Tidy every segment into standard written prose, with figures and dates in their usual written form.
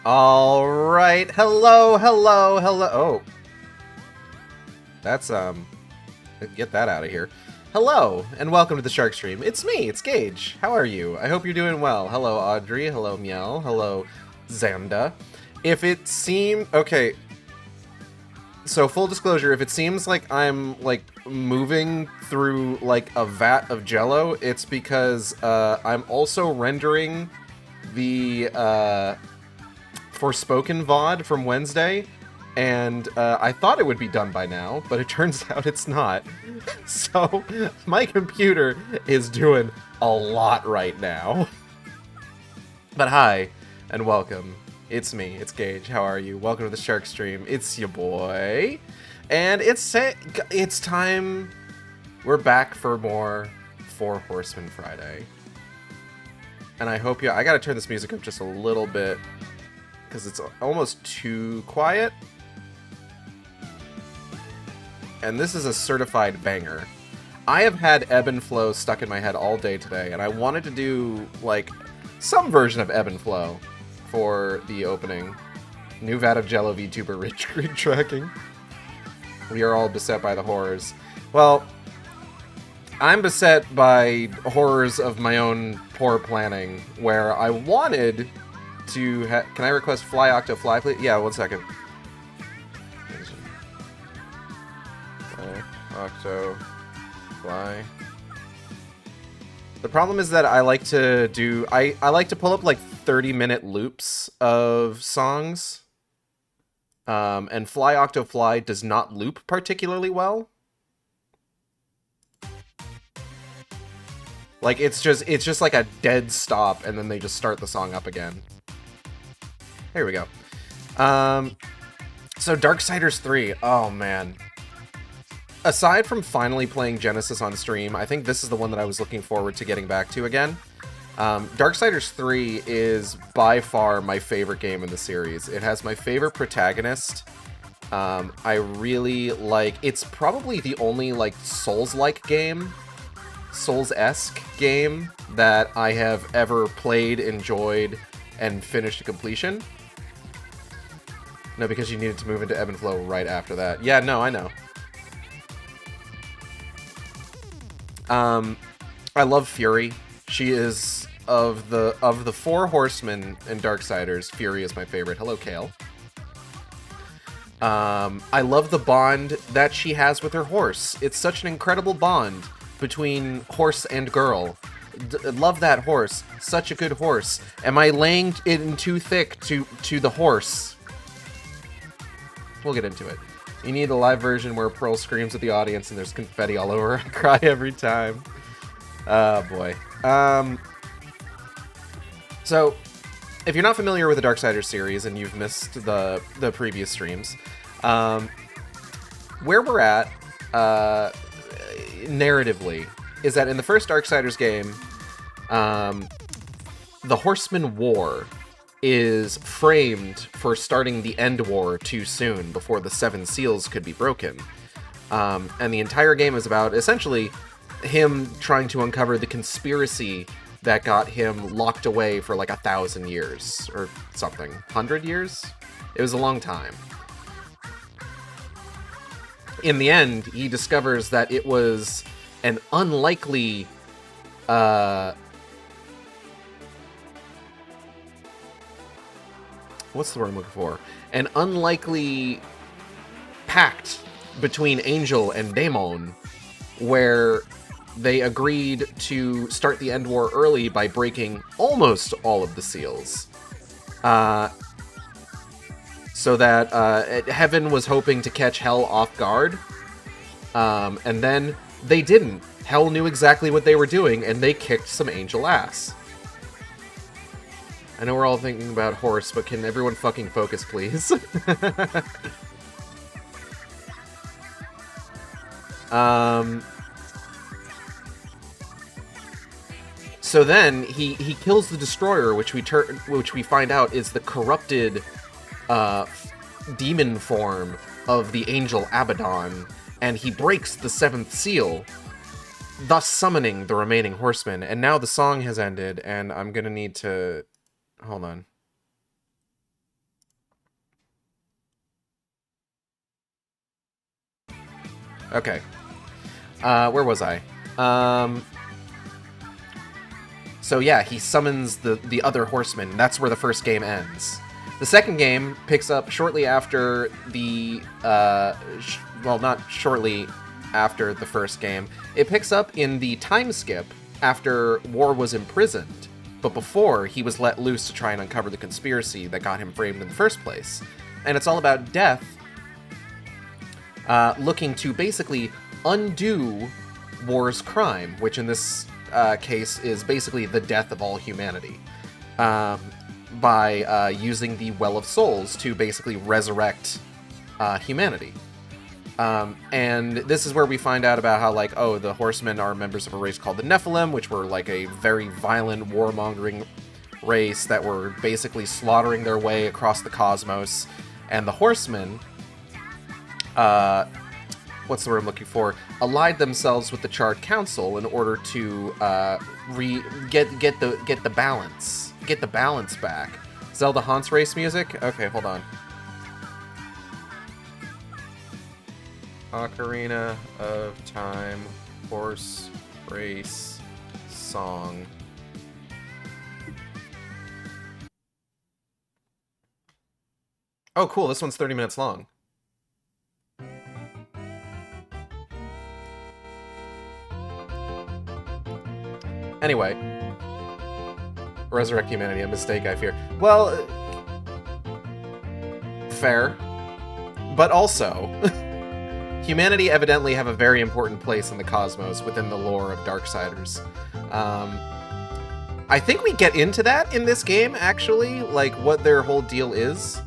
All right. Hello, hello, hello. Oh, that's get that out of here. Hello, and welcome to the Shark Stream. It's me, it's Gage. How are you? I hope you're doing well. Hello, Audrey. Hello, Miel. Hello, Xanda. If it seemed okay, so full disclosure, if it seems like I'm like moving through like a vat of Jello, it's because I'm also rendering the Forspoken VOD from Wednesday, and I thought it would be done by now, but it turns out it's not. So my computer is doing a lot right now. But hi, and welcome. It's me, it's Gage. How are you? Welcome to the Shark Stream. It's your boy. And it's time. We're back for more Four Horsemen Friday. And I hope I gotta turn this music up just a little bit, because it's almost too quiet. And this is a certified banger. I have had Ebb and Flow stuck in my head all day today, and I wanted to do, like, some version of Ebb and Flow for the opening. New vat of Jello VTuber Rich Grid tracking. We are all beset by the horrors. Well, I'm beset by horrors of my own poor planning, where I wanted to can I request Fly Octo Fly, please? Yeah, 1 second. Octo Fly. The problem is that I like to do I like to pull up like 30-minute loops of songs. And Fly Octo Fly does not loop particularly well. Like it's just like a dead stop, and then they just start the song up again. Here we go. So Darksiders 3, oh man. Aside from finally playing Genesis on stream, I think this is the one that I was looking forward to getting back to again. Darksiders 3 is by far my favorite game in the series. It has my favorite protagonist. I really like... It's probably the only, like, Souls-like game, Souls-esque game, that I have ever played, enjoyed, and finished to completion. No, because you needed to move into Ebb and Flow right after that. Yeah, no, I know. I love Fury. She is of the Four Horsemen in Darksiders. Fury is my favorite. Hello, Kale. I love the bond that she has with her horse. It's such an incredible bond between horse and girl. Love that horse. Such a good horse. Am I laying it in too thick to the horse? We'll get into it. You need a live version where Pearl screams at the audience and there's confetti all over. I cry every time. Oh, boy. So, if you're not familiar with the Darksiders series and you've missed the previous streams, where we're at, narratively, is that in the first Darksiders game, the Horseman War is framed for starting the End War too soon, before the Seven Seals could be broken. And the entire game is about, essentially, him trying to uncover the conspiracy that got him locked away for like 1,000 years, or something. 100 years? It was a long time. In the end, he discovers that it was an unlikely... what's the word I'm looking for? An unlikely pact between Angel and Daemon, where they agreed to start the End War early by breaking almost all of the seals. So that Heaven was hoping to catch Hell off guard. And then they didn't. Hell knew exactly what they were doing, and they kicked some Angel ass. I know we're all thinking about horse, but can everyone fucking focus, please? So then he kills the Destroyer, which we find out is the corrupted demon form of the angel Abaddon, and he breaks the seventh seal, thus summoning the remaining horsemen. And now the song has ended, and I'm gonna need to... Hold on. Okay. Where was I? So yeah, he summons the other horsemen. That's where the first game ends. The second game picks up shortly after the... well, not shortly after the first game. It picks up in the time skip after War was imprisoned, but before he was let loose to try and uncover the conspiracy that got him framed in the first place. And it's all about Death looking to basically undo War's crime, which in this case is basically the death of all humanity, by using the Well of Souls to basically resurrect humanity. And this is where we find out about how, like, oh, the Horsemen are members of a race called the Nephilim, which were like a very violent, warmongering race that were basically slaughtering their way across the cosmos. And the Horsemen, what's the word I'm looking for? Allied themselves with the Charred Council in order to get the balance back. Zelda Haunts race music? Okay, hold on. Ocarina of Time horse race song. Oh, cool. This one's 30 minutes long. Anyway. Resurrect humanity, a mistake, I fear. Well, fair. But also, humanity evidently have a very important place in the cosmos within the lore of Darksiders. I think we get into that in this game, actually, like what their whole deal is.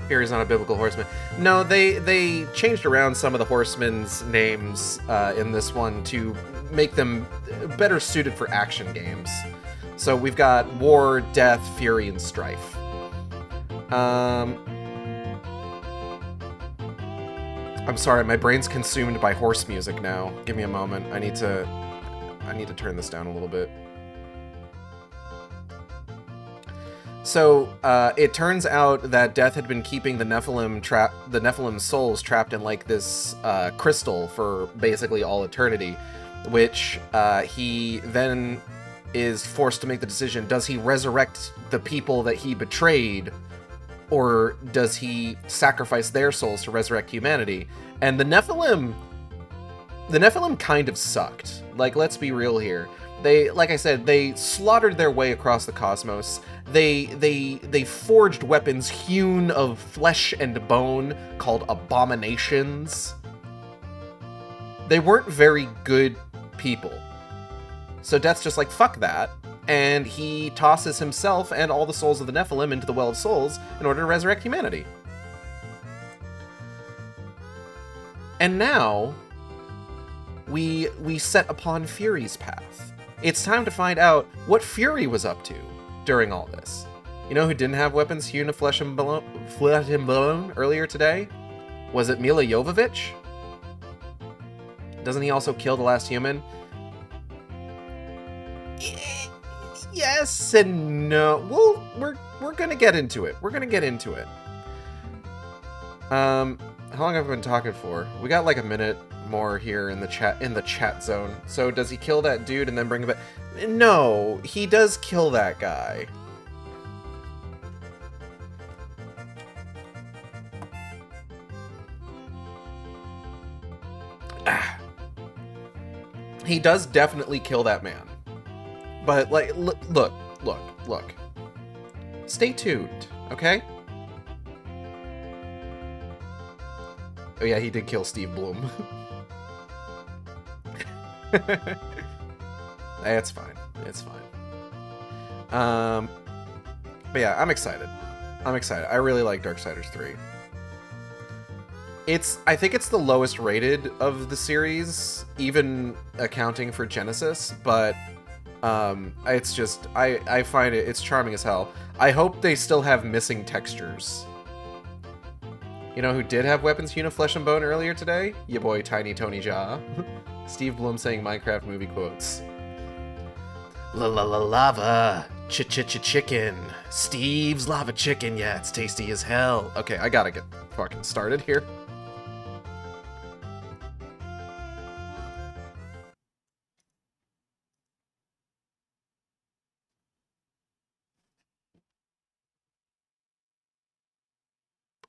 Fury's not a biblical horseman. No, they changed around some of the horsemen's names in this one to make them better suited for action games. So we've got War, Death, Fury, and Strife. I'm sorry, my brain's consumed by horse music now. Give me a moment. I need to turn this down a little bit. So, it turns out that Death had been keeping the Nephilim souls trapped in, like, this crystal for basically all eternity, which he then is forced to make the decision: does he resurrect the people that he betrayed, or does he sacrifice their souls to resurrect humanity? And the Nephilim kind of sucked. Like, let's be real here. They, like I said, they slaughtered their way across the cosmos. They forged weapons hewn of flesh and bone called abominations. They weren't very good people. So Death's just like, fuck that. And he tosses himself and all the souls of the Nephilim into the Well of Souls in order to resurrect humanity. And now, we set upon Fury's path. It's time to find out what Fury was up to during all this. You know who didn't have weapons hewn of flesh and bone earlier today? Was it Mila Jovovich? Doesn't he also kill the last human? Yes and no. Well, we're gonna get into it. We're gonna get into it. How long have I been talking for? We got like a minute more here in the chat zone. So does he kill that dude and then bring him back? No, he does kill that guy. He does definitely kill that man. But, like, look. Stay tuned, okay? Oh yeah, he did kill Steve Bloom. It's fine. It's fine. But yeah, I'm excited. I really like Darksiders 3. I think it's the lowest rated of the series, even accounting for Genesis, but it's just, I find it's charming as hell. I hope they still have missing textures. You know who did have weapons hewn of flesh and bone earlier today? Ya boy Tiny Tony Jaa. Steve Bloom saying Minecraft movie quotes. La la la lava. Chicken. Steve's lava chicken. Yeah, it's tasty as hell. Okay, I gotta get fucking started here.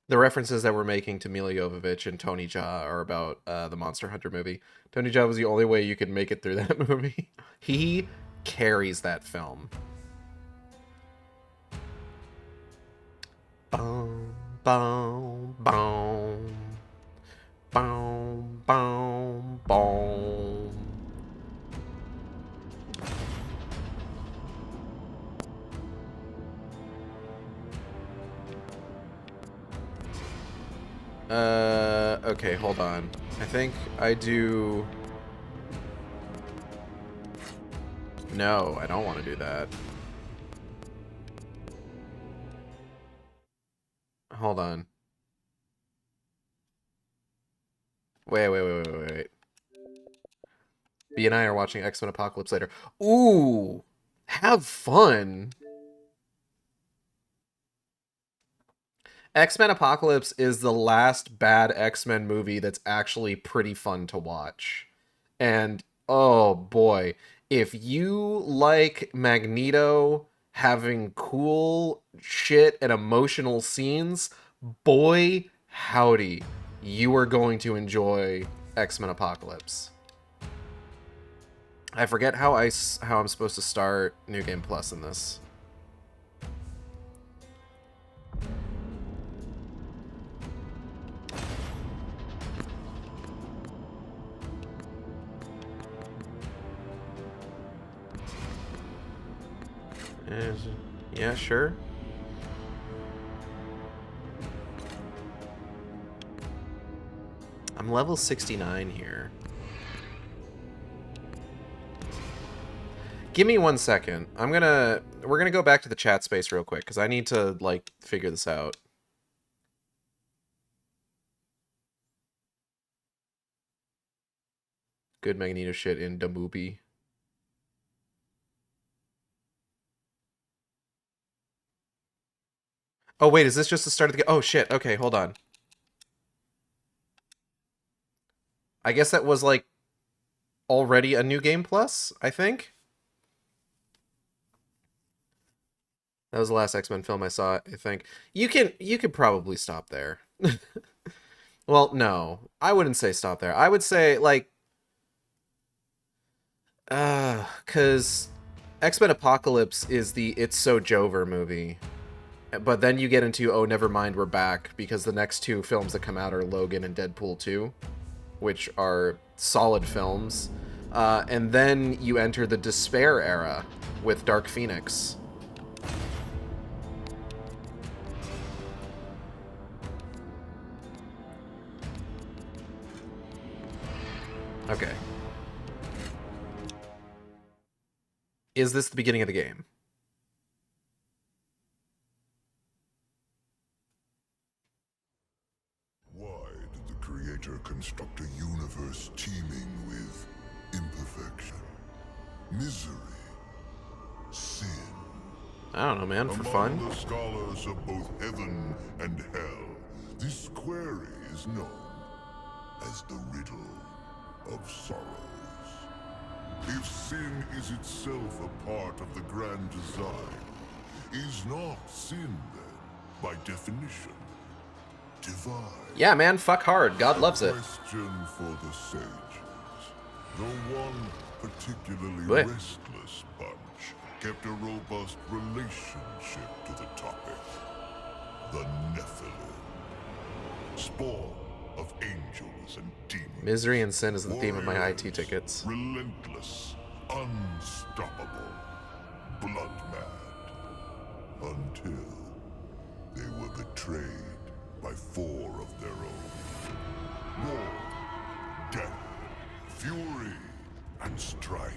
The references that we're making to Mila Jovovich and Tony Jaa are about the Monster Hunter movie. Tony Jaa was the only way you could make it through that movie. He carries that film. Boom, boom, boom. Boom, boom, boom. Okay, hold on. I think I do... No, I don't want to do that. Hold on. Wait. B and I are watching X-Men Apocalypse later. Ooh! Have fun! X-Men Apocalypse is the last bad X-Men movie that's actually pretty fun to watch. And, oh boy, if you like Magneto having cool shit and emotional scenes, boy, howdy, you are going to enjoy X-Men Apocalypse. I forget how I'm supposed to start New Game Plus in this. Yeah, sure. I'm level 69 here. Give me 1 second. We're gonna go back to the chat space real quick, because I need to, like, figure this out. Good Magneto shit in the movie. Oh, wait, is this just the start of the game? Oh, shit. Okay, hold on. I guess that was, like, already a New Game Plus, I think? That was the last X-Men film I saw, I think. You could probably stop there. Well, no. I wouldn't say stop there. I would say, like... Because X-Men Apocalypse is the It's So Jover movie. But then you get into, oh, never mind, we're back, because the next two films that come out are Logan and Deadpool 2, which are solid films. And then you enter the Despair era with Dark Phoenix. Okay. Is this the beginning of the game? Why did the Creator construct a universe teeming with imperfection, misery, sin? I don't know, man, for fun. Among the scholars of both heaven and hell, this query is known as the riddle of sorrows. If sin is itself a part of the grand design, is not sin then, by definition, divine? Yeah, man, fuck hard. God loves it. Question for the sages. The one particularly restless bunch kept a robust relationship to the topic. The Nephilim. Spawn of angels and demons. Misery and sin is the theme of my IT tickets. Relentless, unstoppable, blood mad. Until they were betrayed by four of their own. War, death, fury, and strife.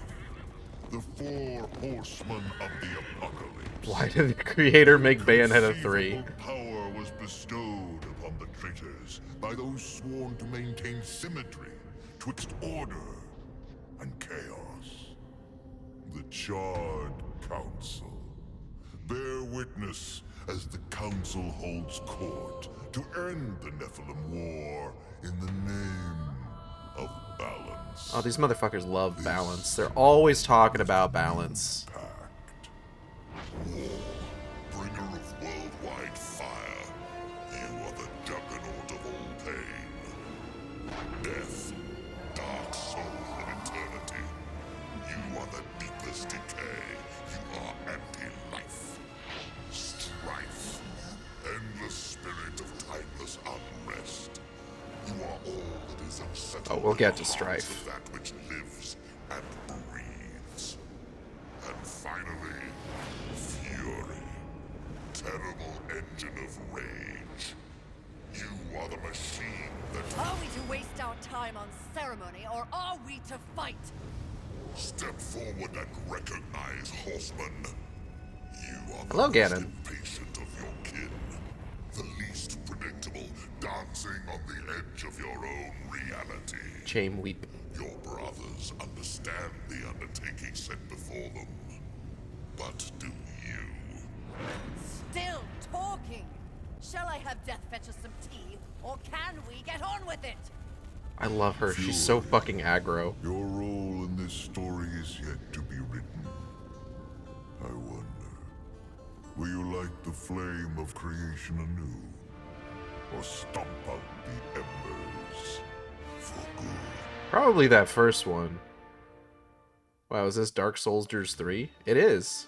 The four horsemen of the apocalypse. Why did the creator make Bayonetta 3? Conceivable power was bestowed upon the traitors by those sworn to maintain symmetry twixt order and chaos. The Charred Council. Bear witness as the Council holds court to end the Nephilim War in the name of balance. Oh, these motherfuckers love balance. They're always talking about balance. Pact. War, bringer of worldwide fire. You are the Oh, we'll get to hearts Strife. of that which lives and breathes. And finally, fury. Terrible engine of rage. You are the machine that... Are we to waste our time on ceremony, or are we to fight? Step forward and recognize, horseman. You are the Hello, most Ganon. impatient of your kin. The least predictable, dancing on the edge of your own reality. Chain weep. Your brothers understand the undertaking set before them. But do you? Still talking! Shall I have Death fetch us some tea, or can we get on with it? I love her. She's so fucking aggro. Your role in this story is yet to be written. I wonder, will you light the flame of creation anew? Or stomp out the embers for good? Probably that first one. Wow, is this Darksiders 3? It is.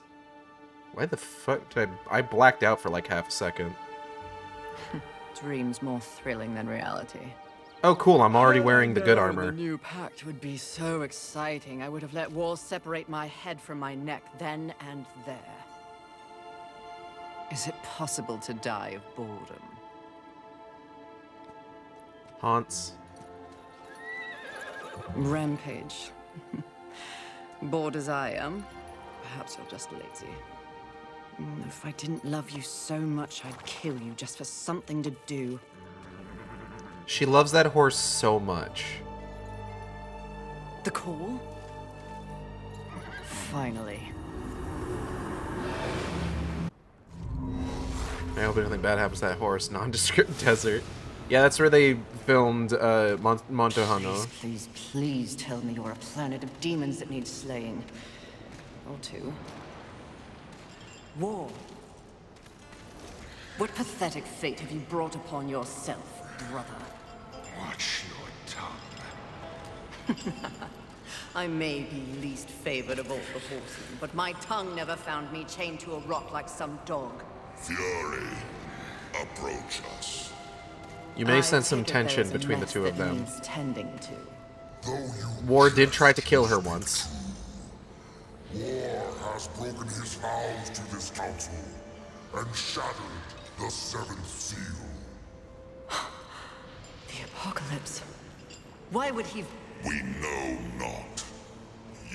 Why the fuck did I blacked out for like half a second. Dreams more thrilling than reality. Oh cool, I'm already wearing the good armor. The new pact would be so exciting. I would have let walls separate my head from my neck then and there. Is it possible to die of boredom? Haunts. Rampage. Bored as I am, perhaps you're just lazy. If I didn't love you so much, I'd kill you just for something to do. She loves that horse so much. The call? Finally. I hope nothing bad happens to that horse. Nondescript desert. Yeah, that's where they filmed Montohano. Please, please tell me you're a planet of demons that needs slaying. Or two. War. What pathetic fate have you brought upon yourself, brother? Watch your tongue. I may be least favored of all the horsemen, but my tongue never found me chained to a rock like some dog. Fury, approach us. You may I sense some take it tension there's a between the mess two of that them. needs tending to. Though you War did try to kill her once. War has broken his vows to this council and shattered the seventh seal. The apocalypse. Why would he... We know not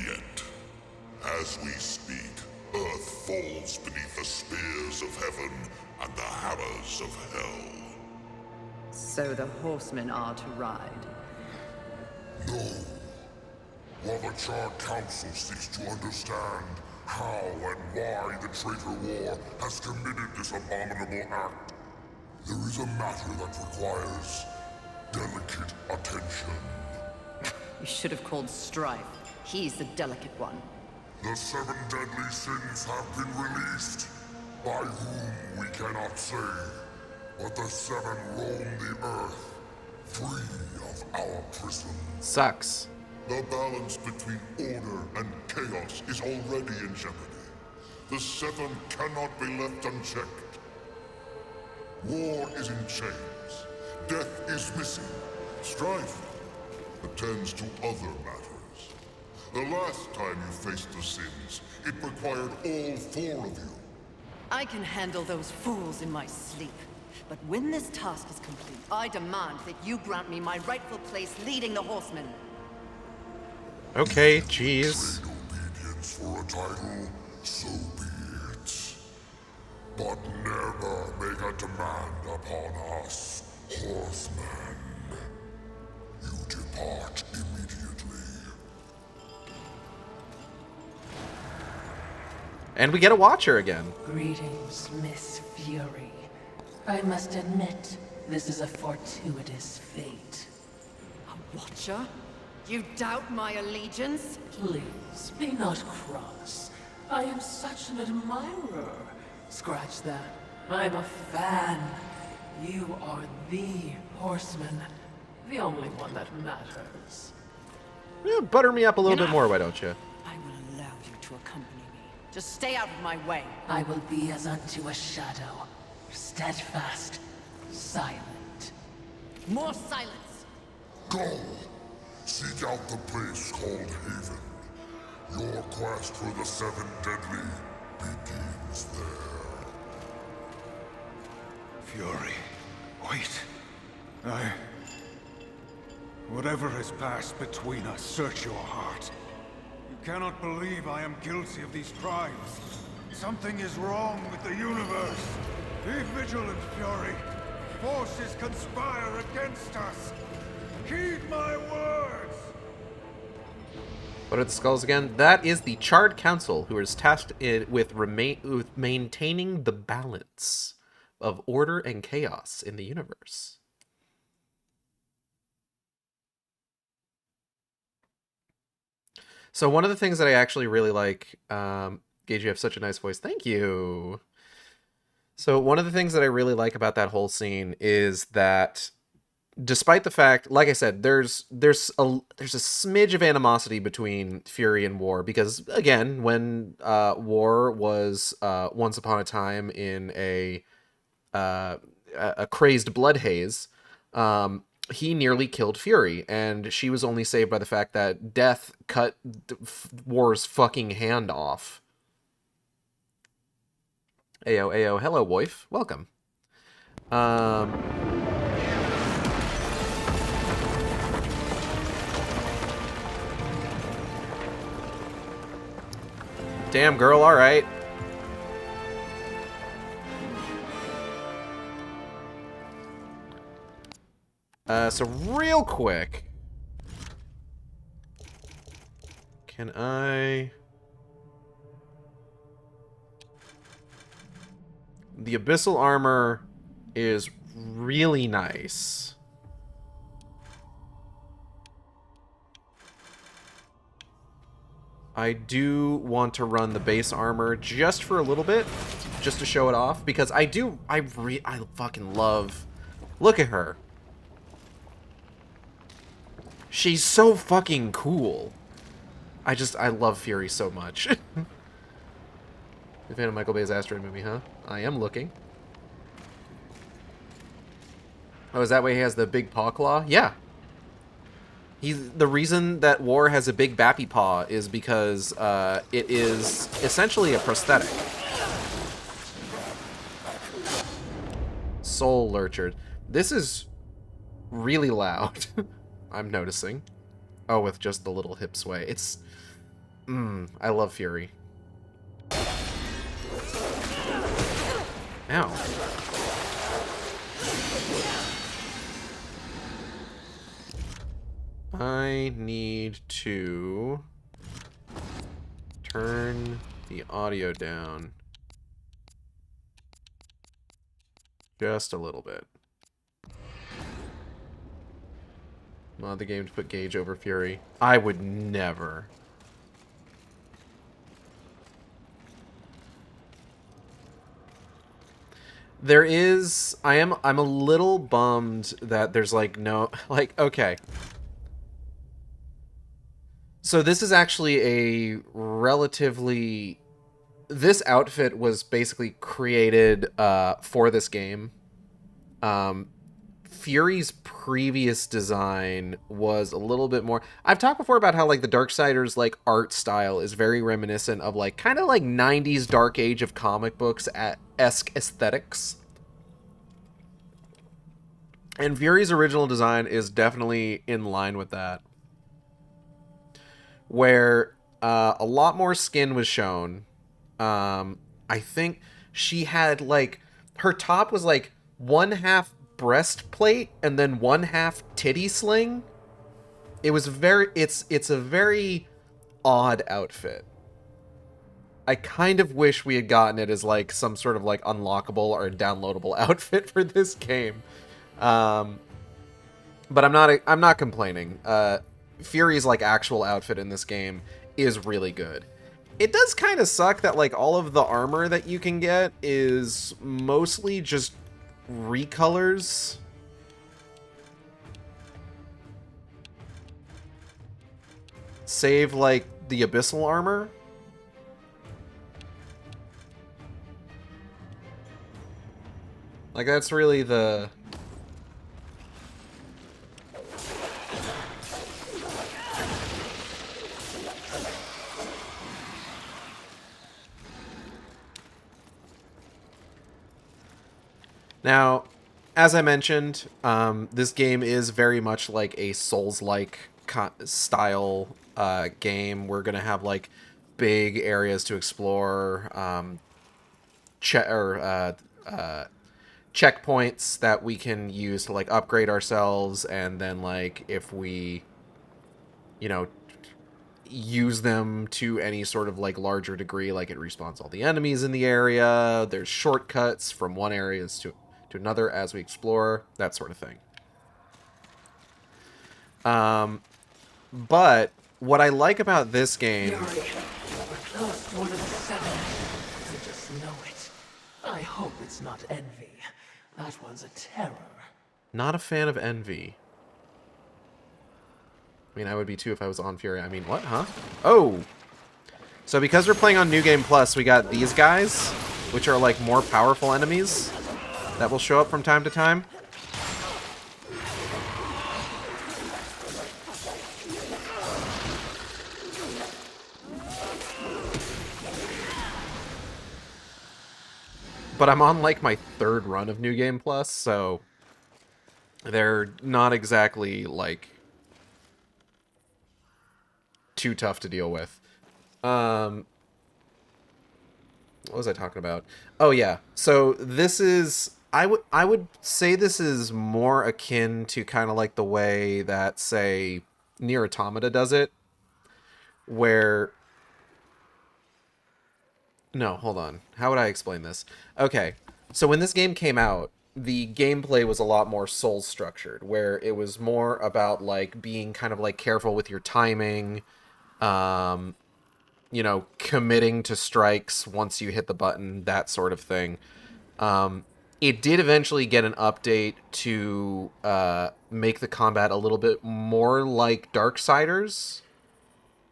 yet. As we speak, Earth falls beneath the spears of heaven and the hammers of hell. So the horsemen are to ride. No. While the Charred Council seeks to understand how and why the traitor war has committed this abominable act, there is a matter that requires delicate attention. You should have called Strife. He's the delicate one. The 7 deadly sins have been released, by whom we cannot say, but the 7 roam the earth, free of our prison. Sucks. The balance between order and chaos is already in jeopardy. The 7 cannot be left unchecked. War is in chains. Death is missing. Strife attends to other matters. The last time you faced the sins, it required all 4 of you. I can handle those fools in my sleep. But when this task is complete, I demand that you grant me my rightful place leading the horsemen. Okay, jeez. Trade obedience for a title, so be it. But never make a demand upon us, horsemen. You depart immediately. And we get a watcher again. Greetings, Miss Fury. I must admit, this is a fortuitous fate. A watcher? You doubt my allegiance? Please, be not cross. I am such an admirer. Scratch that. I'm a fan. You are the horseman. The only one that matters. Yeah, butter me up a little bit more, why don't you? I will allow you to accompany me. Just stay out of my way. I will be as unto a shadow. Steadfast. Silent. More silence! Go! Seek out the place called Haven. Your quest for the Seven Deadly begins there. Fury. Wait. Whatever has passed between us, search your heart. You cannot believe I am guilty of these crimes. Something is wrong with the universe. Be vigilant, Fury. Forces conspire against us. Heed my words! What are the skulls again? That is the Charred Council, who is tasked with maintaining the balance of order and chaos in the universe. So one of the things that I actually really like, Gage, you have such a nice voice. Thank you. So one of the things that I really like about that whole scene is that, despite the fact, like I said, there's a smidge of animosity between Fury and War, because again, when War was once upon a time in a crazed blood haze, he nearly killed Fury, and she was only saved by the fact that Death cut War's fucking hand off. Ayo, ayo, hello, Woif. Welcome. Damn, girl, alright. So real quick, can I... The Abyssal Armor is really nice. I do want to run the base armor just for a little bit, just to show it off, because I fucking love... Look at her. She's so fucking cool. I love Fury so much. The fan of Michael Bay's Asteroid movie, huh? I am looking. Oh, is that why he has the big paw claw? Yeah. The reason that War has a big bappy paw is because it is essentially a prosthetic. Soul Lurcher. This is really loud. I'm noticing. Oh, with just the little hip sway. It's... I love Fury. Ow. I need to turn the audio down just a little bit. Mod the game to put Gage over Fury. I would never. There is... I'm a little bummed that there's like no... Like, okay. So this is actually a relatively... This outfit was basically created for this game. Fury's previous design was a little bit more... I've talked before about how like the Darksiders like art style is very reminiscent of like kind of like 90s Dark Age of comic books esque aesthetics. And Fury's original design is definitely in line with that. Where a lot more skin was shown. I think she had like... Her top was like 1/2 breastplate and then 1/2 titty sling. It was very... It's a very odd outfit. I kind of wish we had gotten it as like some sort of like unlockable or downloadable outfit for this game. But I'm not complaining. Fury's like actual outfit in this game is really good. It does kind of suck that like all of the armor that you can get is mostly just recolors. Save like the Abyssal armor. Like that's really the... Now, as I mentioned, this game is very much like a Souls-like style game. We're gonna have like big areas to explore, checkpoints that we can use to like upgrade ourselves, and then like if we, you know, use them to any sort of like larger degree, like it respawns all the enemies in the area. There's shortcuts from one area to another as we explore, that sort of thing. But what I like about this game... Yuri, we're close to one of the 7. I just know it. I hope it's not envy. That one's a terror. Not a fan of envy. I mean, I would be too if I was on Fury. I mean, what, huh? Oh! So because we're playing on New Game Plus, we got these guys, which are like more powerful enemies that will show up from time to time. But I'm on like my 3rd run of New Game Plus, so they're not exactly like too tough to deal with. What was I talking about? Oh yeah. So this is I would say this is more akin to kind of like the way that, say, Nier Automata does it, where... No, hold on. How would I explain this? Okay, so when this game came out, the gameplay was a lot more Souls structured, where it was more about like being kind of like careful with your timing, you know, committing to strikes once you hit the button, that sort of thing. It did eventually get an update to make the combat a little bit more like Darksiders,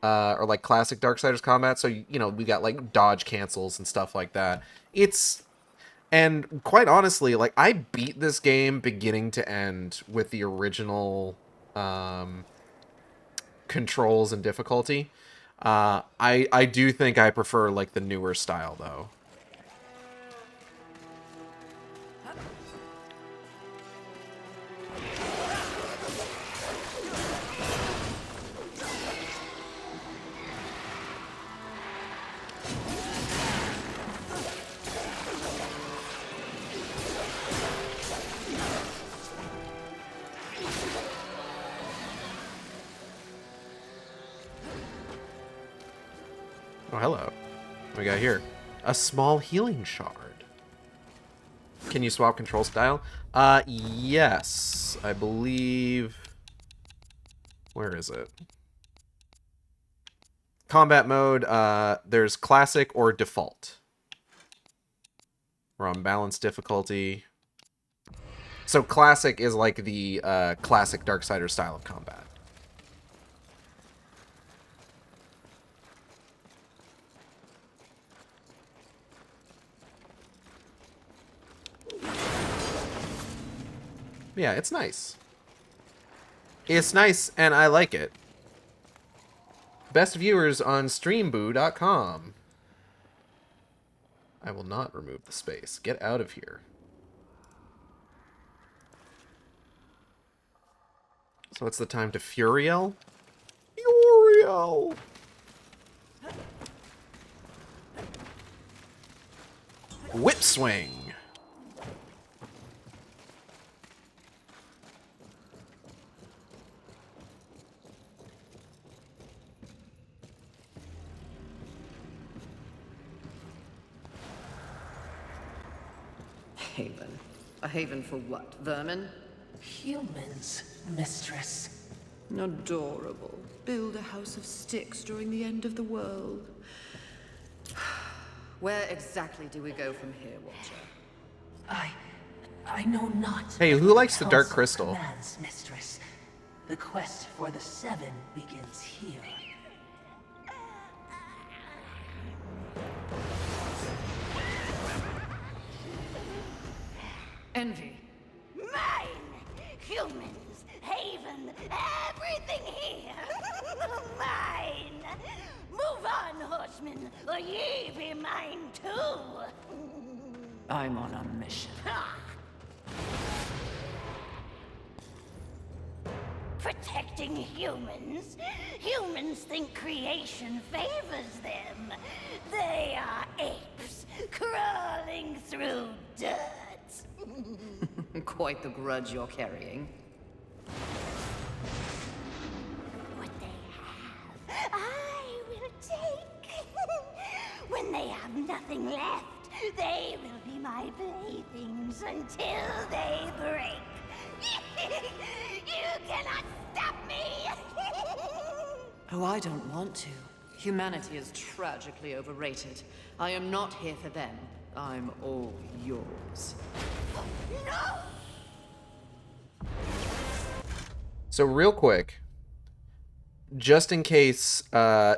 or like classic Darksiders combat. So, you know, we got like dodge cancels and stuff like that. And quite honestly, like, I beat this game beginning to end with the original controls and difficulty. I do think I prefer like the newer style though. Oh, hello. What we got here? A small healing shard. Can you swap control style? Yes. I believe... Where is it? Combat mode, there's classic or default. We're on balanced difficulty. So classic is like the classic Darksiders style of combat. Yeah, it's nice. It's nice, and I like it. Best viewers on streamboo.com. I will not remove the space. Get out of here. So it's the time to Furiel? Furiel! Whip swing! Haven. A haven for what? Vermin? Humans, mistress. Adorable. Build a house of sticks during the end of the world. Where exactly do we go from here, Watcher? I know not. Hey, who likes the Dark Council Crystal? commands, mistress. The quest for the 7 begins here. Envy. Mine! Humans, Haven, everything here! Mine! Move on, horsemen, or ye be mine too! I'm on a mission. Ha! protecting humans. Humans think creation favors them. They are apes crawling through dirt. Quite the grudge you're carrying. What they have, I will take. When they have nothing left, they will be my playthings until they break. You cannot stop me! Oh, I don't want to. Humanity is tragically overrated. I am not here for them. I'm all yours. No! So real quick, just in case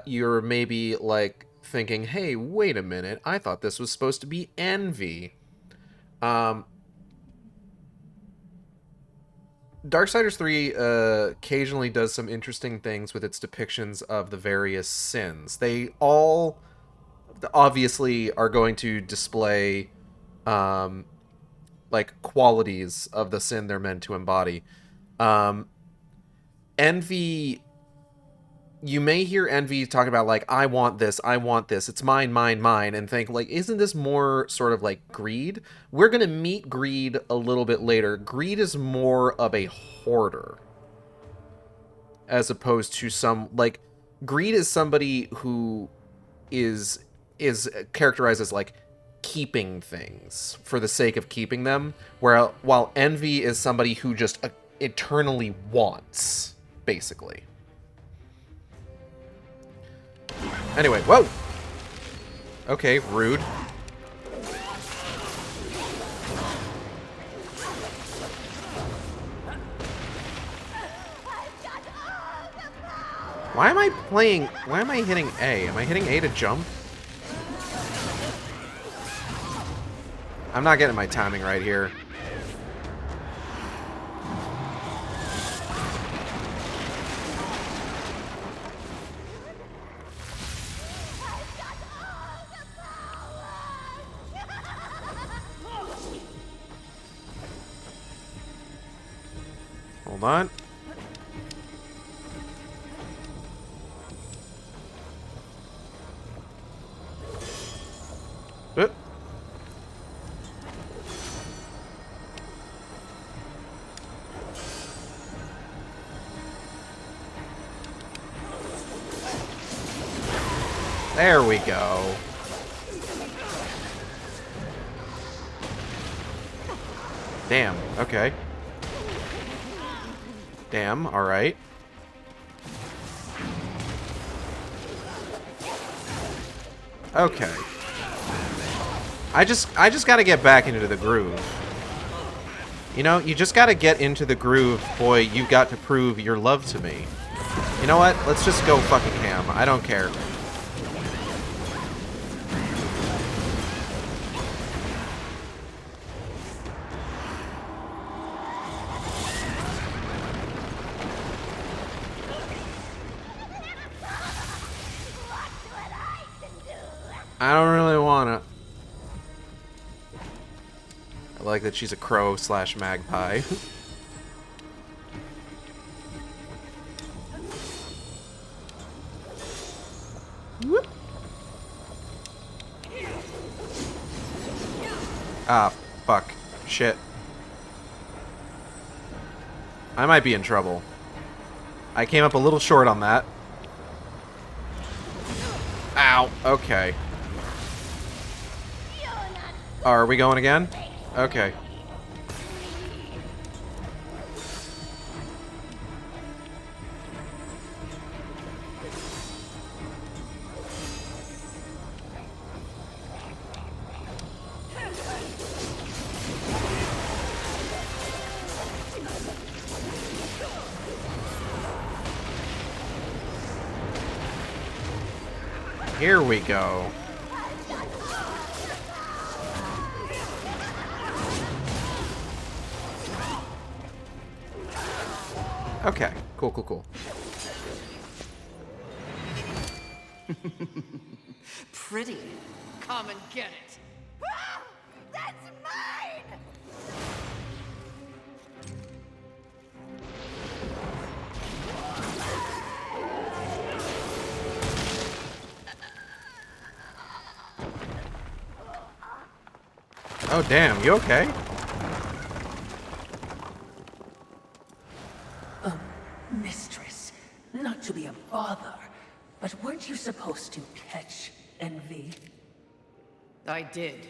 you're maybe like thinking, hey, wait a minute, I thought this was supposed to be Envy. Darksiders 3 occasionally does some interesting things with its depictions of the various sins. They all obviously are going to display like qualities of the sin they're meant to embody. Envy, you may hear Envy talking about like, I want this, it's mine, mine, mine, and think like, isn't this more sort of like greed? We're gonna meet greed a little bit later. Greed is more of a hoarder, as opposed to some, like, greed is somebody who is characterized as like keeping things for the sake of keeping them, while envy is somebody who just eternally wants, basically. Anyway, whoa! Okay, rude. Why am I hitting A? Am I hitting A to jump? I'm not getting my timing right here. Hold on. Oop. There we go. Damn, okay. Damn, alright. Okay. I just gotta get back into the groove. You know, you just gotta get into the groove, boy. You've got to prove your love to me. You know what? Let's just go fucking ham. I don't care. I don't really wanna. I like that she's a crow / magpie. Whoop. Ah, fuck. Shit. I might be in trouble. I came up a little short on that. Ow. Okay. Oh, are we going again? Okay. Here we go. Okay, cool, cool, cool. Pretty. Come and get it. Ah, that's mine! Oh, damn. You okay? Mistress, not to be a bother, but weren't you supposed to catch Envy? I did.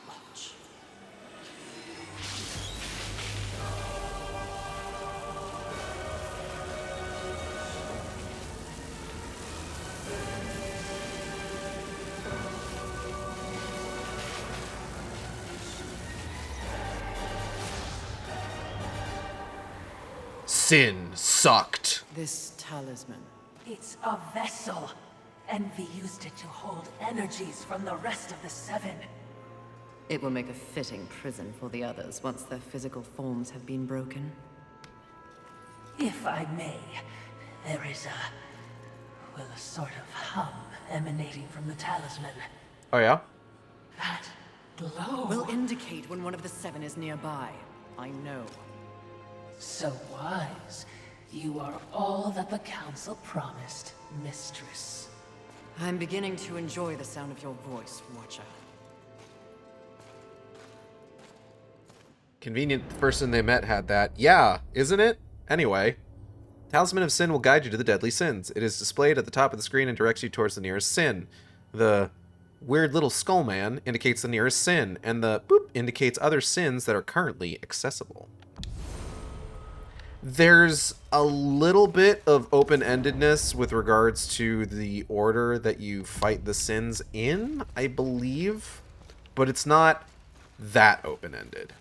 Watch. Sin sucked. This talisman. It's a vessel. Envy used it to hold energies from the rest of the Seven. It will make a fitting prison for the others once their physical forms have been broken. If I may, there is a sort of hum emanating from the talisman. Oh, yeah? That glow. Will indicate when one of the Seven is nearby. I know. So wise. You are all that the Council promised, Mistress. I'm beginning to enjoy the sound of your voice, Watcher. Convenient the person they met had that. Yeah, isn't it? Anyway. Talisman of Sin will guide you to the deadly sins. It is displayed at the top of the screen and directs you towards the nearest sin. The weird little skull man indicates the nearest sin, and the boop indicates other sins that are currently accessible. There's a little bit of open-endedness with regards to the order that you fight the sins in, I believe, but it's not that open-ended.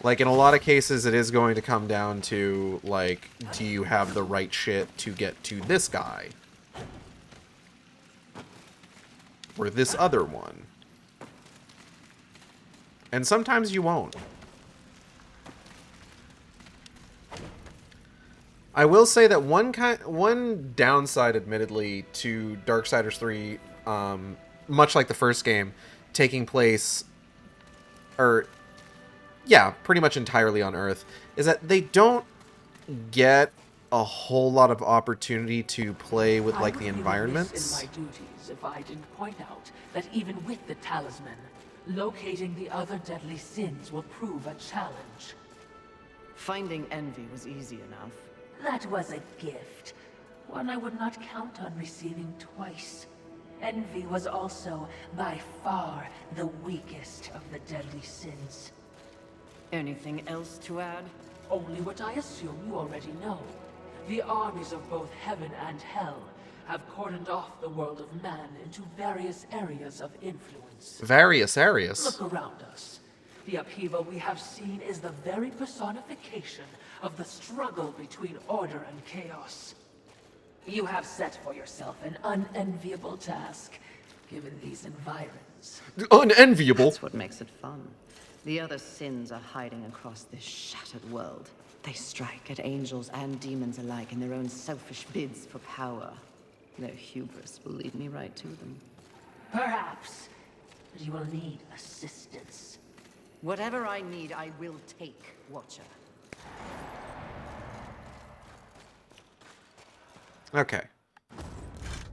Like, in a lot of cases, it is going to come down to, like, do you have the right shit to get to this guy? Or this other one? And sometimes you won't. I will say that one downside, admittedly, to Darksiders 3, much like the first game, taking place, pretty much entirely on Earth, is that they don't get a whole lot of opportunity to play with, like, the environments. I would be remiss in my duties if I didn't point out that even with the talisman, locating the other deadly sins will prove a challenge. Finding Envy was easy enough. That was a gift. One I would not count on receiving twice. Envy was also, by far, the weakest of the deadly sins. Anything else to add? Only what I assume you already know. The armies of both heaven and hell have cordoned off the world of man into various areas of influence. Various areas? Look around us. The upheaval we have seen is the very personification of the struggle between order and chaos. You have set for yourself an unenviable task, given these environs. Unenviable? That's what makes it fun. The other sins are hiding across this shattered world. They strike at angels and demons alike in their own selfish bids for power. Their hubris will lead me right to them. Perhaps, but you will need assistance. Whatever I need, I will take, Watcher. Okay.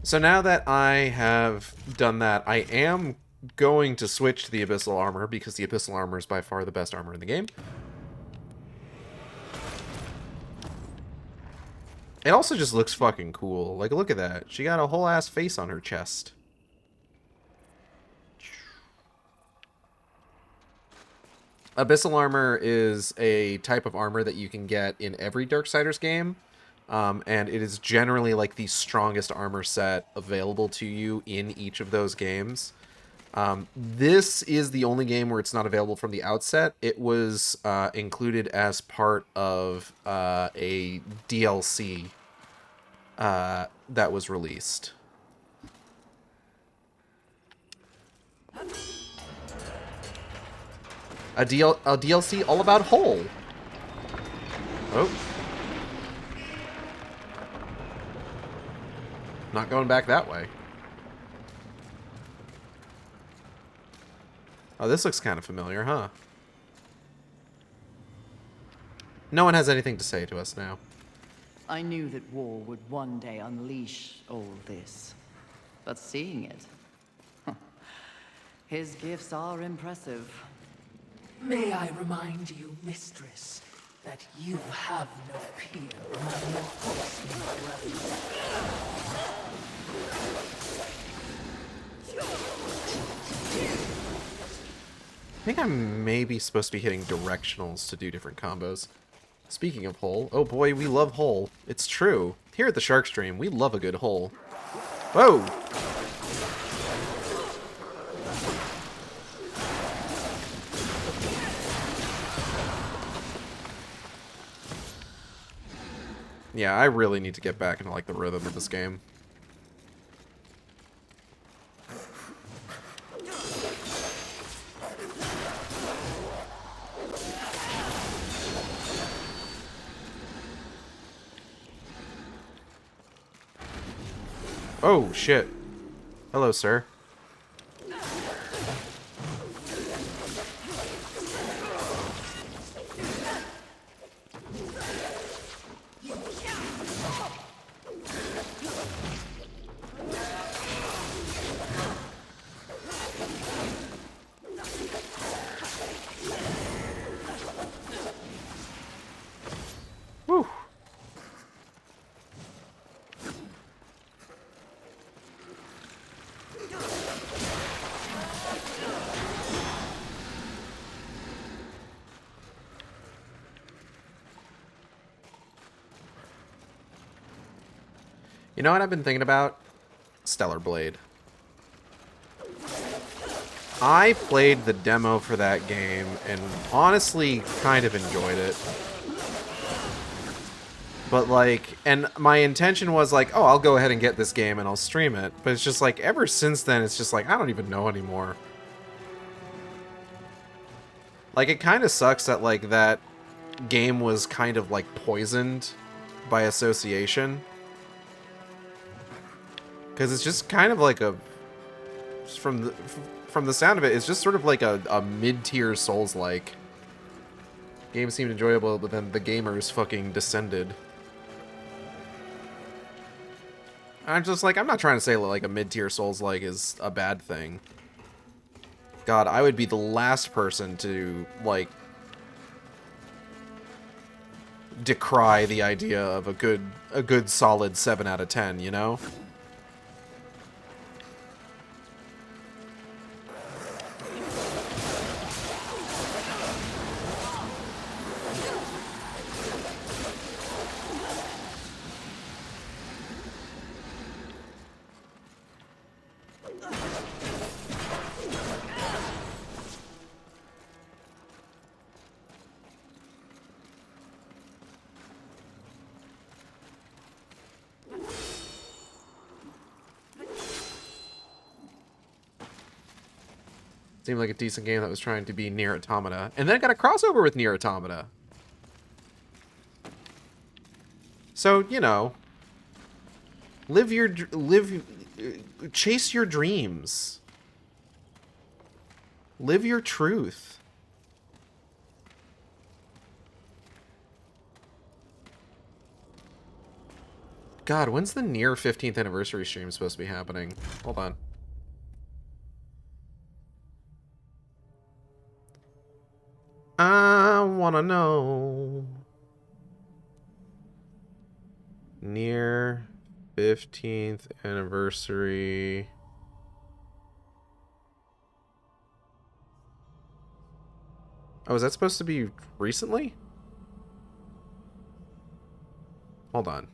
So now that I have done that, I am going to switch to the Abyssal Armor, because the Abyssal Armor is by far the best armor in the game. It also just looks fucking cool. Like, look at that. She got a whole ass face on her chest. Abyssal Armor is a type of armor that you can get in every Darksiders game. And it is generally like the strongest armor set available to you in each of those games. This is the only game where it's not available from the outset. It was included as part of a DLC that was released. A DLC all about Hole. Oh. Not going back that way. Oh, this looks kind of familiar, huh? No one has anything to say to us now. I knew that war would one day unleash all this. But seeing it... his gifts are impressive. May I remind you, mistress, that you have no peer among your horsemen brothers. I think I'm maybe supposed to be hitting directionals to do different combos. Speaking of hole, oh boy, we love hole. It's true. Here at the Shark Stream, we love a good hole. Whoa! Yeah, I really need to get back into like the rhythm of this game. Oh, shit. Hello, sir. Whew. You know what I've been thinking about? Stellar Blade. I played the demo for that game and honestly kind of enjoyed it. But like, and my intention was like, oh, I'll go ahead and get this game and I'll stream it. But it's just like, ever since then, it's just like, I don't even know anymore. Like, it kind of sucks that like that game was kind of like poisoned by association. Because it's just kind of like a, from the sound of it, it's just sort of like a mid-tier Souls-like. Game seemed enjoyable, but then the gamers fucking descended. I'm just like, I'm not trying to say like a mid-tier Souls-like is a bad thing. God, I would be the last person to, like, decry the idea of a good solid 7 out of 10, you know? Seemed like a decent game that was trying to be Nier Automata. And then it got a crossover with Nier Automata. So, you know, chase your dreams. Live your truth. God, when's the Nier 15th anniversary stream supposed to be happening? Hold on. I wanna know. Nier 15th anniversary. Oh, is that supposed to be recently? Hold on.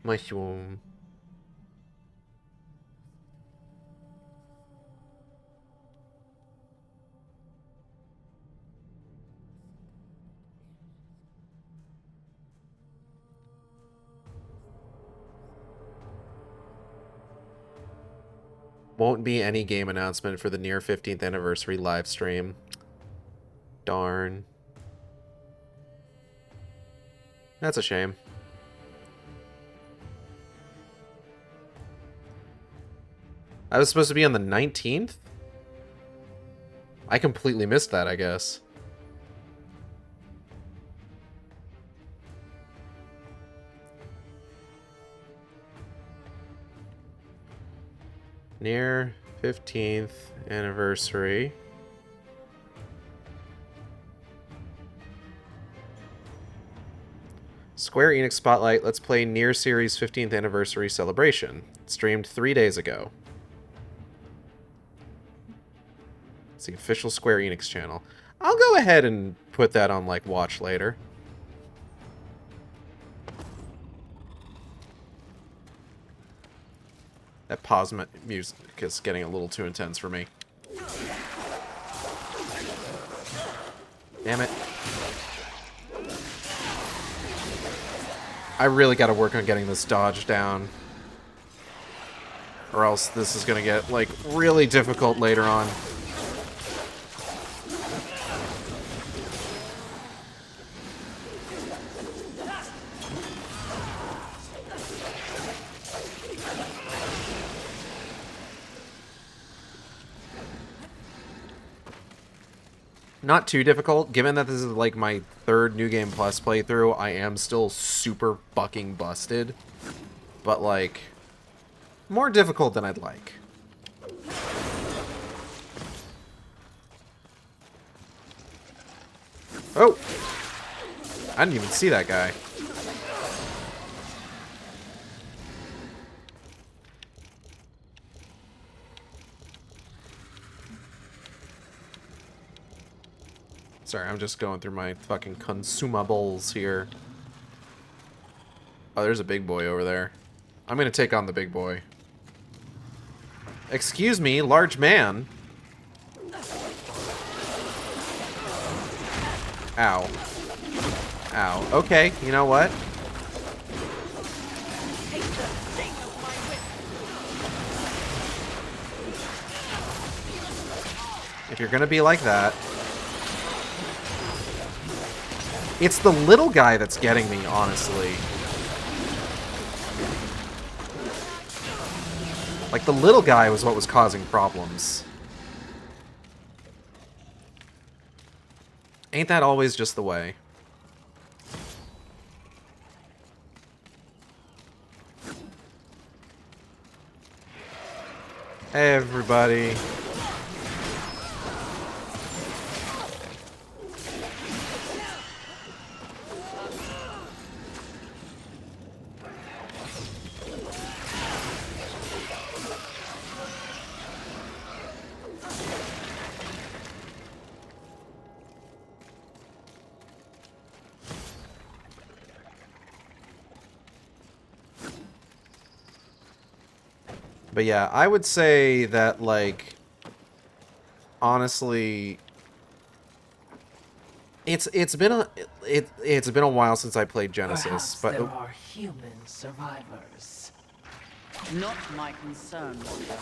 Mushroom. Won't be any game announcement for the Nier 15th anniversary live stream. Darn. That's a shame. I was supposed to be on the 19th? I completely missed that, I guess. Near 15th anniversary. Square Enix Spotlight Let's Play Near Series 15th Anniversary Celebration. Streamed 3 days ago. It's the official Square Enix channel. I'll go ahead and put that on, like, watch later. That pause music is getting a little too intense for me. Damn it. I really gotta work on getting this dodge down. Or else this is gonna get, like, really difficult later on. Not too difficult, given that this is like my 3rd New Game Plus playthrough. I am still super fucking busted, but like more difficult than I'd like. Oh, I didn't even see that guy. Sorry, I'm just going through my fucking consumables here. Oh, there's a big boy over there. I'm gonna take on the big boy. Excuse me, large man. Ow. Ow. Okay, you know what? If you're gonna be like that... It's the little guy that's getting me, honestly. Like, the little guy was what was causing problems. Ain't that always just the way? Hey, everybody. But yeah, I would say that, like, honestly, it's been a while since I played Genesis. Perhaps But there are human survivors. Not my concern, Wanda.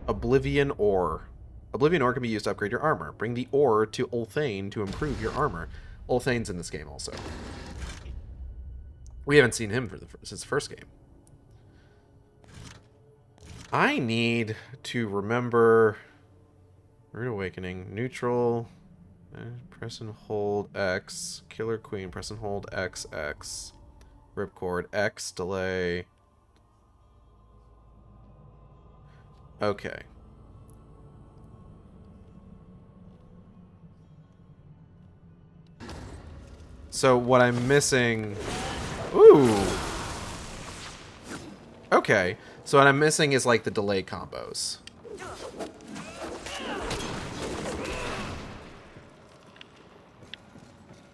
Oblivion Ore. Oblivion Ore can be used to upgrade your armor. Bring the ore to Ulthane to improve your armor. Ulthane's in this game also. We haven't seen him since the first game. I need to remember... Rude Awakening. Neutral. Press and hold X. Killer Queen. Press and hold X, X. Ripcord. X. Delay. Okay. So what I'm missing... Ooh! Okay. So what I'm missing is like the delay combos.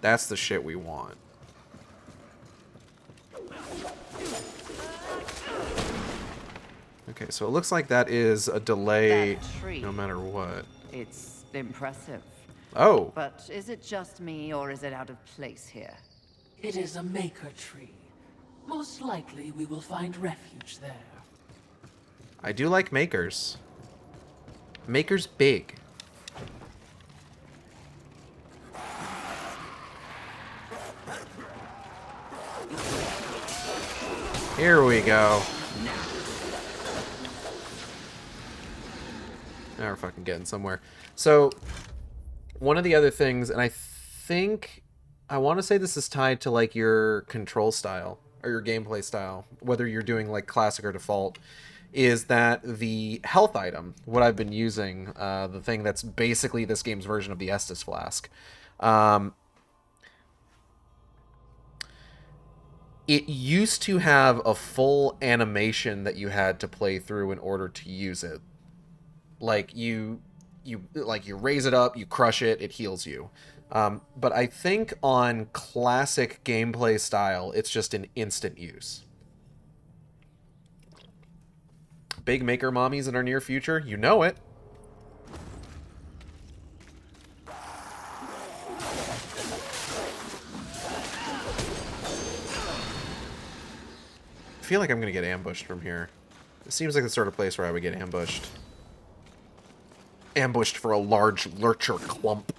That's the shit we want. Okay, so it looks like that is a delay no matter what. It's impressive. Oh. But is it just me, or is it out of place here? It is a maker tree. Most likely we will find refuge there. I do like makers. Makers big. Here we go. Now we're fucking getting somewhere. So, one of the other things, and I want to say this is tied to, like, your control style, or your gameplay style, whether you're doing, like, classic or default, is that the health item, what I've been using, the thing that's basically this game's version of the Estus Flask, it used to have a full animation that you had to play through in order to use it. Like, you raise it up, you crush it, it heals you. But I think on classic gameplay style, it's just an instant use. Big maker mommies in our near future, you know it. I feel like I'm gonna get ambushed from here. It seems like the sort of place where I would get ambushed. Ambushed for a large lurcher clump.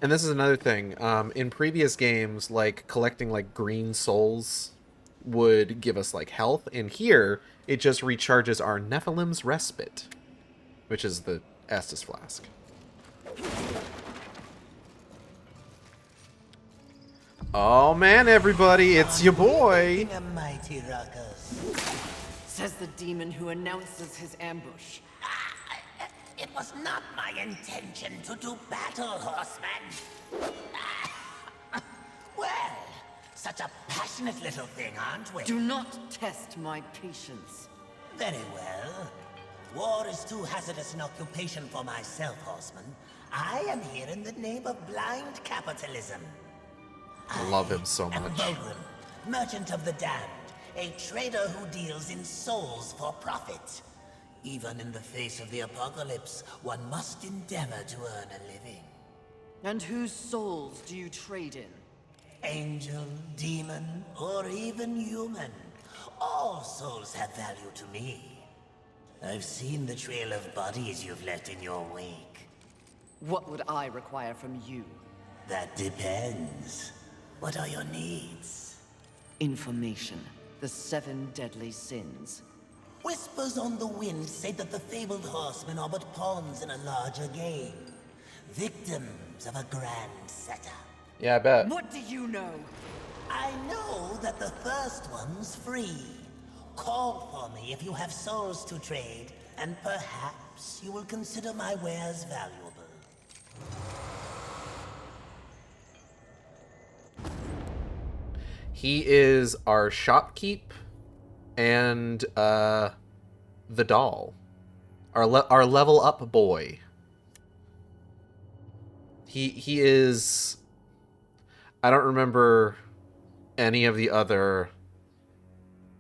And this is another thing. In previous games, like, collecting, like, green souls would give us, like, health. And here, it just recharges our Nephilim's Respite, which is the Estus Flask. Oh, man, everybody, it's your boy! A mighty ruckus. Says the demon who announces his ambush. It was not my intention to do battle, horseman. Well, such a passionate little thing, aren't we? Do not test my patience. Very well. War is too hazardous an occupation for myself, horseman. I am here in the name of blind capitalism. I love him so am much. Vogren, merchant of the damned, a trader who deals in souls for profit. Even in the face of the apocalypse, one must endeavor to earn a living. And whose souls do you trade in? Angel, demon, or even human. All souls have value to me. I've seen the trail of bodies you've left in your wake. What would I require from you? That depends. What are your needs? Information. The 7 deadly sins. Whispers on the wind say that the fabled horsemen are but pawns in a larger game. Victims of a grand setup. Yeah, I bet. What do you know? I know that the first one's free. Call for me if you have souls to trade, and perhaps you will consider my wares valuable. He is our shopkeep and the doll. Our level up boy. He is, I don't remember any of the other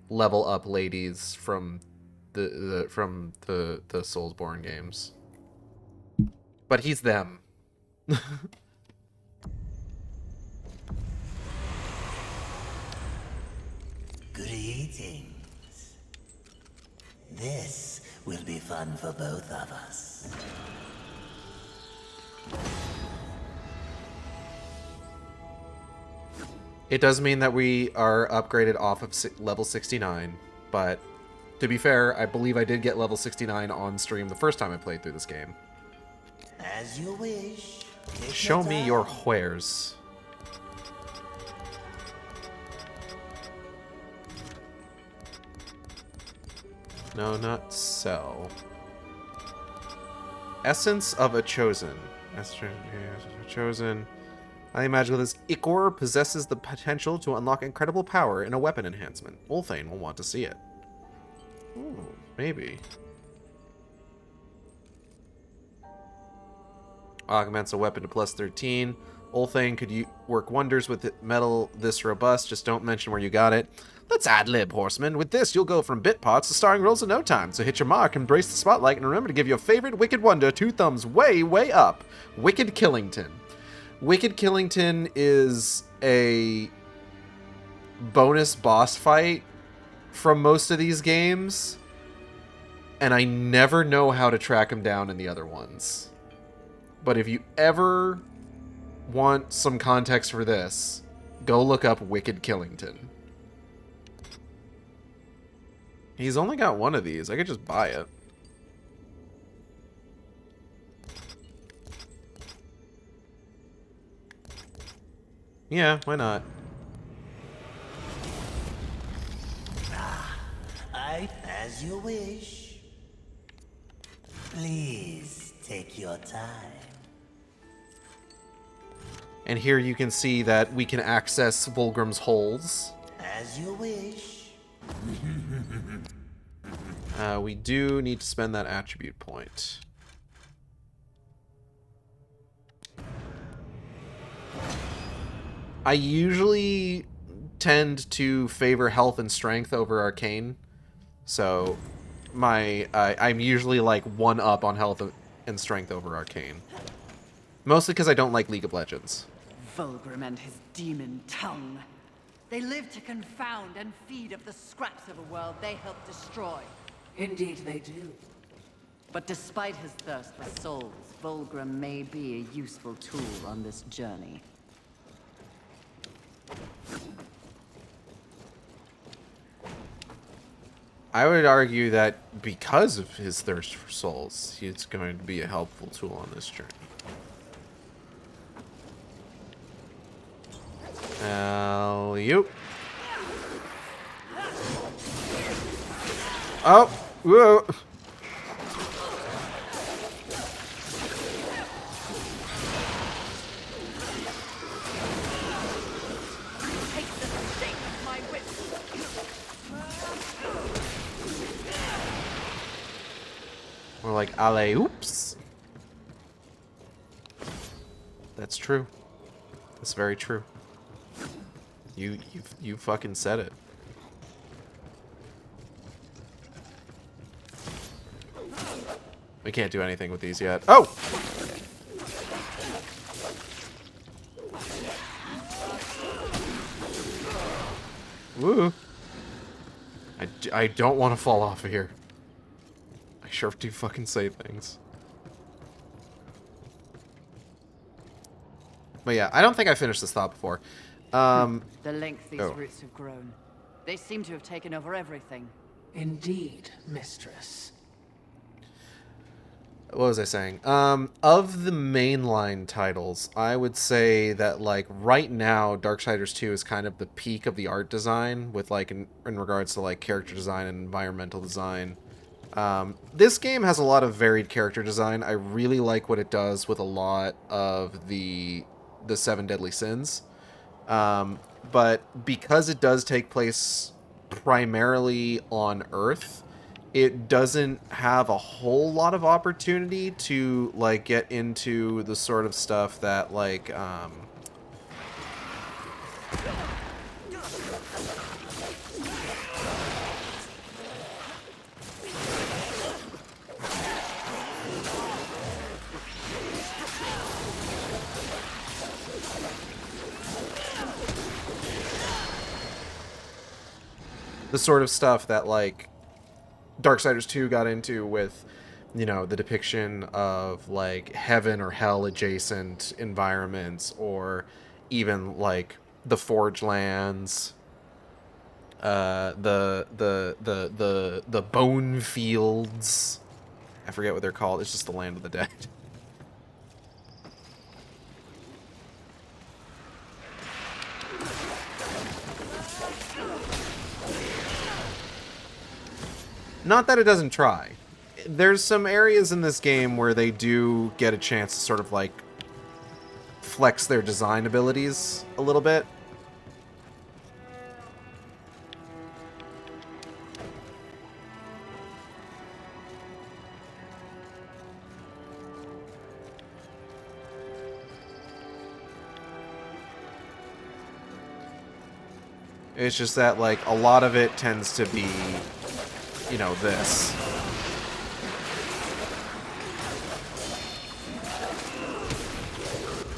level up ladies from the Soulsborne games. But he's them. Greetings. This will be fun for both of us. It does mean that we are upgraded off of level 69, but to be fair, I believe I did get level 69 on stream the first time I played through this game. As you wish. Take Show me your time. wares. No, not sell. Essence of a Chosen. Chosen. I imagine this Ichor possesses the potential to unlock incredible power in a weapon enhancement. Ulthane will want to see it. Ooh, maybe. Augments a weapon to plus 13. Ulthane could work wonders with metal this robust. Just don't mention where you got it. Let's ad-lib, Horseman. With this, you'll go from bit parts to starring roles in no time. So hit your mark, embrace the spotlight, and remember to give your favorite Wicked Wonder 2 thumbs way, way up. Wicked Killington. Wicked Killington is a bonus boss fight from most of these games, and I never know how to track him down in the other ones. But if you ever want some context for this, go look up Wicked Killington. He's only got one of these. I could just buy it. Yeah, why not? As you wish. Please take your time. And here you can see that we can access Vulgrim's holes. As you wish. We do need to spend that attribute point. I usually tend to favor health and strength over arcane. So I'm usually like 1 up on health and strength over arcane. Mostly because I don't like League of Legends. Vulgrim and his demon tongue. They live to confound and feed of the scraps of a world they help destroy. Indeed they do. But despite his thirst for souls, Vulgrim may be a useful tool on this journey. I would argue that because of his thirst for souls, he's going to be a helpful tool on this journey. Alley-oop. Oh, whoa. More like alley-oops. That's true. That's very true. You fucking said it. We can't do anything with these yet. Oh! Woo! I don't want to fall off of here. I sure do fucking say things. But yeah, I don't think I finished this thought before. The length these roots have grown. They seem to have taken over everything. Indeed, mistress. What was I saying? Of the mainline titles, I would say that, like, right now, Darksiders 2 is kind of the peak of the art design, with, like, in regards to, like, character design and environmental design. This game has a lot of varied character design. I really like what it does with a lot of the 7 Deadly Sins. But because it does take place primarily on Earth, it doesn't have a whole lot of opportunity to, like, get into the sort of stuff that, like, the sort of stuff that, like, Darksiders 2 got into with, you know, the depiction of, like, heaven or hell adjacent environments, or even, like, the Forge Lands, the Bone Fields. I forget what they're called. It's just the Land of the Dead. Not that it doesn't try. There's some areas in this game where they do get a chance to sort of, like, flex their design abilities a little bit. It's just that, like, a lot of it tends to be, you know, this.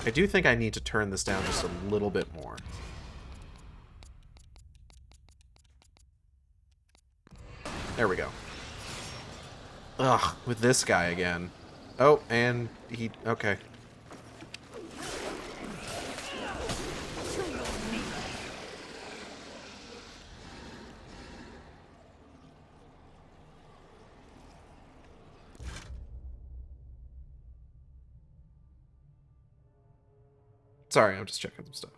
I do think I need to turn this down just a little bit more. There we go. Ugh, with this guy again. Oh, and he... okay. Sorry, I'm just checking some stuff.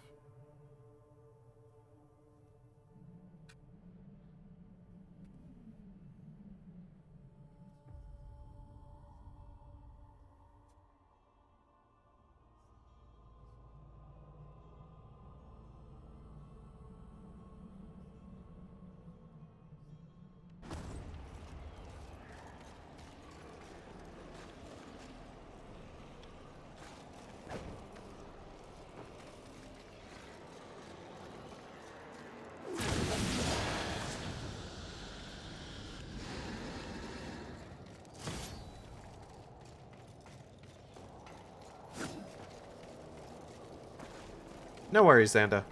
No worries, Xanda.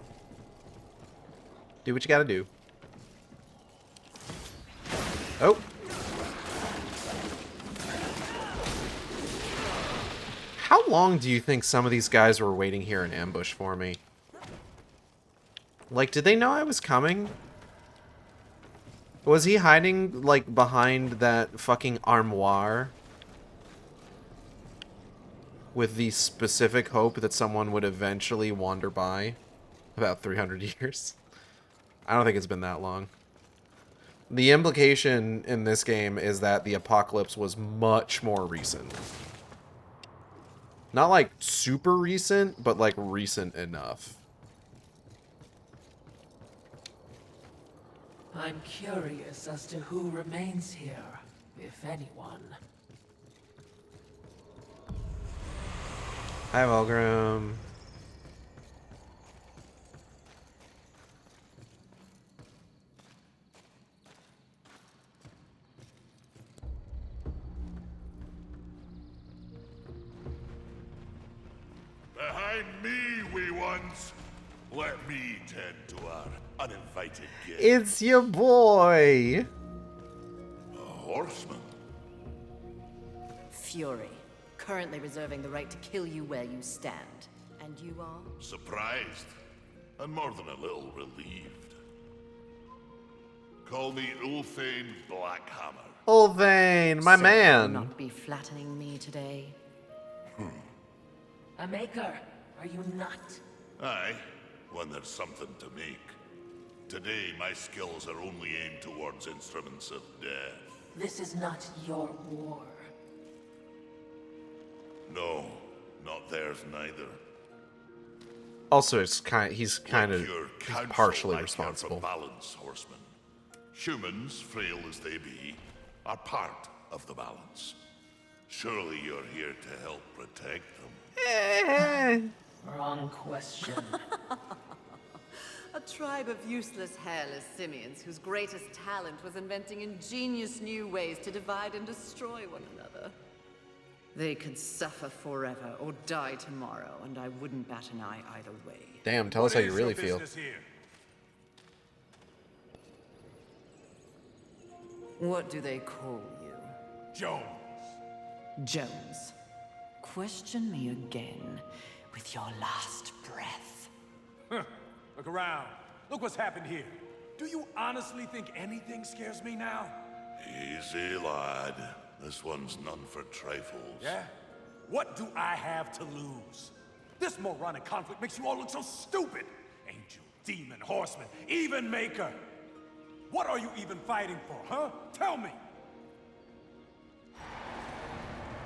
Do what you gotta do. Oh. How long do you think some of these guys were waiting here in ambush for me? Like, did they know I was coming? Was he hiding, like, behind that fucking armoire? With the specific hope that someone would eventually wander by? About 300 years. I don't think it's been that long. The implication in this game is that the apocalypse was much more recent. Not like super recent, but like recent enough. I'm curious as to who remains here, if anyone. Hi, Volgrim. Behind me, wee ones. Let me tend to our uninvited guest. It's your boy. A horseman. Fury, currently reserving the right to kill you where you stand. And you are? Surprised, and more than a little relieved. Call me Ulthane Blackhammer. Ulthane, my So man. you will not be flattening me today. A maker, are you not? Aye, when there's something to make. Today, my skills are only aimed towards instruments of death. This is not your war. No, not theirs neither. Also, it's he's kind of Your counsel, partially I care responsible. for balance, horsemen. Humans, frail as they be, are part of the balance. Surely you're here to help protect them. Wrong question. A tribe of useless, hairless simians whose greatest talent was inventing ingenious new ways to divide and destroy one another. They could suffer forever or die tomorrow, and I wouldn't bat an eye either way. Damn, tell us how you really feel. What do they call you? Jones. Jones. Question me again with your last breath. Look around. Look what's happened here. Do you honestly think anything scares me now? Easy, lad. This one's none for trifles. Yeah? What do I have to lose? This moronic conflict makes you all look so stupid. Angel, demon, horseman, even maker. What are you even fighting for, huh? Tell me.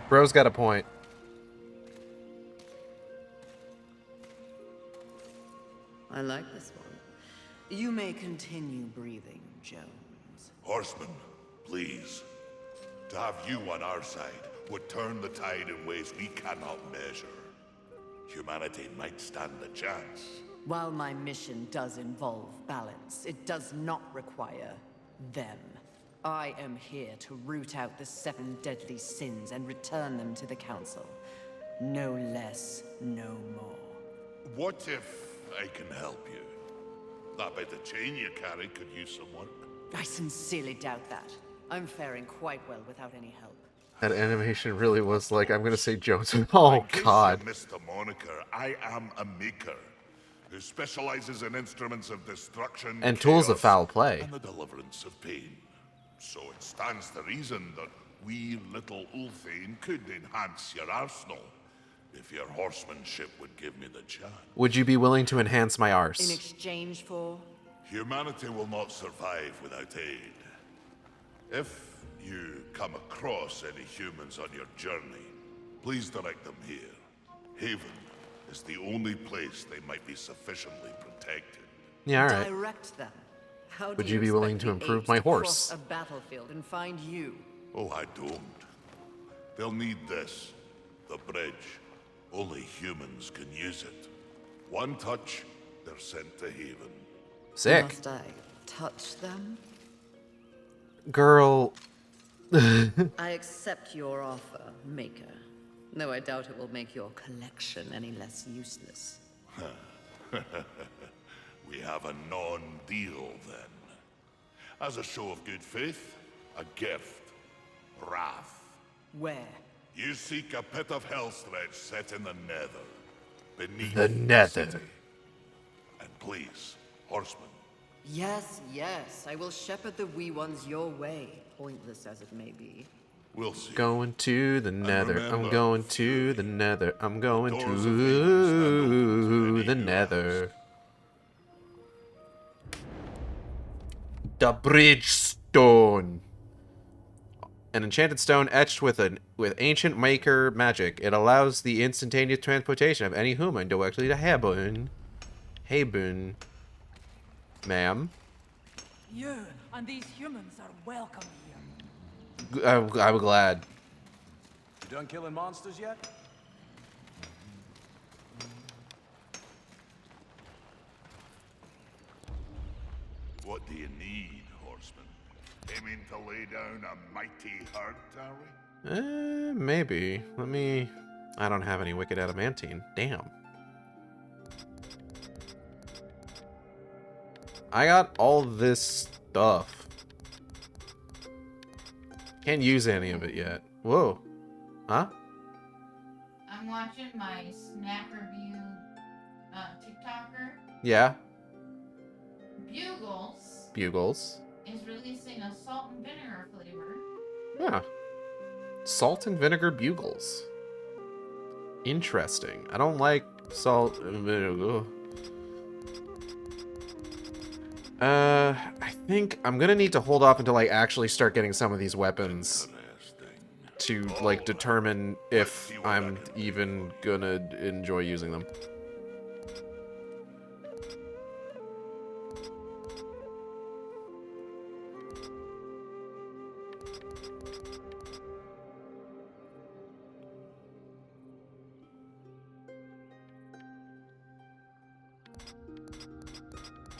Bro's got a point. I like this one. You may continue breathing, Jones. Horsemen, please. To have you on our side would turn the tide in ways we cannot measure. Humanity might stand a chance. While my mission does involve balance, it does not require them. I am here to root out the 7 deadly sins and return them to the Council. No less, no more. What if I can help you? That bit of chain you carry could use some work. I sincerely doubt that. I'm faring quite well without any help. That animation really was like, I'm gonna say Joseph. Oh, God. In case you missed the moniker, I am a maker who specializes in instruments of destruction And tools of chaos, foul play. and the deliverance of pain. So it stands to reason that we little Ulthane could enhance your arsenal if your horsemanship would give me the chance. Would you be willing to enhance my In arse? exchange for... Humanity will not survive without aid. If you come across any humans on your journey, please direct them here. Haven is the only place they might be sufficiently protected. Yeah, alright. Direct them. How Would do you be willing expect to the improve apes my to horse? cross a battlefield and find you? Oh, I don't. They'll need this. The bridge. Only humans can use it. One touch, they're sent to Haven. Sick. Must I touch them? Girl. I accept your offer, Maker. Though I doubt it will make your collection any less useless. We have a non-deal then. As a show of good faith, a gift. Wrath. Where? You seek a pit of hellstretch set in the nether. Beneath The nether. city. And please, horsemen, Yes, yes. I will shepherd the wee ones your way, pointless as it may be. we'll see. Going to the nether. I'm remember, going to the nether. I'm going doors of Haven stand open to to any the who nether. The bridge stone. An enchanted stone etched with ancient maker magic. It allows the instantaneous transportation of any human directly to Haven. Haven. Ma'am. You and these humans are welcome here. I'm glad. You done killing monsters yet? What do you need, horseman? Aiming to lay down a mighty herd, are we? Maybe. Let me... I don't have any wicked adamantine. Damn. I got all this stuff. Can't use any of it yet. Whoa. Huh? I'm watching my snack review TikToker. Yeah. Bugles Bugles. is releasing a salt and vinegar flavor. Yeah. Salt and vinegar bugles. Interesting. I don't like salt and vinegar. I think I'm gonna need to hold off until I actually start getting some of these weapons to, like, determine if I'm even gonna enjoy using them.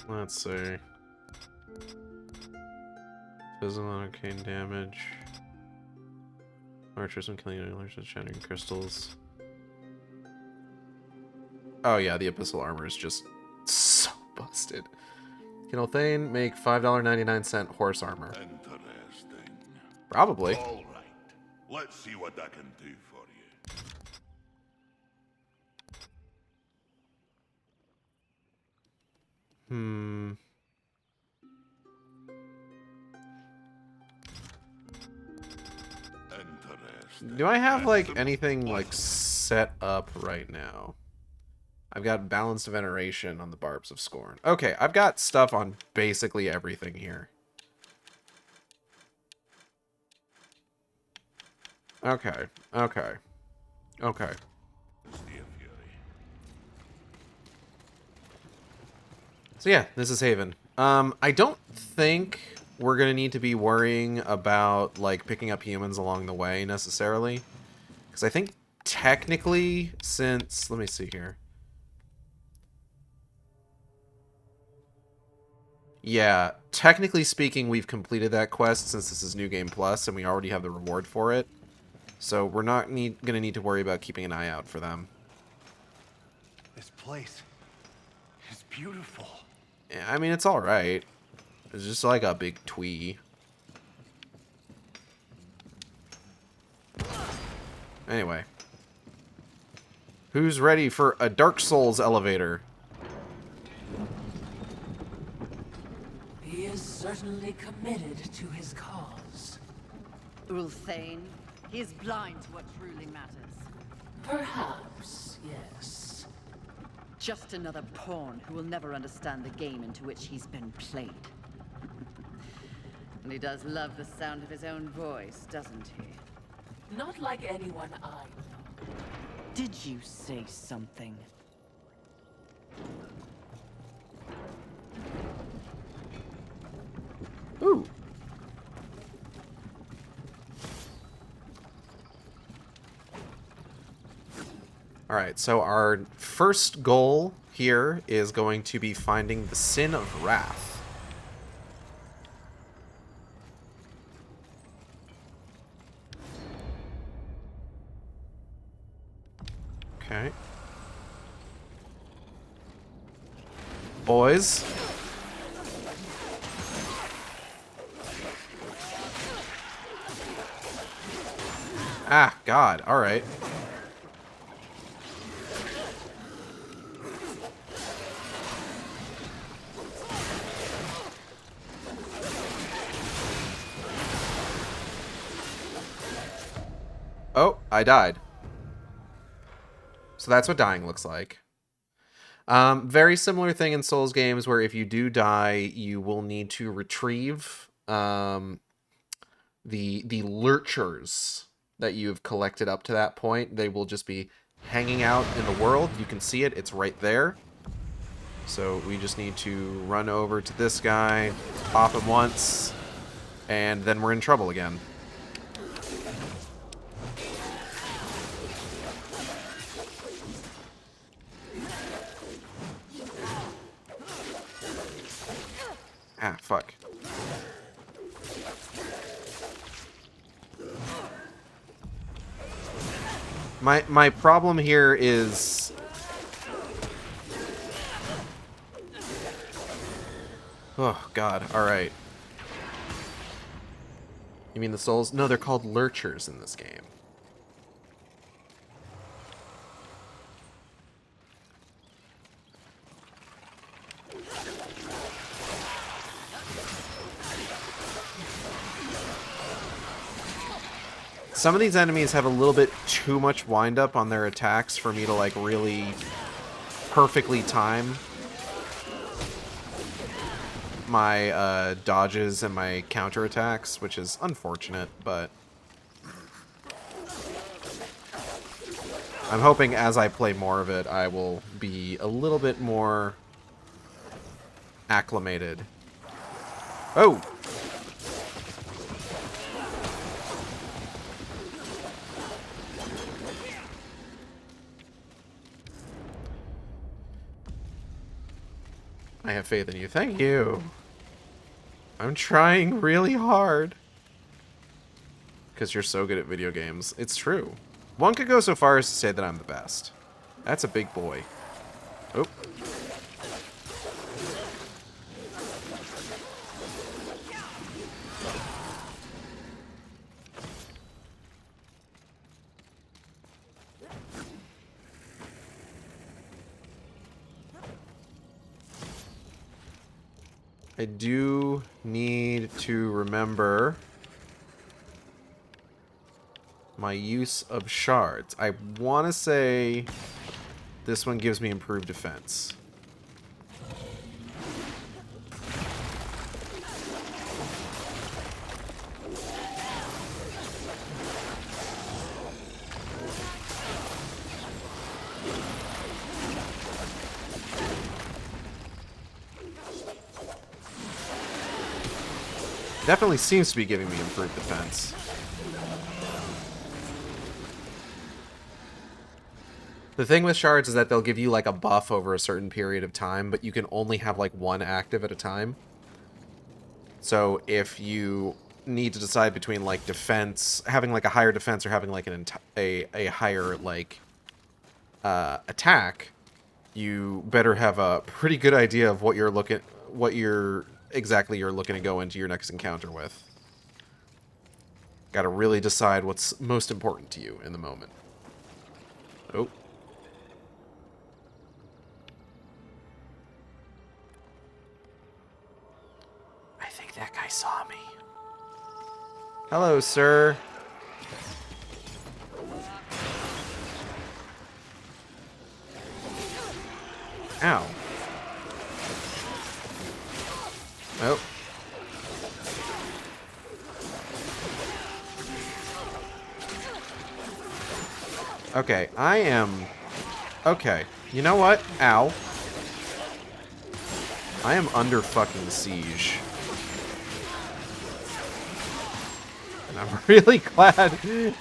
Let's see. Physical and arcane damage. Archers and killing alerts and shattering crystals. Oh yeah, the abyssal armor is just so busted. Can Ulthane make $5.99 horse armor? Interesting. Probably. All right. Let's see what I can do for you. Hmm. Interesting. Do I have, like, anything, like, set up right now? I've got Balanced Veneration on the Barbs of Scorn. Okay, I've got stuff on basically everything here. Okay, okay, okay. So yeah, this is Haven. I don't think we're gonna need to be worrying about, like, picking up humans along the way necessarily, because I think technically, since, let me see here. Yeah, technically speaking, we've completed that quest since this is New Game Plus, and we already have the reward for it. So we're not gonna need to worry about keeping an eye out for them. This place is beautiful. Yeah, I mean, it's alright. It's just like a big twee. Anyway. Who's ready for a Dark Souls elevator? He is certainly committed to his cause. Ulthane, he is blind to what truly matters. Perhaps, yes. Just another pawn who will never understand the game into which he's been played. And he does love the sound of his own voice, doesn't he? Not like anyone I know. Did you say something? Ooh. Alright, so our first goal here is going to be finding the Sin of Wrath. Okay. Boys. Ah, God. All right. Oh, I died. So that's what dying looks like. Very similar thing in Souls games where if you do die, you will need to retrieve the lurchers that you've collected up to that point. They will just be hanging out in the world. You can see it. It's right there. So we just need to run over to this guy, pop him once, and then we're in trouble again. Ah, fuck. My problem here is... Oh, God. Alright. You mean the souls? No, they're called lurchers in this game. Some of these enemies have a little bit too much wind-up on their attacks for me to, like, really perfectly time my dodges and my counterattacks, which is unfortunate, but I'm hoping as I play more of it, I will be a little bit more acclimated. Oh! I have faith in you. Thank you. I'm trying really hard. Because you're so good at video games. It's true. One could go so far as to say that I'm the best. That's a big boy. Oh. I do need to remember my use of shards. I want to say this one gives me improved defense. Definitely seems to be giving me improved defense. The thing with shards is that they'll give you like a buff over a certain period of time, but you can only have like one active at a time. So if you need to decide between like defense, having like a higher defense or having like a higher like attack, you better have a pretty good idea of what you're looking to go into your next encounter with. Got to really decide what's most important to you in the moment. Oh. I think that guy saw me. Hello, sir. Ow. Oh. Okay, I am... Okay, you know what? Ow. I am under fucking siege. And I'm really glad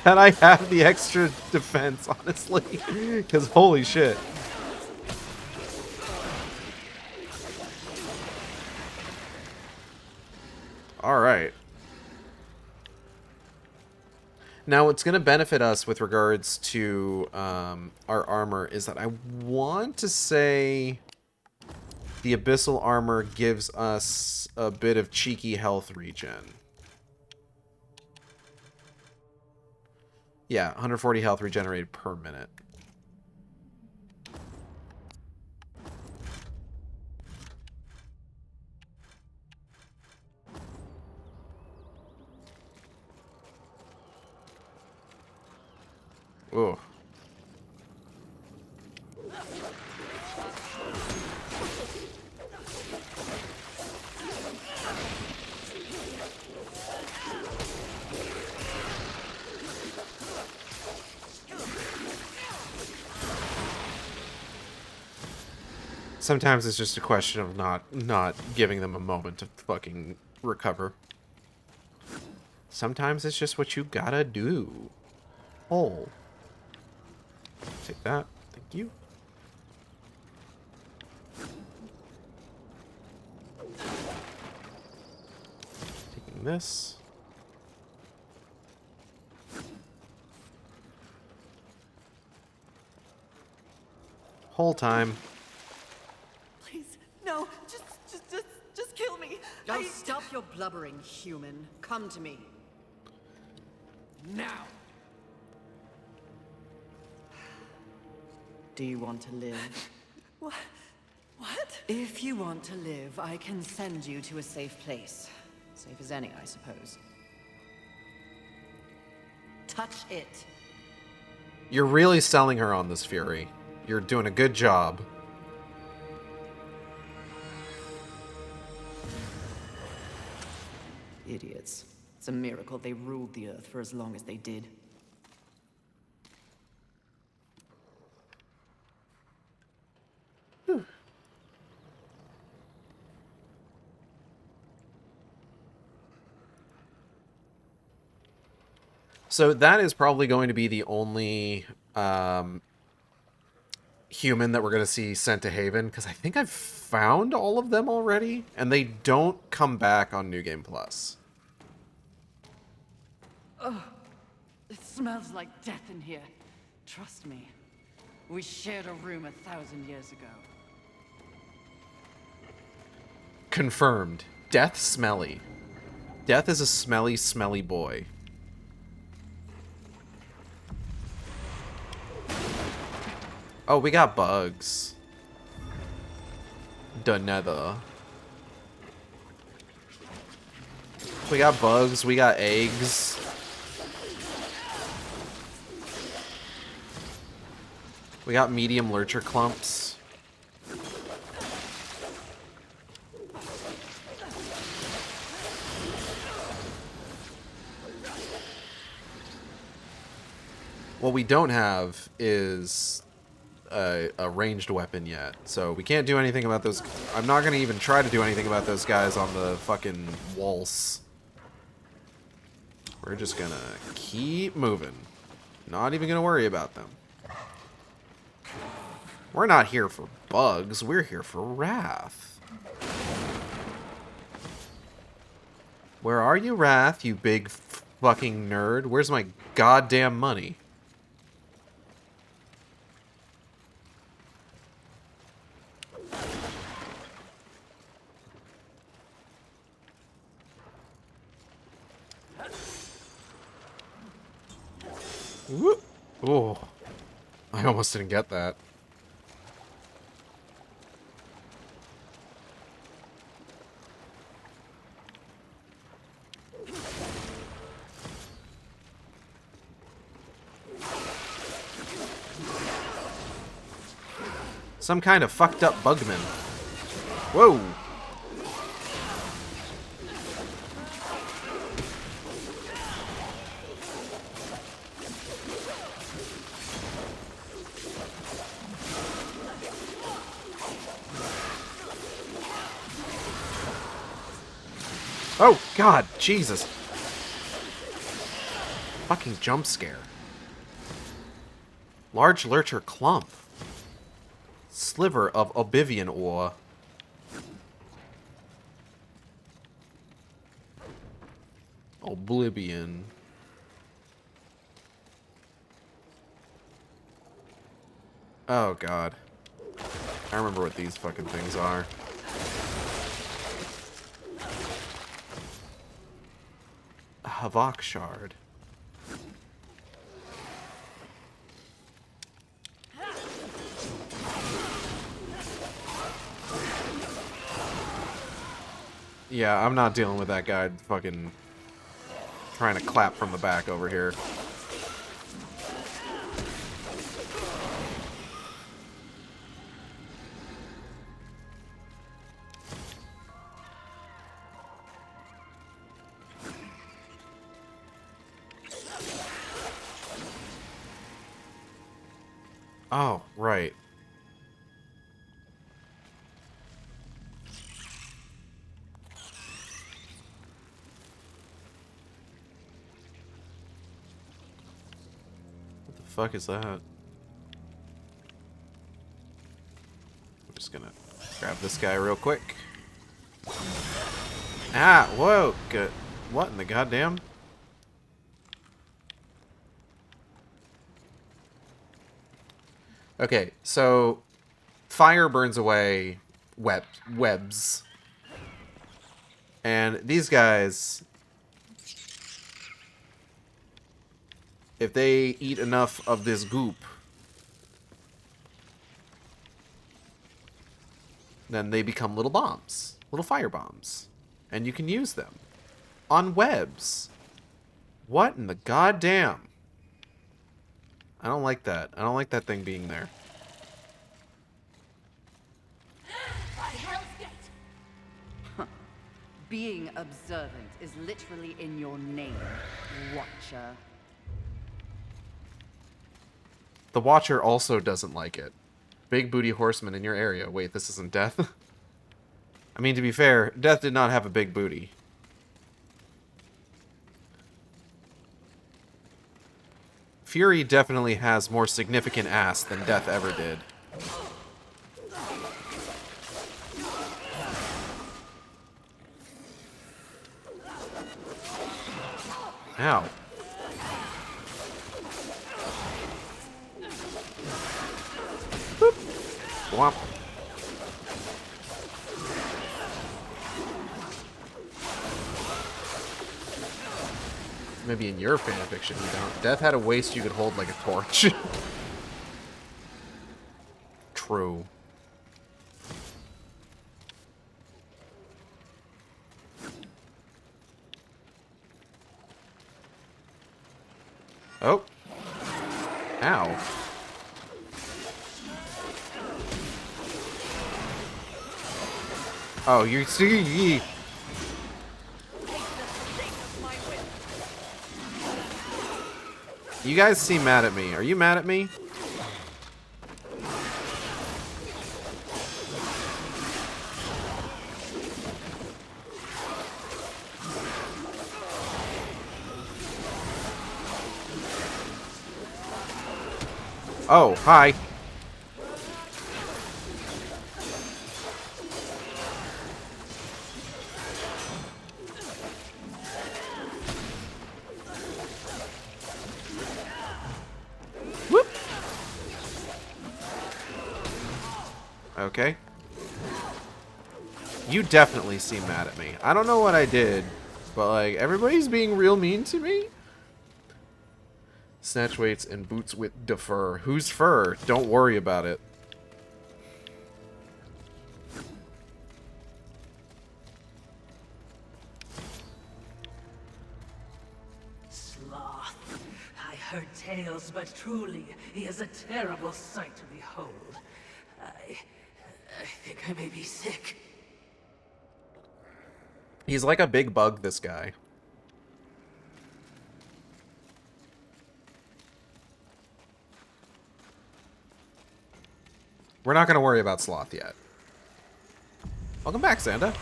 that I have the extra defense, honestly. Because holy shit. Alright. Now, what's going to benefit us with regards to our armor is that I want to say the Abyssal Armor gives us a bit of cheeky health regen. Yeah, 140 health regenerated per minute. Ooh. Sometimes it's just a question of not giving them a moment to fucking recover. Sometimes it's just what you gotta do. Oh. Take that. Thank you. Taking this. Whole time. Please, no. Just kill me. Oh, stop your blubbering, human. Come to me. Now! Do you want to live? What? If you want to live, I can send you to a safe place. Safe as any, I suppose. Touch it. You're really selling her on this, Fury. You're doing a good job. Idiots. It's a miracle they ruled the Earth for as long as they did. So that is probably going to be the only human that we're going to see sent to Haven, because I think I've found all of them already, and they don't come back on New Game Plus. Ugh. It smells like death in here. Trust me. We shared a room 1,000 years ago. Confirmed. Death smelly. Death is a smelly, smelly boy. Oh, we got bugs. The nether. We got bugs, we got eggs. We got medium lurcher clumps. What we don't have is a ranged weapon yet, so we can't do anything about those. I'm not gonna even try to do anything about those guys on the fucking walls. We're just gonna keep moving. Not even gonna worry about them. We're not here for bugs, we're here for wrath. Where are you, Wrath, you big fucking nerd? Where's my goddamn money? Whoop. Oh, I almost didn't get that. Some kind of fucked up bugman. Whoa! Oh, God, Jesus. Fucking jump scare. Large lurcher clump. Sliver of oblivion ore. Oblivion. Oh, God. I remember what these fucking things are. A Havok shard. Yeah, I'm not dealing with that guy fucking trying to clap from the back over here. Oh, right. What the fuck is that? I'm just gonna grab this guy real quick. Ah, whoa, good. What in the goddamn? Okay, so fire burns away webs. And these guys, if they eat enough of this goop, then they become little bombs, little fire bombs. And you can use them on webs. What in the goddamn? I don't like that. I don't like that thing being there. Being observant is literally in your name, Watcher. The Watcher also doesn't like it. Big booty horseman in your area. Wait, this isn't Death? I mean, to be fair, Death did not have a big booty. Fury definitely has more significant ass than Death ever did. Ow. Boop. Womp. Maybe in your fanfiction you don't. Death had a waist you could hold like a torch. True. Oh. Ow. Oh, you see. You guys seem mad at me. Are you mad at me? Oh, hi. Okay. You definitely seem mad at me. I don't know what I did, but like everybody's being real mean to me. Snatch weights and boots with defer. Who's fur? Don't worry about it. Sloth. I heard tales, but truly, he is a terrible sight to behold. I think I may be sick. He's like a big bug, this guy. We're not going to worry about Sloth yet. Welcome back, Xanda.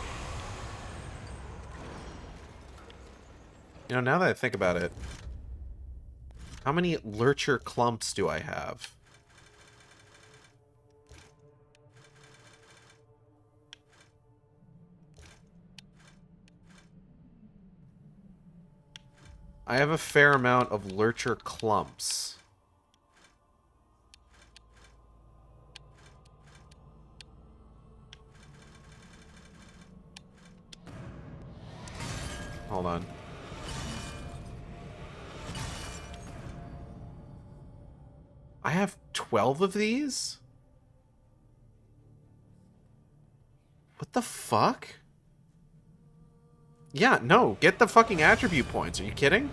You know, now that I think about it, how many lurcher clumps do I have? I have a fair amount of lurcher clumps. Hold on. I have 12 of these? What the fuck? Yeah, no, get the fucking attribute points. Are you kidding?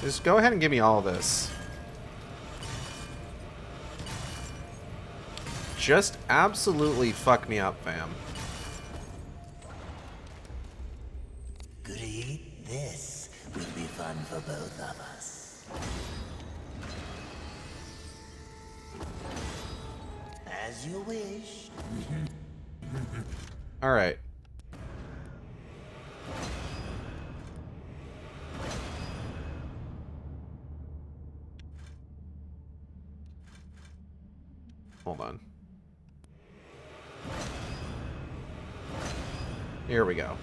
Just go ahead and give me all of this. Just absolutely fuck me up, fam. Goody, this will be fun for both of us. As you wish. Alright. Hold on. Here we go.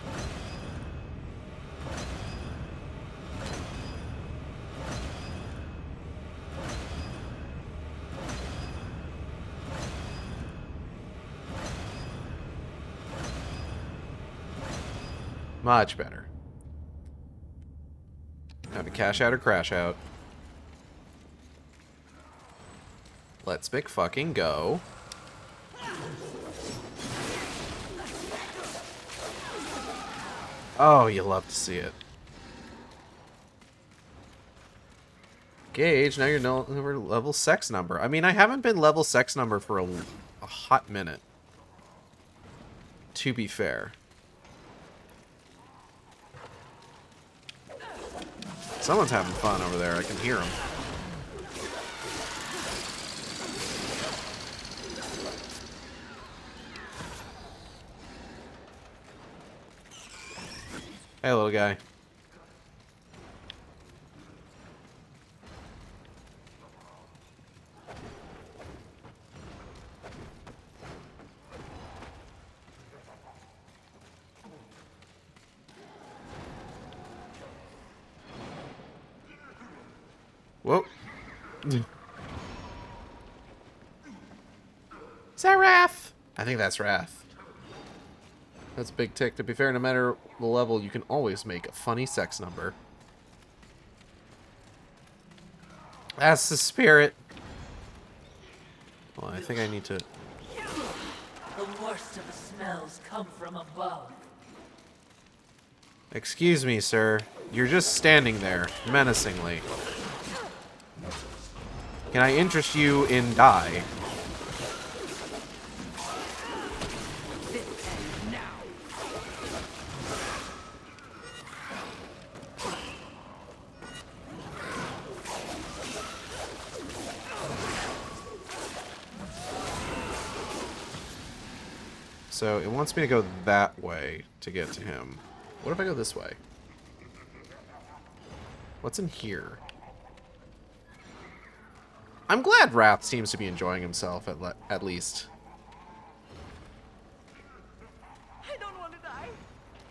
Much better. Time to cash out or crash out. Let's McFucking go. Oh, you love to see it. Gage, now you're no longer level sex number. I mean, I haven't been level sex number for a hot minute. To be fair. Someone's having fun over there. I can hear them. Hey, little guy. Whoa. Is that Wrath? I think that's Wrath. That's a big tick. To be fair, no matter the level, you can always make a funny sex number. That's the spirit. Well, I think I need to... The worst of the smells come from above. Excuse me, sir. You're just standing there, menacingly. Can I interest you in die? So it wants me to go that way to get to him. What if I go this way? What's in here? I'm glad Wrath seems to be enjoying himself at least. I don't want to die.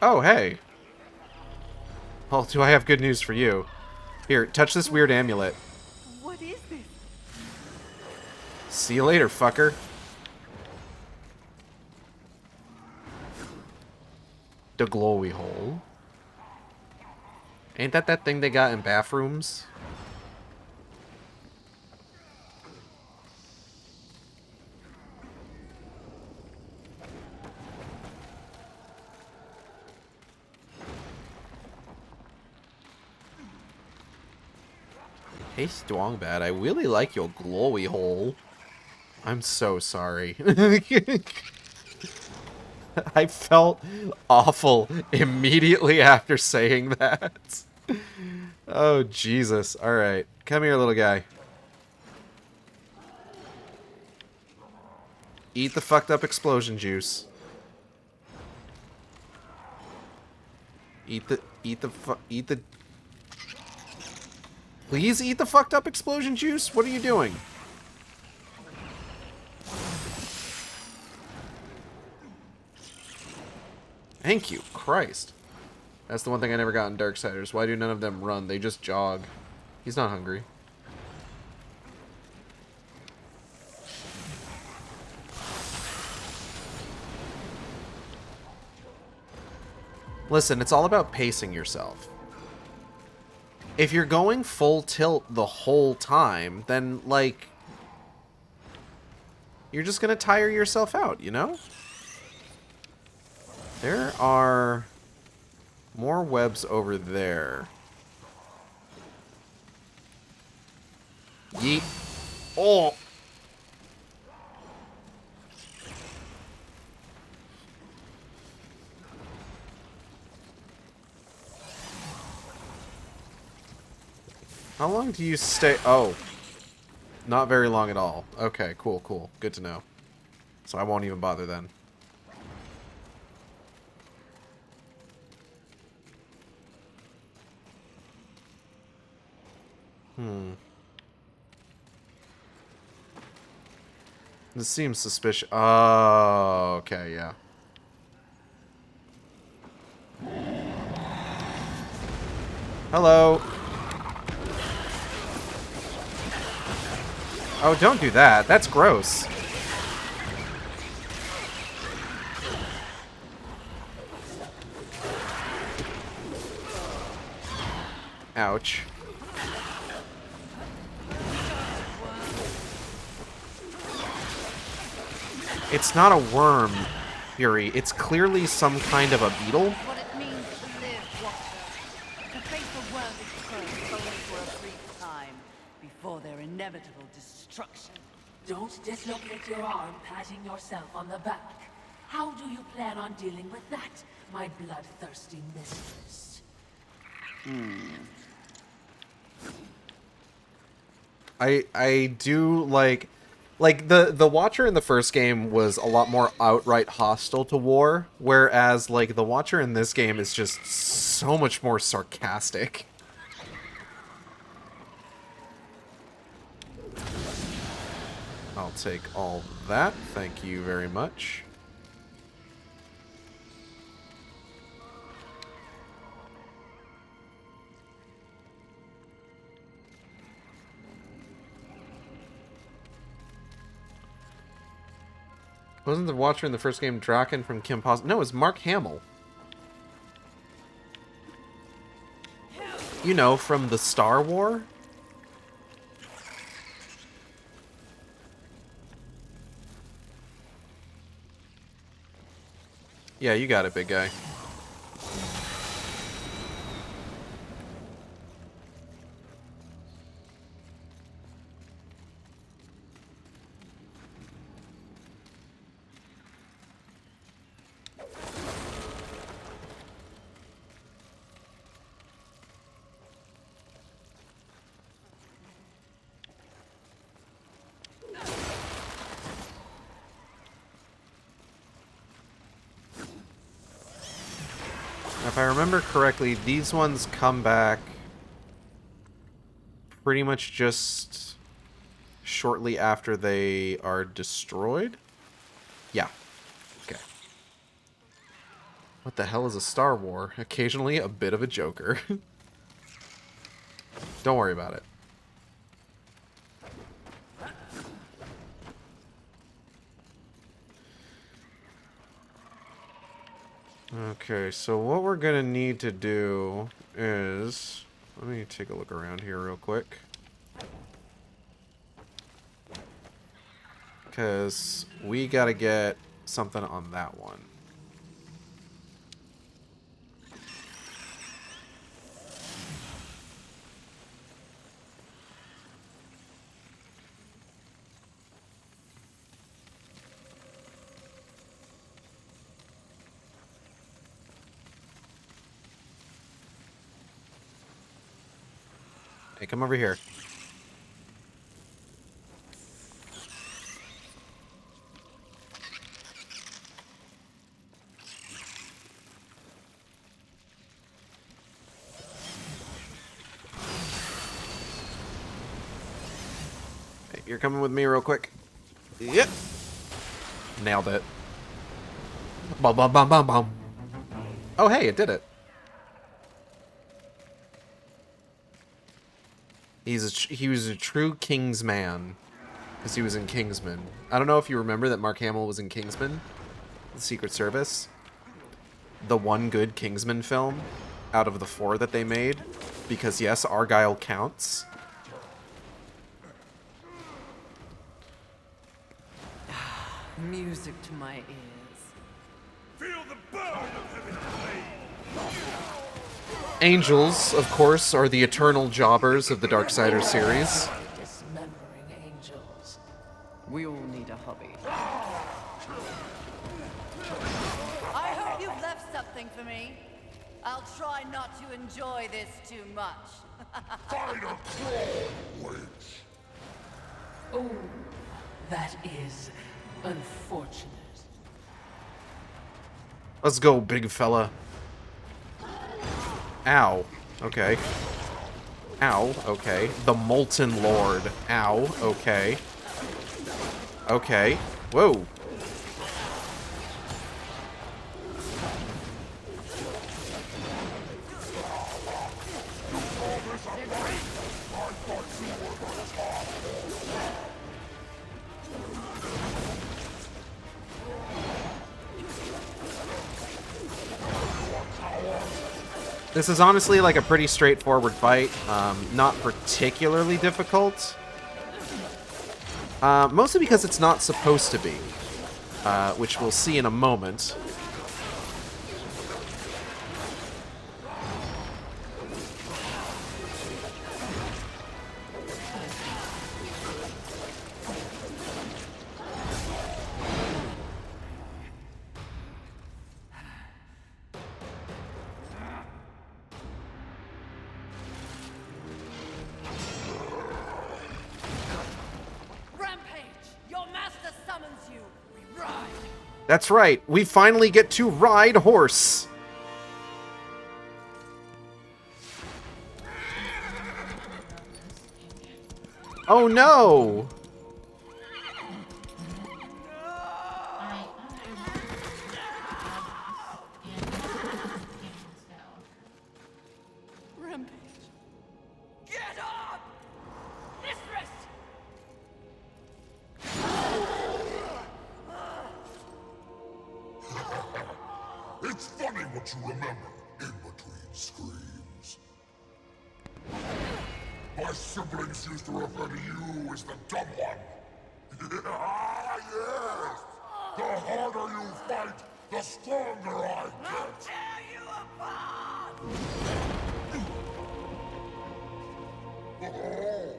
Oh, hey. Well, do I have good news for you? Here, touch this weird amulet. What is this? See you later, fucker. The glowy hole. Ain't that thing they got in bathrooms? Hey, Strongbad, I really like your glowy hole. I'm so sorry. I felt awful immediately after saying that. Oh, Jesus. Alright. Come here, little guy. Eat the fucked up explosion juice. Eat the... Please eat the fucked up explosion juice? What are you doing? Thank you, Christ. That's the one thing I never got in Darksiders. Why do none of them run? They just jog. He's not hungry. Listen, it's all about pacing yourself. If you're going full tilt the whole time, then, like, you're just gonna tire yourself out, you know? There are more webs over there. Yeet. Oh! How long do you stay? Oh. Not very long at all. Okay, cool, cool. Good to know. So I won't even bother then. This seems suspicious. Oh, okay, yeah. Hello. Oh, don't do that. That's gross. Ouch. It's not a worm, Fury. It's clearly some kind of a beetle. What it means to live, Watcher. To face a worthy foe only for a brief time, before their inevitable destruction. Don't dislocate your arm patting yourself on the back. How do you plan on dealing with that, my bloodthirsty mistress? I do like the Watcher in the first game was a lot more outright hostile to war, whereas like the Watcher in this game is just so much more sarcastic. I'll take all that. Thank you very much. Wasn't the Watcher in the first game Draken from Kim Pos? No, it was Mark Hamill. You know, from the Star War? Yeah, you got it, big guy. If I remember correctly, these ones come back pretty much just shortly after they are destroyed. Yeah. Okay. What the hell is a Star War? Occasionally a bit of a joker. Don't worry about it. Okay, so what we're gonna need to do is... Let me take a look around here real quick. Because we gotta get something on that one. Hey, come over here. Hey, you're coming with me real quick. Yep. Nailed it. Bum bum bum bum bum. Oh, hey, it did it. He was a true King's man, because he was in Kingsman. I don't know if you remember that Mark Hamill was in Kingsman, the Secret Service. The one good Kingsman film out of the 4 that they made, because yes, Argyle counts. Music to my ears. Feel the burn of heaven's blade! Angels, of course, are the eternal jobbers of the Darksiders series. Dismembering angels. We all need a hobby. I hope you've left something for me. I'll try not to enjoy this too much. Fight or crawl, witch! Oh, that is unfortunate. Let's go, big fella. Ow. Okay. Ow. Okay. The Molten Lord. Ow. Okay. Okay. Whoa. This is honestly like a pretty straightforward fight, not particularly difficult. Mostly because it's not supposed to be, which we'll see in a moment. That's right, we finally get to ride horse. Oh no! Rampage. Get up! Mistress! It's funny what you remember in between screams. My siblings used to refer to you as the dumb one. Yes! The harder you fight, the stronger I get! Tear you apart! Oh,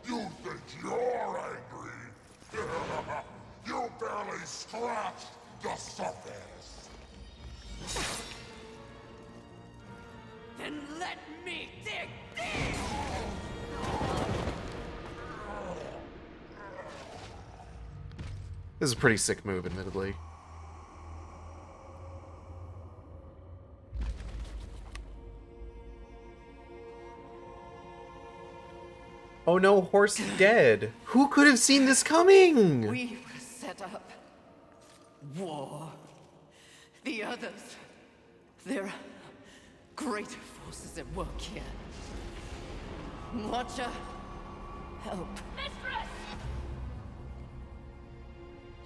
you think you're angry? You barely scratched the surface. Then let me dig deep! This is a pretty sick move, admittedly. Oh no, horse dead. Who could have seen this coming? We were set up. War. The others. There are greater forces at work here. Watcher, help. Mistress!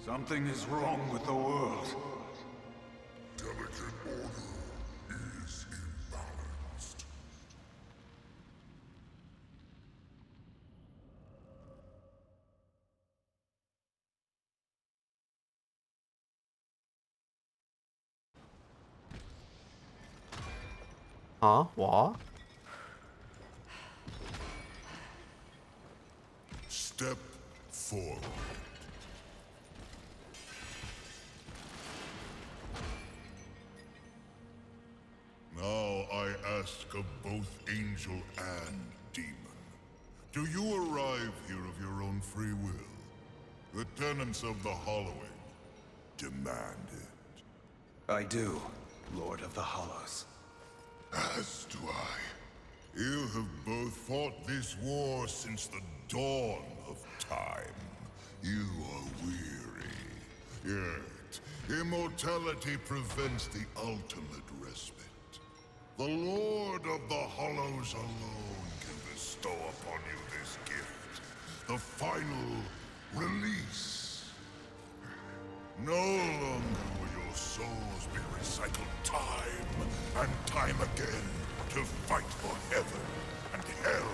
Something is wrong with the world. delicate order is imbalanced. Huh? What? Step forward. Now I ask of both angel and demon. Do you arrive here of your own free will? The tenants of the Hollowing demand it. I do, Lord of the Hollows. As do I. You have both fought this war since the dawn of time. You are weary. Yet, immortality prevents the ultimate respite. The Lord of the Hollows alone can bestow upon you this gift. The final release. No longer will your souls be recycled time and time again to fight for heaven and hell.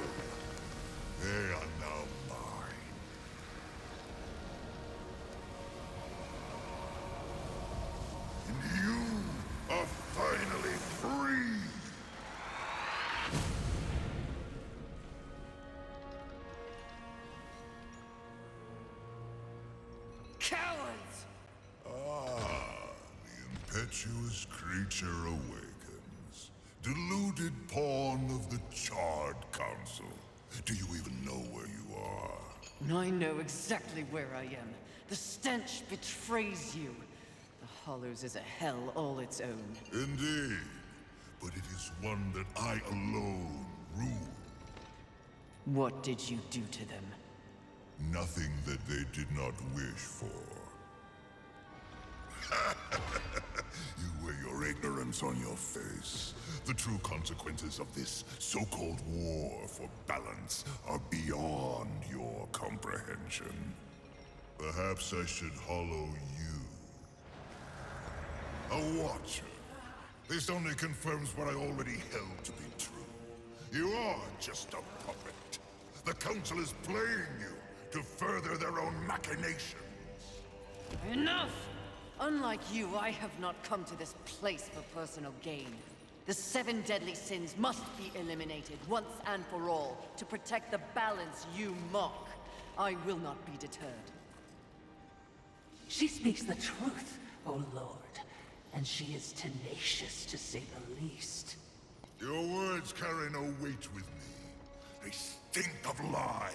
They are now mine. And you are finally free. Cowards! The impetuous creature awakens. Deluded pawn of the Charred Council. Do you even know where you are? I know exactly where I am. The stench betrays you. The Hollows is a hell all its own. Indeed. But it is one that I alone rule. What did you do to them? Nothing that they did not wish for. You wear your ignorance on your face. The true consequences of this so-called war for balance are beyond your comprehension. Perhaps I should hollow you. A watcher. This only confirms what I already held to be true. You are just a puppet. The Council is playing you to further their own machinations. Enough! Unlike you, I have not come to this place for personal gain. The 7 deadly sins must be eliminated once and for all to protect the balance you mock. I will not be deterred. She speaks the truth, O Lord, and she is tenacious to say the least. Your words carry no weight with me. They stink of lies.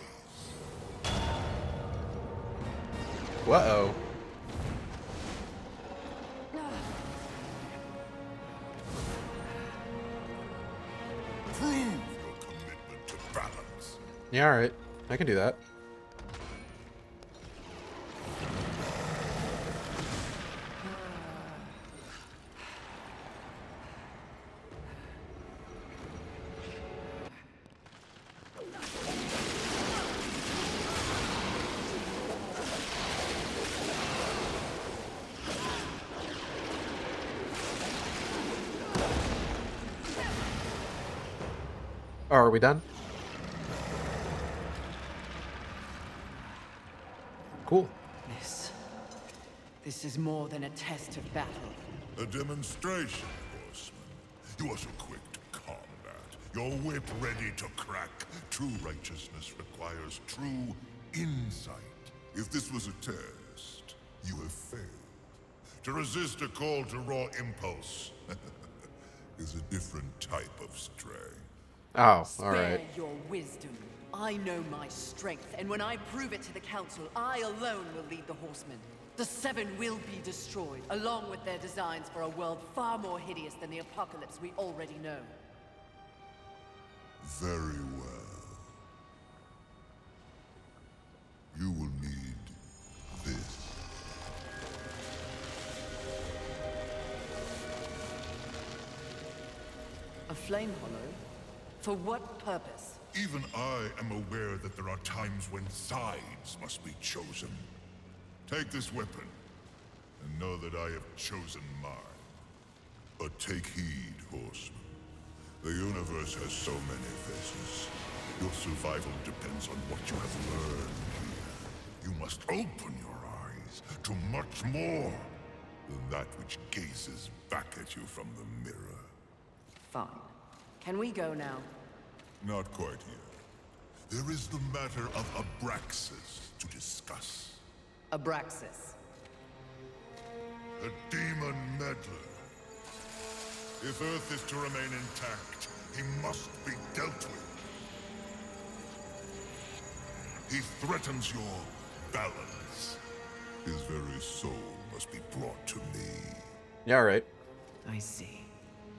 Uh-oh. Prove your commitment to balance. Yeah, alright. I can do that. Oh, are we done? Cool. This is more than a test of battle. A demonstration, horseman. You are so quick to combat. Your whip ready to crack. True righteousness requires true insight. If this was a test, you have failed. To resist a call to raw impulse is a different type of strength. Oh, Spare alright. your wisdom. I know my strength, and when I prove it to the Council, I alone will lead the Horsemen. The 7 will be destroyed, along with their designs for a world far more hideous than the apocalypse we already know. Very well. You will need this. A flame hollow? For what purpose? Even I am aware that there are times when sides must be chosen. Take this weapon, and know that I have chosen mine. But take heed, horseman. The universe has so many faces. Your survival depends on what you have learned here. You must open your eyes to much more than that which gazes back at you from the mirror. Fine. Can we go now? Not quite yet. There is the matter of Abraxas to discuss. Abraxas. A demon meddler. If Earth is to remain intact, he must be dealt with. He threatens your balance. His very soul must be brought to me. Yeah, right. I see.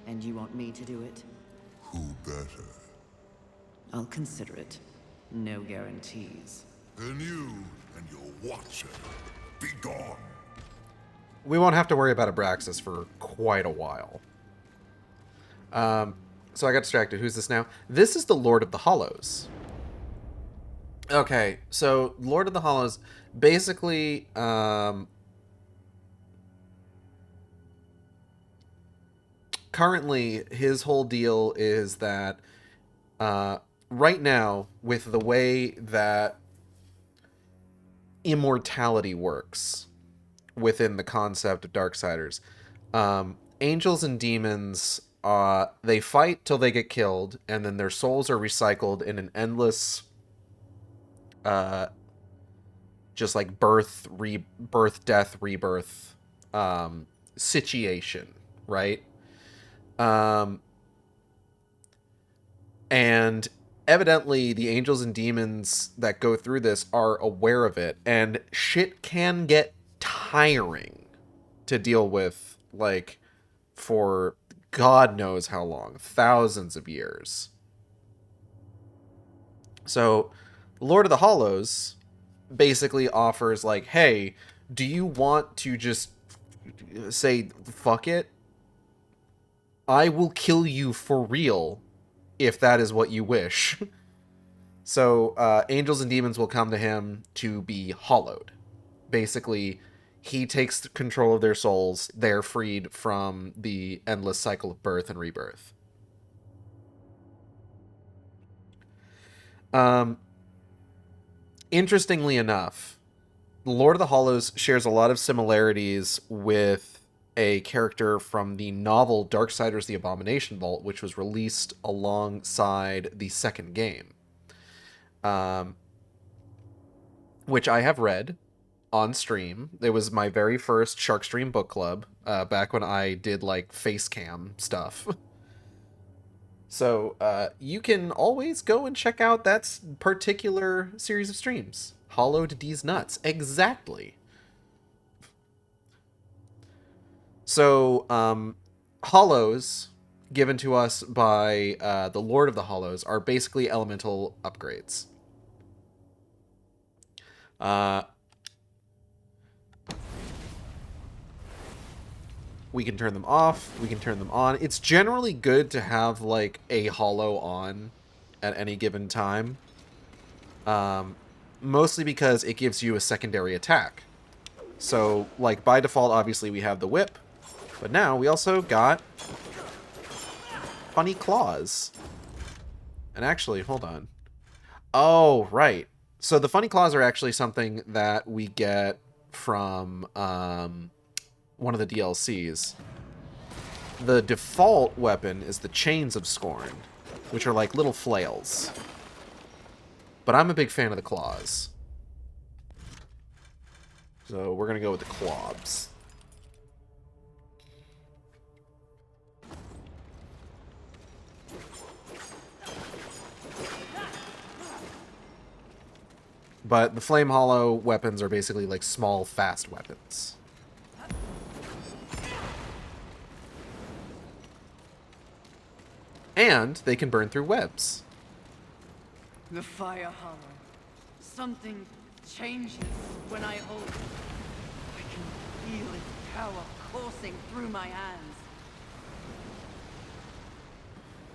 And you want me to do it? Who better? I'll consider it. No guarantees. Then you and your Watcher, be gone. We won't have to worry about Abraxas for quite a while. So I got distracted. Who's this now? This is the Lord of the Hollows. Okay, so Lord of the Hollows, basically, currently his whole deal is that right now, with the way that immortality works within the concept of Darksiders, angels and demons, they fight till they get killed, and then their souls are recycled in an endless, just like birth, death, rebirth, situation, right? And evidently the angels and demons that go through this are aware of it, and shit can get tiring to deal with, like, for God knows how long, thousands of years. So Lord of the Hollows basically offers, like, hey, do you want to just say, fuck it? I will kill you for real if that is what you wish. So angels and demons will come to him to be hollowed. Basically, he takes control of their souls. They're freed from the endless cycle of birth and rebirth. Interestingly enough, Lord of the Hollows shares a lot of similarities with a character from the novel Darksiders: The Abomination Vault, which was released alongside the second game, which I have read on stream. It was my very first Shark Stream book club, back when I did, like, face cam stuff. So you can always go and check out that particular series of streams. Hollowed D's Nuts. Exactly. So, hollows given to us by the Lord of the Hollows are basically elemental upgrades. We can turn them off, we can turn them on. It's generally good to have, like, a hollow on at any given time. Mostly because it gives you a secondary attack. So, like, by default, obviously, we have the whip. But now we also got funny claws. And actually, hold on. Oh, right. So the funny claws are actually something that we get from one of the DLCs. The default weapon is the Chains of Scorn, which are like little flails. But I'm a big fan of the claws. So we're going to go with the clobs. But the Flame Hollow weapons are basically like small, fast weapons. And they can burn through webs. The fire hollow. Something changes when I hold it. I can feel its power coursing through my hands.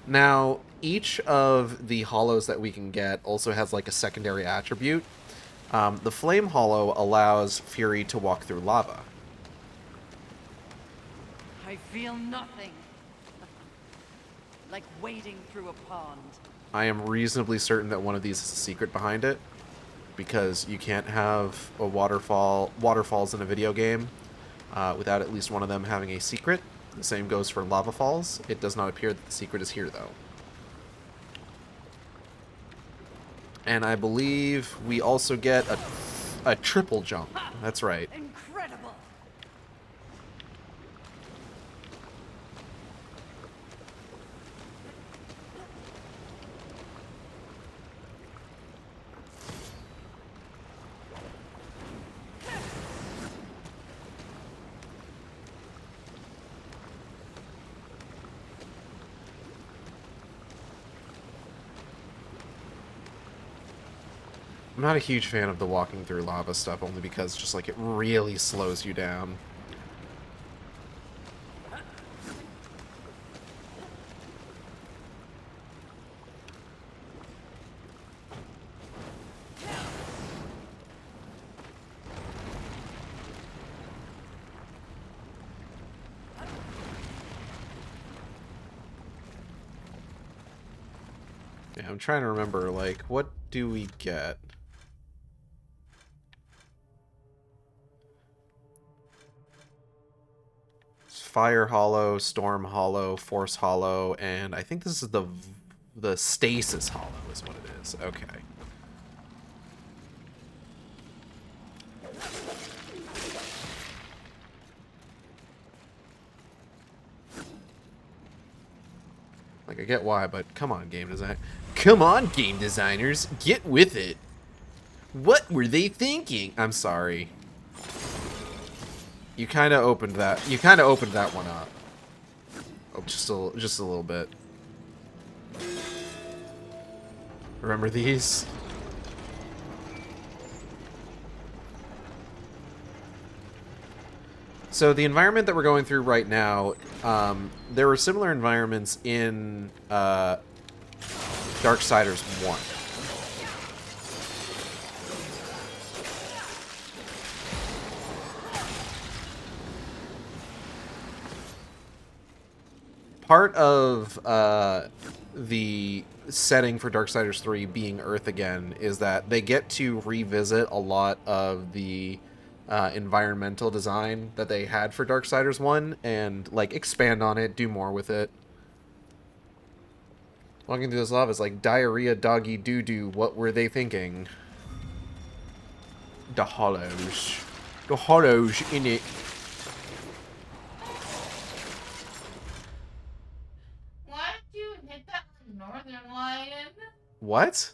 Now, each of the hollows that we can get also has like a secondary attribute. The Flame Hollow allows Fury to walk through lava. I I feel nothing. Like wading through a pond. I am reasonably certain that one of these is a secret behind it, because you can't have a waterfalls in a video game without at least one of them having a secret. The same goes for lava falls. It does not appear that the secret is here, though. And I believe we also get a triple jump. That's right. Incredible. I'm not a huge fan of the walking through lava stuff, only because just like it really slows you down. Yeah, I'm trying to remember, like, what do we get? Fire Hollow, Storm Hollow, Force Hollow, and I think this is the Stasis Hollow is what it is. Okay. Like, I get why, but come on, game design. Come on, game designers, get with it. What were they thinking? I'm sorry. You kind of opened that. You kind of opened that one up. Oh, just a little bit. Remember these? So the environment that we're going through right now, there were similar environments in Darksiders 1. Part of the setting for Darksiders 3 being Earth again is that they get to revisit a lot of the environmental design that they had for Darksiders 1 and like expand on it, do more with it. Walking through this lava is like diarrhea, doggy, doo-doo. What were they thinking? The hollows. The hollows in it. Why did you hit that northern lion? What?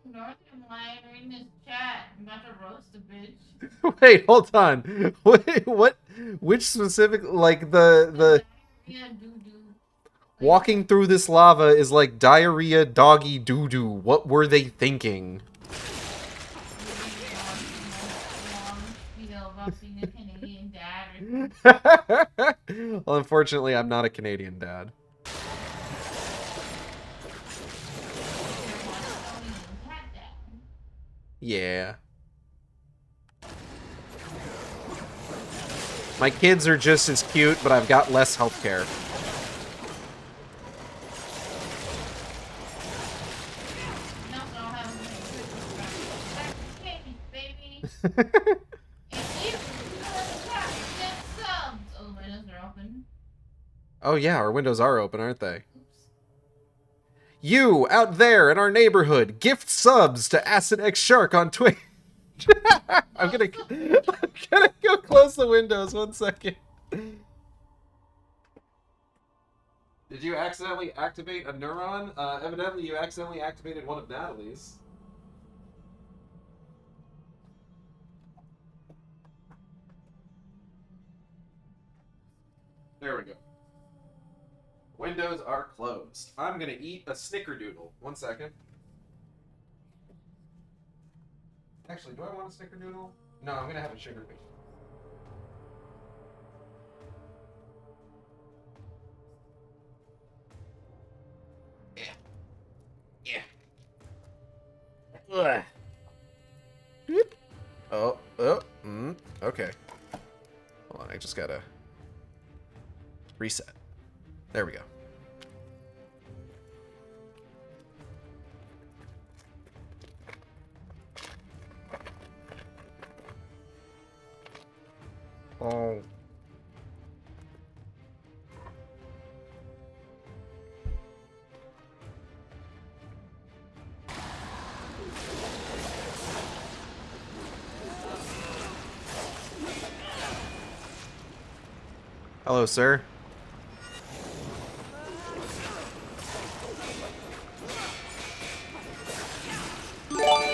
Northern lion in this chat. I'm about to roast a bitch. Wait, hold on. Wait, what? Which specific, like the Yeah, doo-doo. walking through this lava is like diarrhea, doggy, doo-doo. What were they thinking? Being a Canadian dad. Well, unfortunately, I'm not a Canadian dad. Yeah. My kids are just as cute, but I've got less healthcare. Oh yeah, our windows are open, aren't they? You, out there in our neighborhood, gift subs to Acid X Shark on Twitch. I'm gonna go close the windows 1 second. Did you accidentally activate a neuron? Evidently you accidentally activated one of Natalie's. There we go. Windows are closed. I'm gonna eat a snickerdoodle. 1 second. Actually, do I want a snickerdoodle? No, I'm gonna have a sugar beet. Yeah. Ugh. Boop. Okay. Hold on, just gotta reset. There we go. Oh. Hello, sir.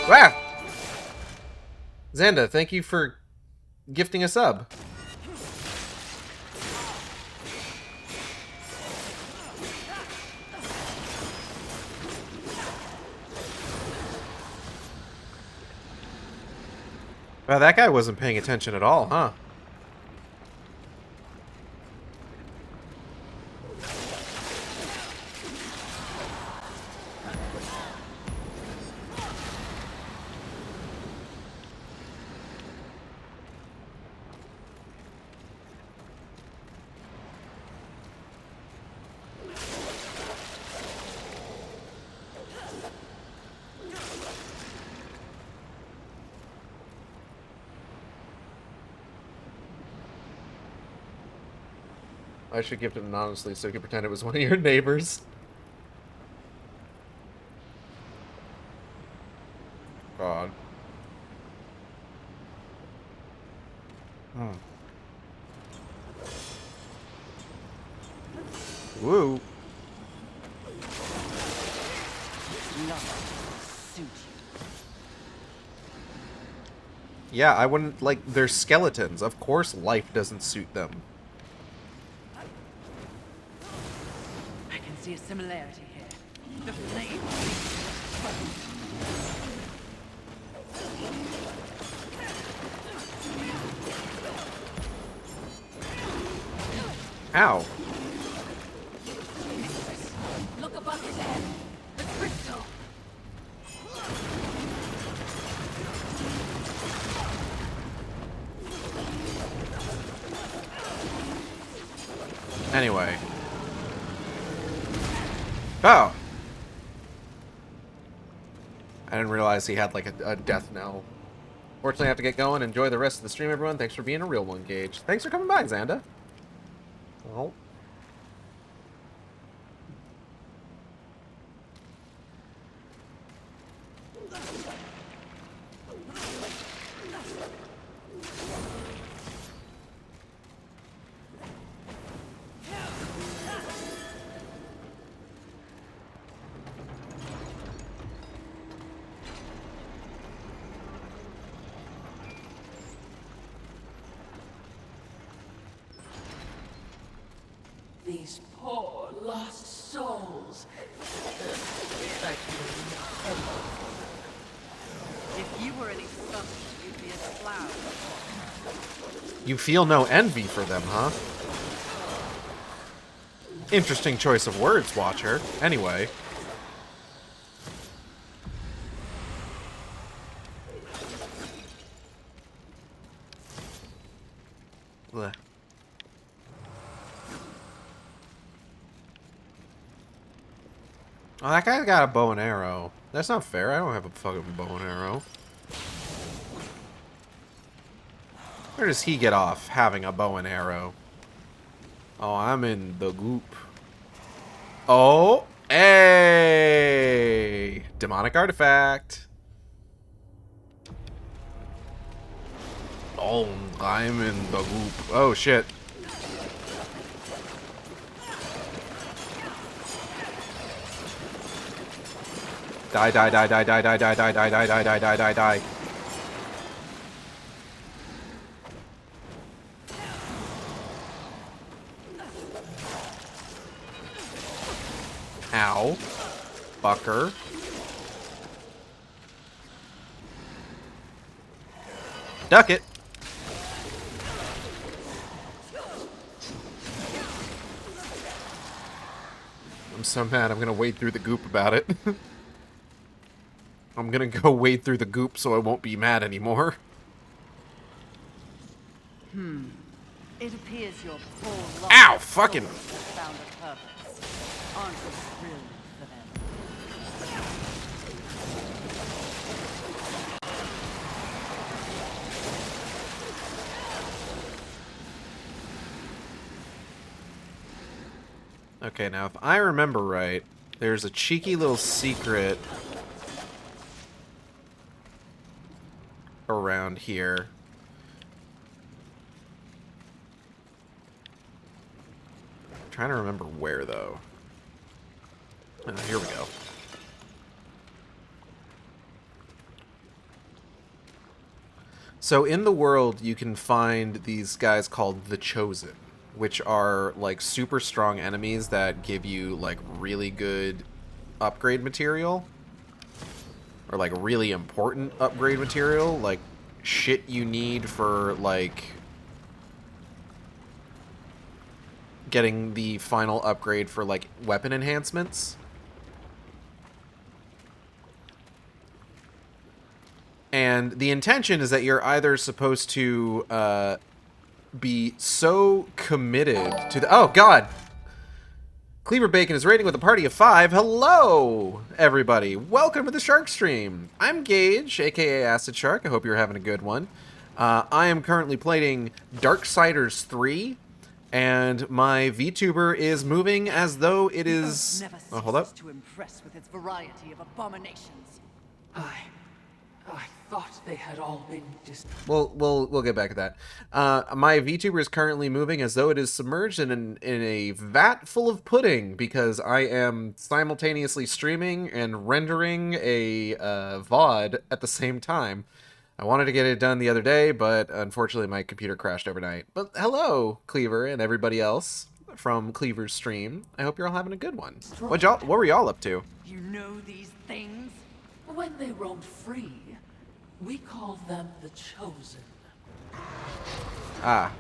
Wow! Xanda, thank you for gifting a sub. Wow, that guy wasn't paying attention at all, huh? I should gift it anonymously so you can pretend it was one of your neighbors. God. Woo. Yeah, I wouldn't, like, they're skeletons. Of course life doesn't suit them. I can see a similarity here. The flame. Ow. Look above his head. The crystal. Anyway. Oh! I didn't realize he had, like, a death knell. Fortunately, I have to get going. Enjoy the rest of the stream, everyone. Thanks for being a real one, Gage. Thanks for coming by, Xanda. Well. These poor lost souls. If you were any scum, you'd be a cloud. You feel no envy for them, huh? Interesting choice of words, Watcher. Anyway. Blech. Oh, that guy's got a bow and arrow. That's not fair. I don't have a fucking bow and arrow. Where does he get off having a bow and arrow? Oh, I'm in the goop. Oh, hey! Demonic artifact. Oh, I'm in the goop. Oh, shit. Die, die, die, die, die, die, die, die, die, die, die, die, die, die, die. Ow. Fucker. Duck it. I'm so mad I'm gonna wade through the goop about it. I'm gonna go wade through the goop so I won't be mad anymore. It appears your poor lost Ow! Fucking. souls have found a purpose. Aren't you thrilled for them? Okay, now if I remember right, there's a cheeky little secret around here. I'm trying to remember where, though. Here we go. So in the world, you can find these guys called the Chosen, which are like super strong enemies that give you like really good upgrade material, or like really important upgrade material, like shit you need for like getting the final upgrade for like weapon enhancements. And the intention is that you're either supposed to be so committed to the... Oh, God! Cleaver Bacon is rating with a party of 5. Hello, everybody. Welcome to the Shark Stream. I'm Gage, a.k.a. Acid Shark. I hope you're having a good one. I am currently playing Darksiders 3, and my VTuber is moving as though it is... Oh, hold up. To impress with its variety of abominations. I thought they had all been We'll get back to that. My VTuber is currently moving as though it is submerged in a vat full of pudding, because I am simultaneously streaming and rendering a VOD at the same time. I wanted to get it done the other day, but unfortunately my computer crashed overnight. But hello, Cleaver and everybody else from Cleaver's stream. I hope you're all having a good one. What were y'all up to? You know these things? When they roamed free, we called them the Chosen. Ah.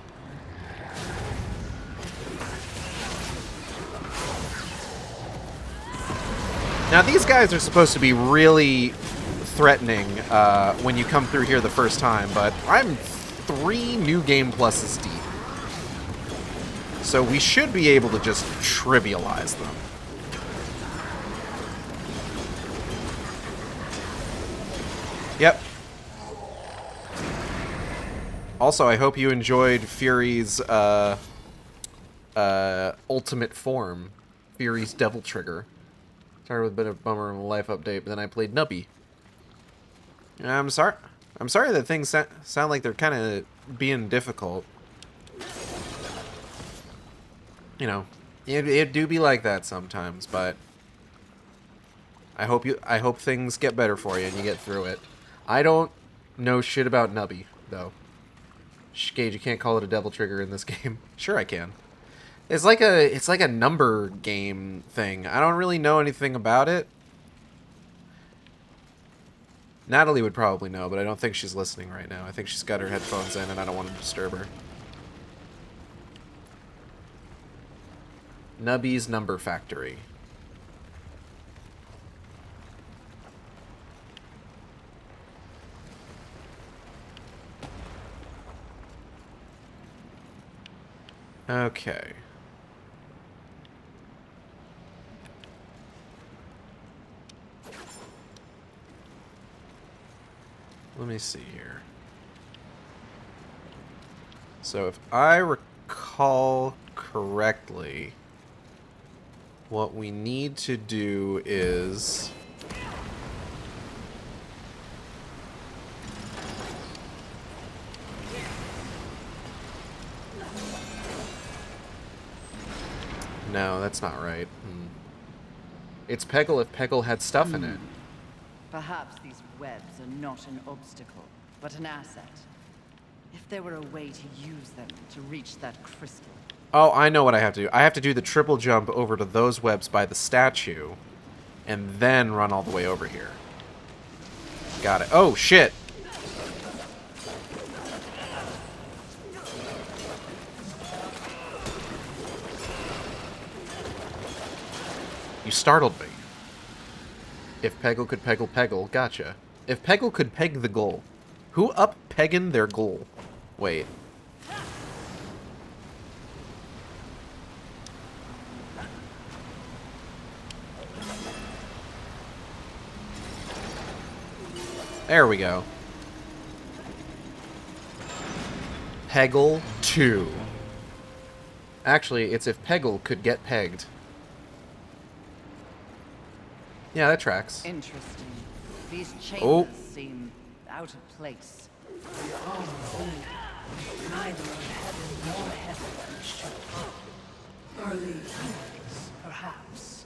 Now these guys are supposed to be really threatening when you come through here the first time, but I'm 3 new game pluses deep. So we should be able to just trivialize them. Yep. Also, I hope you enjoyed Fury's ultimate form, Fury's Devil Trigger. Started with a bit of bummer in a life update, but then I played Nubby. I'm sorry that things sound like they're kind of being difficult. You know, it do be like that sometimes, but I hope things get better for you and you get through it. I don't know shit about Nubby, though. Gage, you can't call it a devil trigger in this game. Sure I can. It's like a number game thing. I don't really know anything about it. Natalie would probably know, but I don't think she's listening right now. I think she's got her headphones in and I don't want to disturb her. Nubby's Number Factory. Okay. Let me see here. So if I recall correctly, what we need to do is... No, that's not right. It's Peggle if Peggle had stuff in it. Perhaps these webs are not an obstacle, but an asset. If there were a way to use them to reach that crystal. Oh, I know what I have to do. I have to do the triple jump over to those webs by the statue, and then run all the way over here. Got it. Oh, shit! You startled me. If Peggle could Peggle Peggle, gotcha. If Peggle could peg the goal. Who up peggin' their goal? Wait. There we go. Peggle 2. Actually, it's if Peggle could get pegged. Yeah, that tracks. Interesting. These chambers seem out of place. Neither of heaven nor heaven should up. Early humans, perhaps.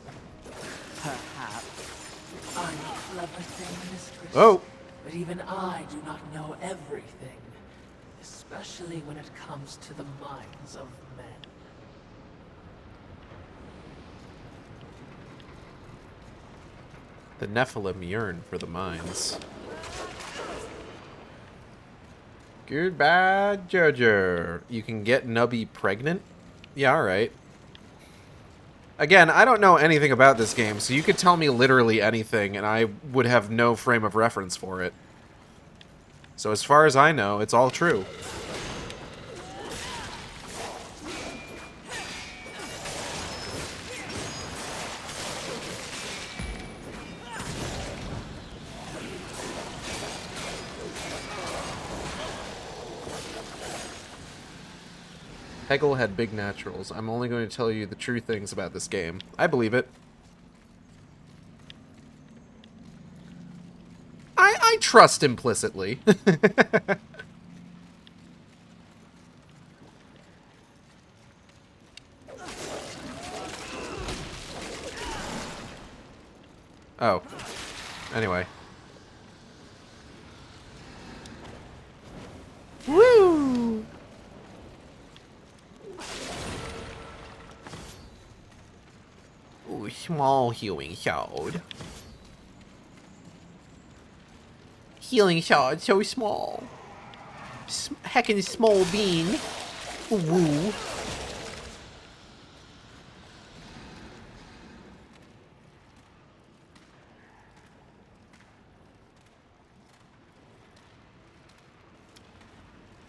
Perhaps. I'm a clever thing, mistress. Oh! But even I do not know everything. Especially when it comes to the minds of men. The Nephilim yearn for the mines. Goodbye, Jojo. You can get Nubby pregnant? Yeah, alright. Again, I don't know anything about this game, so you could tell me literally anything, and I would have no frame of reference for it. So as far as I know, it's all true. Peggle had big naturals. I'm only going to tell you the true things about this game. I believe it. I trust implicitly. Oh. Anyway. Woo! Ooh, small healing shard. Healing shard so small. Heckin' small bean. Woo.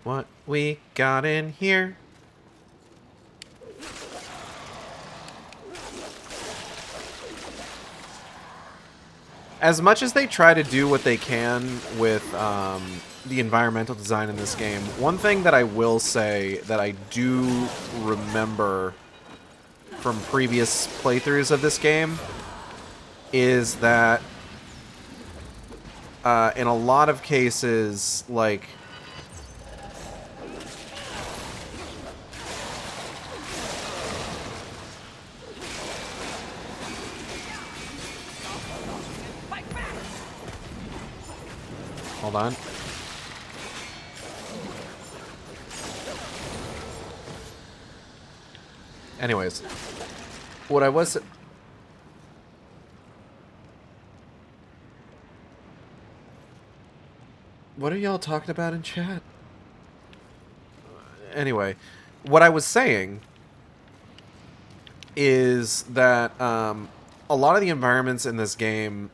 What we got in here? As much as they try to do what they can with the environmental design in this game, one thing that I will say that I do remember from previous playthroughs of this game is that in a lot of cases, like, hold on. Anyways, what I was... What are y'all talking about in chat? Anyway, what I was saying is that a lot of the environments in this game,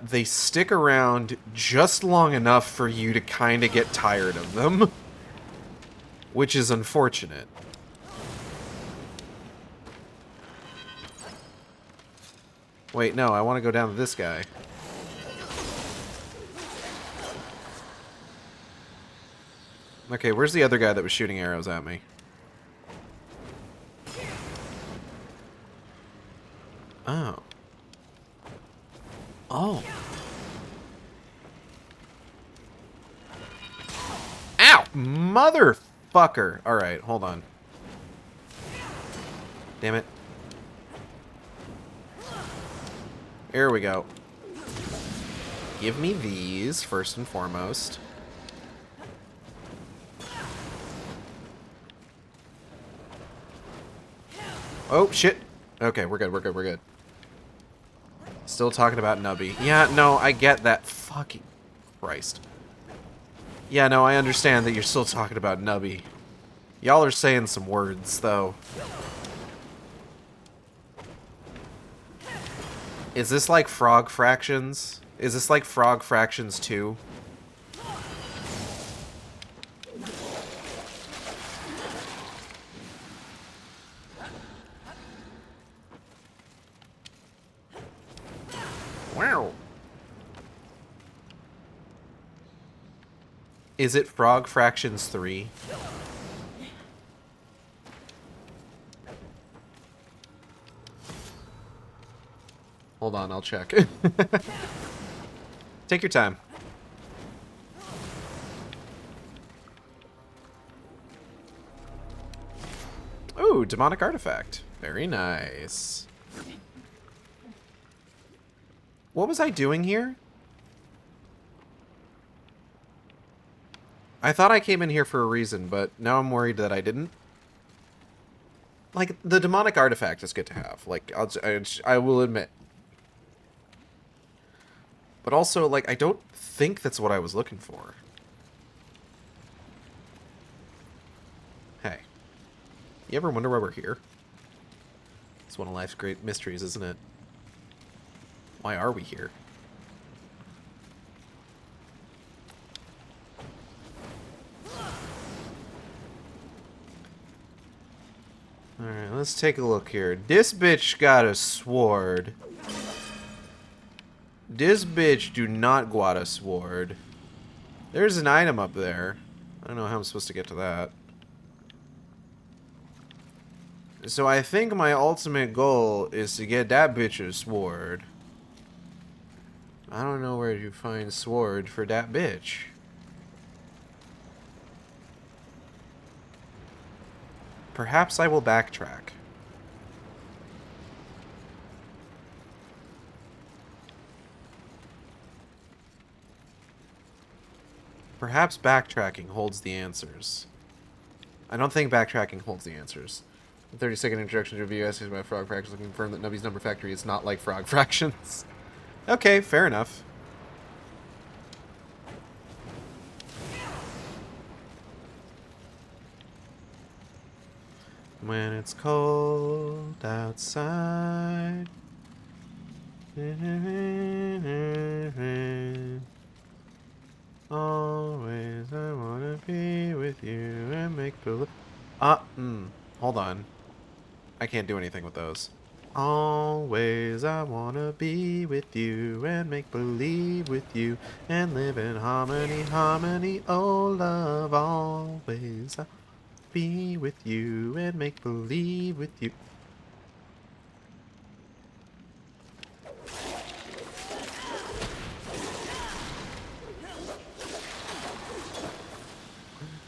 they stick around just long enough for you to kind of get tired of them, which is unfortunate. Wait, no, I want to go down to this guy. Okay, where's the other guy that was shooting arrows at me? Oh. Oh. Ow! Motherfucker! Alright, hold on. Damn it. Here we go. Give me these, first and foremost. Oh, shit. Okay, we're good, we're good, we're good. Still talking about Nubby. Yeah, no, I get that. Fucking Christ. Yeah, no, I understand that you're still talking about Nubby. Y'all are saying some words, though. Is this like Frog Fractions? Is this like Frog Fractions 2? Wow. Is it Frog Fractions 3? Hold on, I'll check. Take your time. Ooh, demonic artifact. Very nice. What was I doing here? I thought I came in here for a reason, but now I'm worried that I didn't. Like, the demonic artifact is good to have. Like, I will admit. But also, like, I don't think that's what I was looking for. Hey. You ever wonder why we're here? It's one of life's great mysteries, isn't it? Why are we here? Alright, let's take a look here. This bitch got a sword. This bitch do not got a sword. There's an item up there. I don't know how I'm supposed to get to that. So I think my ultimate goal is to get that bitch a sword. I don't know where to find sword for that bitch. Perhaps I will backtrack. Perhaps backtracking holds the answers. I don't think backtracking holds the answers. The 30-second introduction to review essays about Frog Fractions looking to confirm that Nubby's Number Factory is not like Frog Fractions. Okay, fair enough. When it's cold outside. Always I wanna be with you and make believe. Hold on. I can't do anything with those. Always I wanna be with you and make believe with you and live in harmony, harmony, oh love. Always I be with you and make believe with you.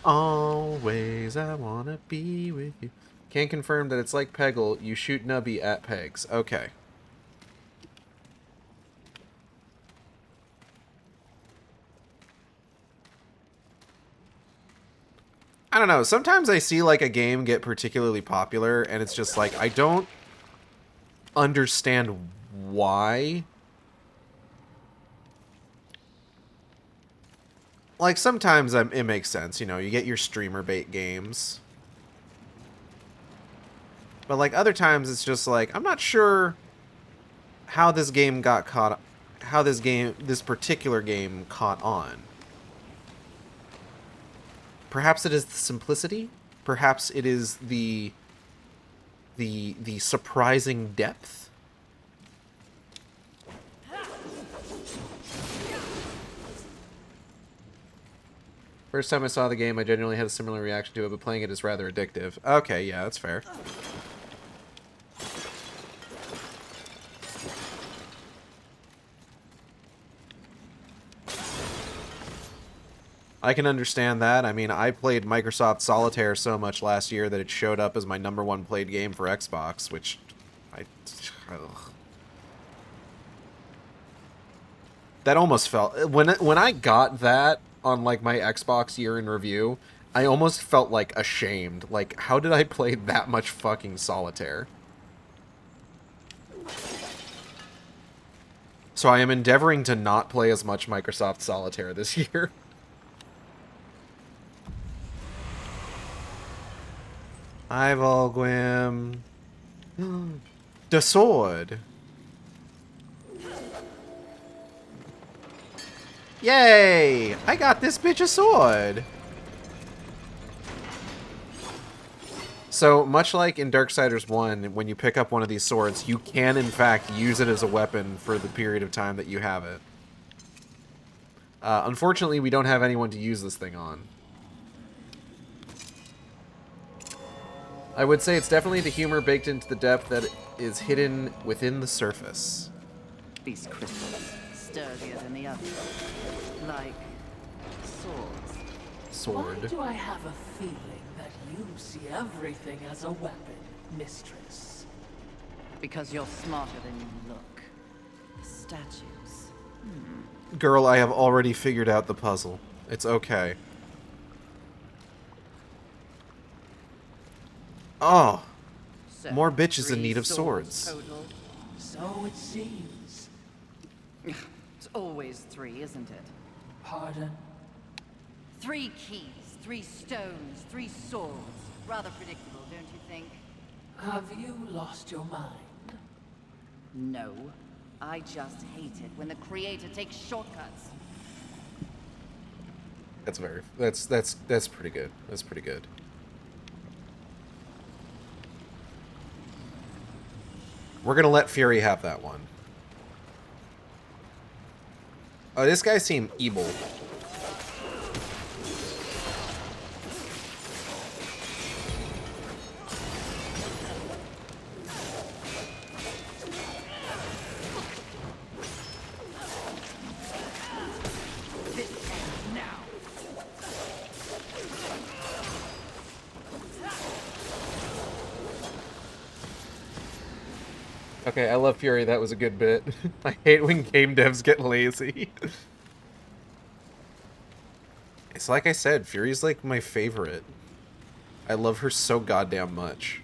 Always I wanna be with you. Can confirm that it's like Peggle. You shoot Nubby at pegs. Okay. I don't know. Sometimes I see like a game get particularly popular and it's just like I don't understand why. Like sometimes it makes sense, you know, you get your streamer bait games. But like other times it's just like I'm not sure how this game got caught, how this particular game caught on. Perhaps it is the simplicity, perhaps it is the surprising depth. First time I saw the game, I genuinely had a similar reaction to it, but playing it is rather addictive. Okay, yeah, that's fair. I can understand that. I mean, I played Microsoft Solitaire so much last year that it showed up as my #1 played game for Xbox, which ugh. That almost felt... When I got that on, like, my Xbox year in review, I almost felt, like, ashamed. Like, how did I play that much fucking Solitaire? So I am endeavoring to not play as much Microsoft Solitaire this year. Hi, Volgwim. The sword. Yay! I got this bitch a sword! So, much like in Darksiders 1, when you pick up one of these swords, you can, in fact, use it as a weapon for the period of time that you have it. Unfortunately, we don't have anyone to use this thing on. I would say it's definitely the humor baked into the depth that is hidden within the surface. These crystals, sturdier than the others. Like swords. Sword. Why do I have a feeling that you see everything as a weapon, mistress? Because you're smarter than you look. Statues. Girl, I have already figured out the puzzle. It's okay. Oh, So, more bitches in 3 need of swords. Total. So it seems. It's always 3, isn't it? Pardon? 3 keys, 3 stones, 3 swords. Rather predictable, don't you think? Have you lost your mind? No. I just hate it when the creator takes shortcuts. That's pretty good. That's pretty good. We're gonna let Fury have that one. Oh, this guy seemed evil. Okay, I love Fury. That was a good bit. I hate when game devs get lazy. It's like I said, Fury's like my favorite. I love her so goddamn much.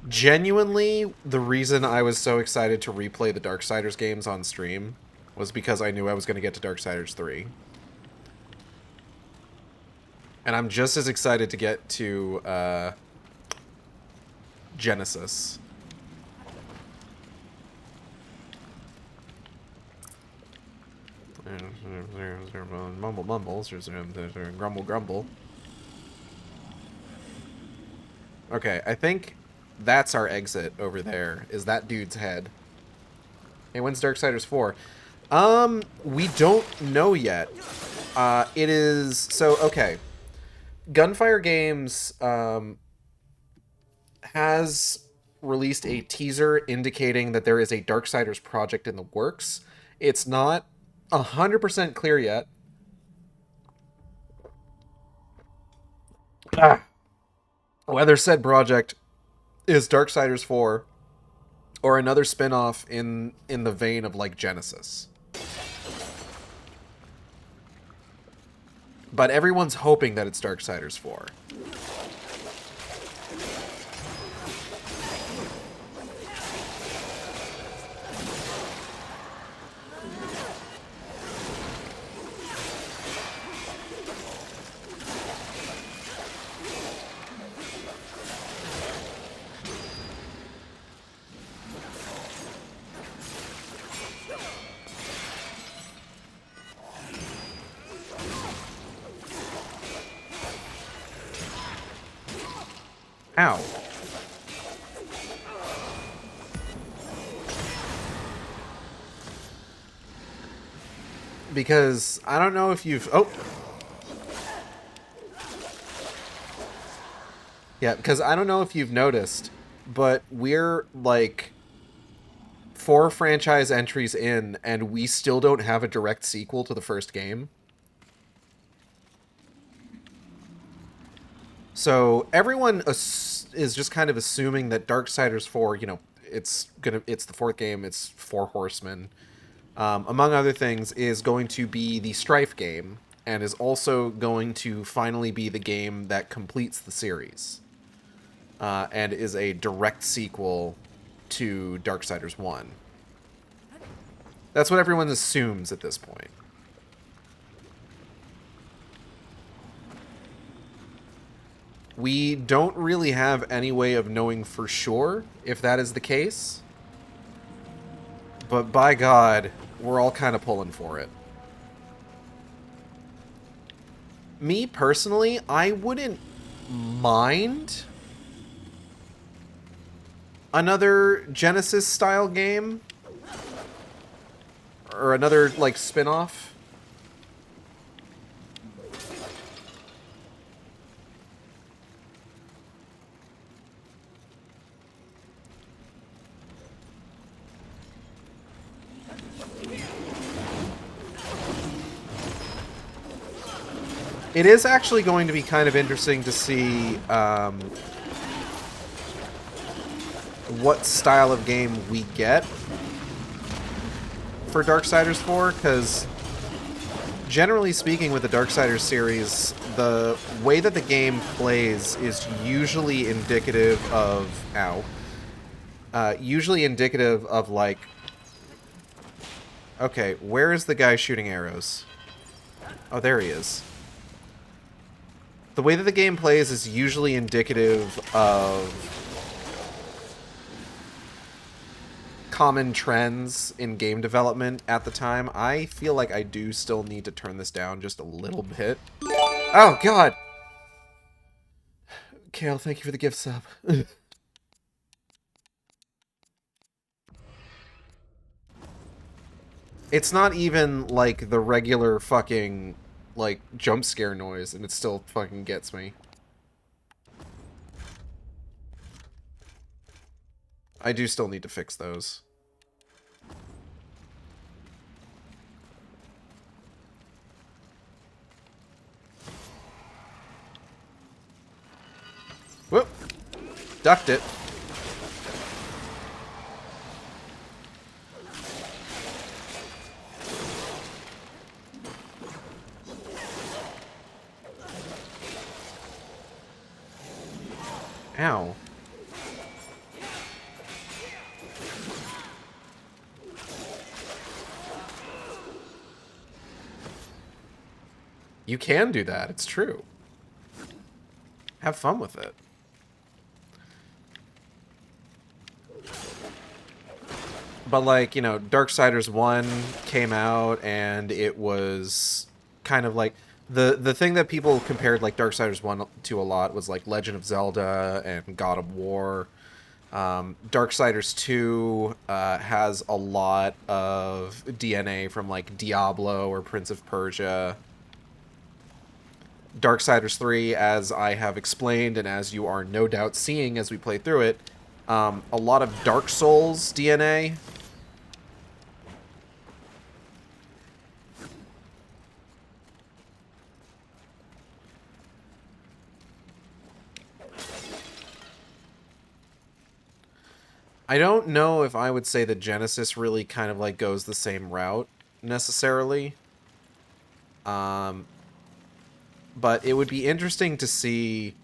Genuinely, the reason I was so excited to replay the Darksiders games on stream was because I knew I was going to get to Darksiders 3. And I'm just as excited to get to Genesis. Mumble mumble, grumble grumble. Okay, I think that's our exit over there, is that dude's head. Hey, when's Darksiders 4? We don't know yet. It is... So, okay. Gunfire Games has released a teaser indicating that there is a Darksiders project in the works. It's not 100% clear yet. Whether said project is Darksiders 4 or another spin-off in the vein of like Genesis. But everyone's hoping that it's Darksiders 4. Ow. Because I don't know if you've... Oh! Yeah, because I don't know if you've noticed, but we're, like, 4 franchise entries in, and we still don't have a direct sequel to the first game. So everyone is just kind of assuming that Darksiders 4, you know, it's the 4th game, it's 4 Horsemen, among other things, is going to be the Strife game, and is also going to finally be the game that completes the series, and is a direct sequel to Darksiders 1. That's what everyone assumes at this point. We don't really have any way of knowing for sure if that is the case. But by God, we're all kind of pulling for it. Me, personally, I wouldn't mind another Genesis style game or another like spin-off. It is actually going to be kind of interesting to see what style of game we get for Darksiders 4, because generally speaking with the Darksiders series, the way that the game plays is usually indicative of... usually indicative of, like... Okay, where is the guy shooting arrows? Oh, there he is. The way that the game plays is usually indicative of common trends in game development at the time. I feel like I do still need to turn this down just a little bit. Oh, God! Kale, thank you for the gift sub. It's not even, like, the regular fucking... like, jump scare noise, and it still fucking gets me. I do still need to fix those. Whoop! Ducked it. Ow. You can do that, it's true. Have fun with it. But like, you know, Darksiders 1 came out and it was kind of like... The thing that people compared like Darksiders 1 to a lot was like Legend of Zelda and God of War. Darksiders 2 has a lot of DNA from like Diablo or Prince of Persia. Darksiders 3, as I have explained and as you are no doubt seeing as we play through it, a lot of Dark Souls DNA. I don't know if I would say that Genesis really kind of like goes the same route necessarily. But it would be interesting to see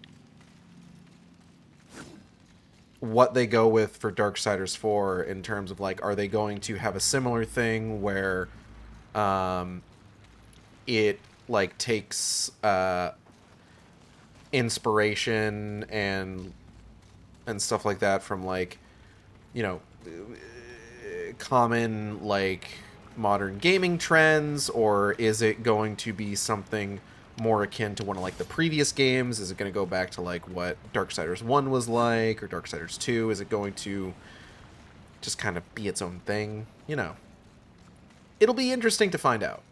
what they go with for Darksiders 4 in terms of like, are they going to have a similar thing where it like takes inspiration and stuff like that from like, you know, common, like, modern gaming trends, or is it going to be something more akin to one of, like, the previous games? Is it going to go back to, like, what Darksiders 1 was like, or Darksiders 2? Is it going to just kind of be its own thing? You know. It'll be interesting to find out.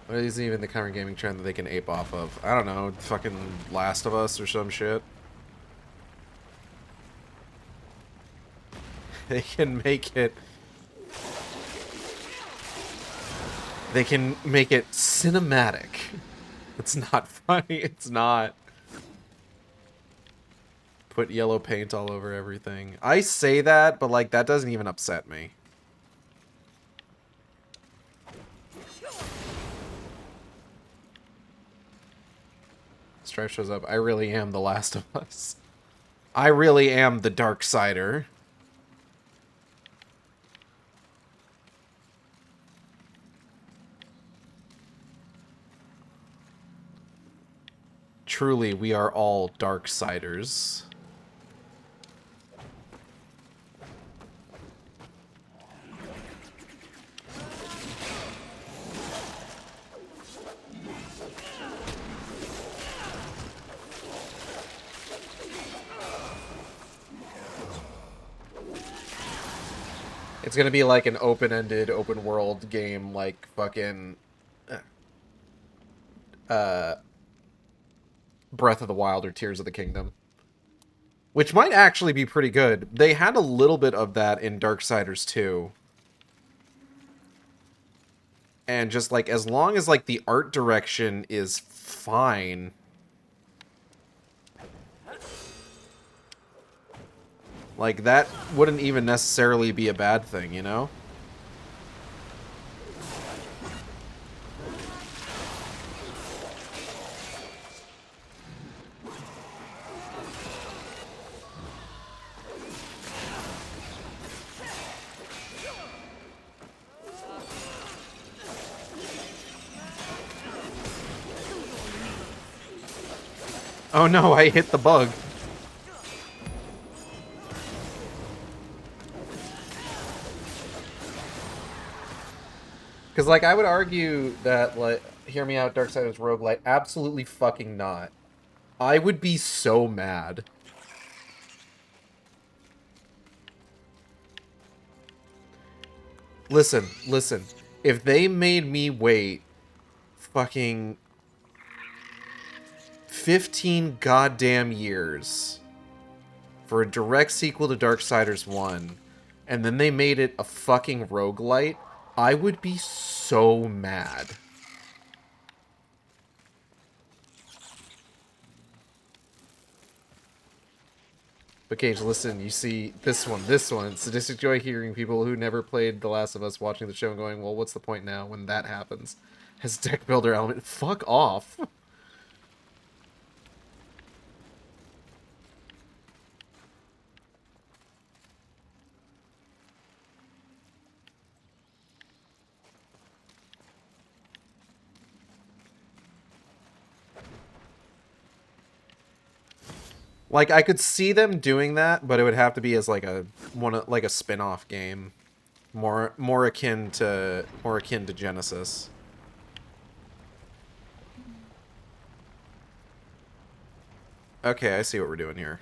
What is even the current gaming trend that they can ape off of? I don't know, fucking Last of Us or some shit. They can make it... They can make it cinematic. It's not funny, it's not. Put yellow paint all over everything. I say that, but like, that doesn't even upset me. Strife shows up. I really am the Last of Us. I really am the Darksider. Truly, we are all Darksiders. It's gonna be like an open-ended, open-world game, like fucking Breath of the Wild or Tears of the Kingdom. Which might actually be pretty good. They had a little bit of that in Darksiders 2. And just, like, as long as, like, the art direction is fine... Like, that wouldn't even necessarily be a bad thing, you know? Oh no, I hit the bug. Because, like, I would argue that, like, hear me out, Darksiders roguelite, absolutely fucking not. I would be so mad. Listen, listen. If they made me wait fucking 15 goddamn years for a direct sequel to Darksiders 1, and then they made it a fucking roguelite, I would be so mad. But Cage, listen, you see this one. Sadistic joy hearing people who never played The Last of Us watching the show and going, well, what's the point now when that happens? Has deck builder element. Fuck off. Like, I could see them doing that, but it would have to be as like a spin-off game, more akin to Genesis. Okay, I see what we're doing here.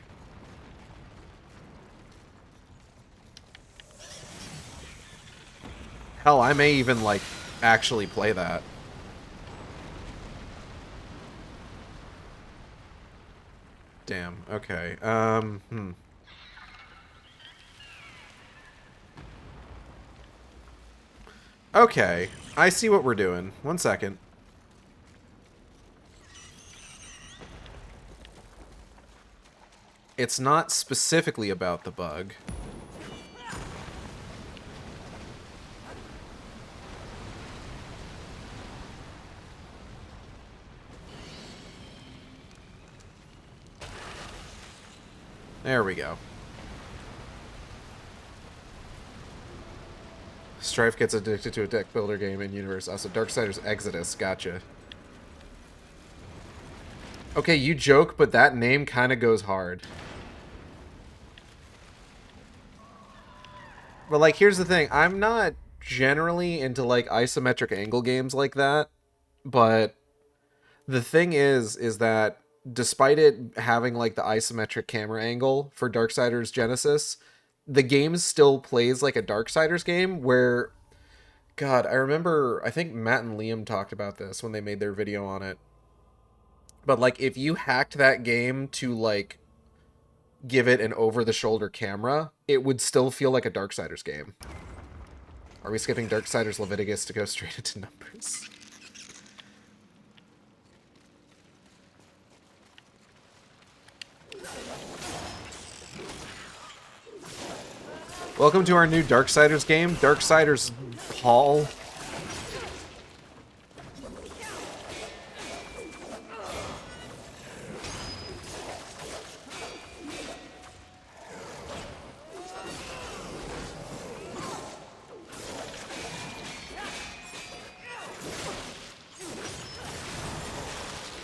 Hell, I may even like actually play that. Damn, okay. Okay, I see what we're doing. 1 second. It's not specifically about the bug. There we go. Strife gets addicted to a deck builder game in universe. Also, Darksiders Exodus. Gotcha. Okay, you joke, but that name kind of goes hard. But, like, here's the thing. I'm not generally into, like, isometric angle games like that. But the thing is that despite it having, like, the isometric camera angle for Darksiders Genesis, the game still plays like a Darksiders game where... God, I remember... I think Matt and Liam talked about this when they made their video on it. But, like, if you hacked that game to, like, give it an over-the-shoulder camera, it would still feel like a Darksiders game. Are we skipping Darksiders Leviticus to go straight into numbers? Welcome to our new Darksiders game, Darksiders Hall.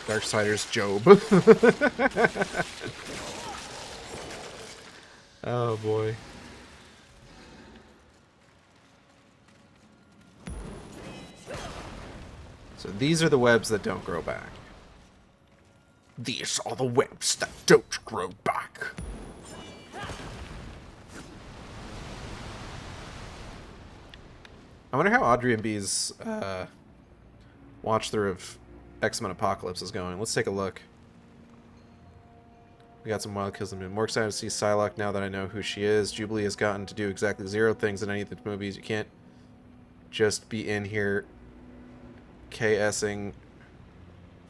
Darksiders Job. Oh boy. So these are the webs that don't grow back. These are the webs that don't grow back. I wonder how Audrey and B's watch through of X-Men Apocalypse is going. Let's take a look. We got some wild kills. I'm more excited to see Psylocke now that I know who she is. Jubilee has gotten to do exactly 0 things in any of the movies. You can't just be in here KSing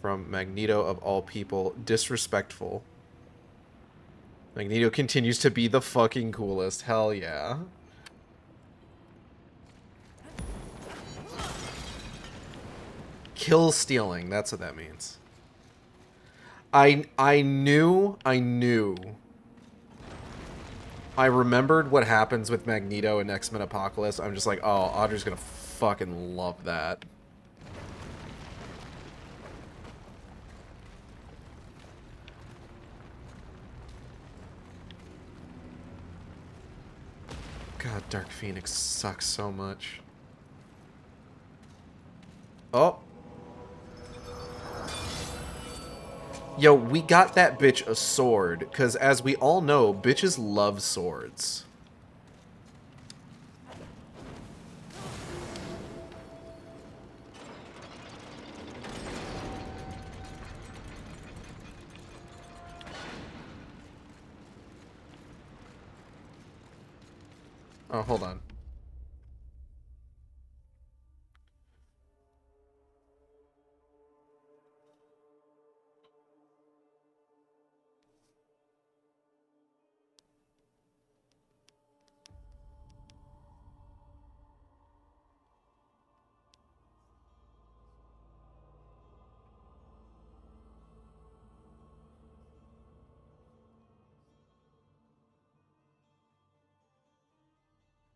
from Magneto of all people. Disrespectful. Magneto continues to be the fucking coolest. Hell yeah. Kill stealing, that's what that means. I knew. I remembered what happens with Magneto in X-Men Apocalypse. I'm just like, oh, Audrey's gonna fucking love that. God, Dark Phoenix sucks so much. Oh. Yo, we got that bitch a sword, because as we all know, bitches love swords. Oh, hold on.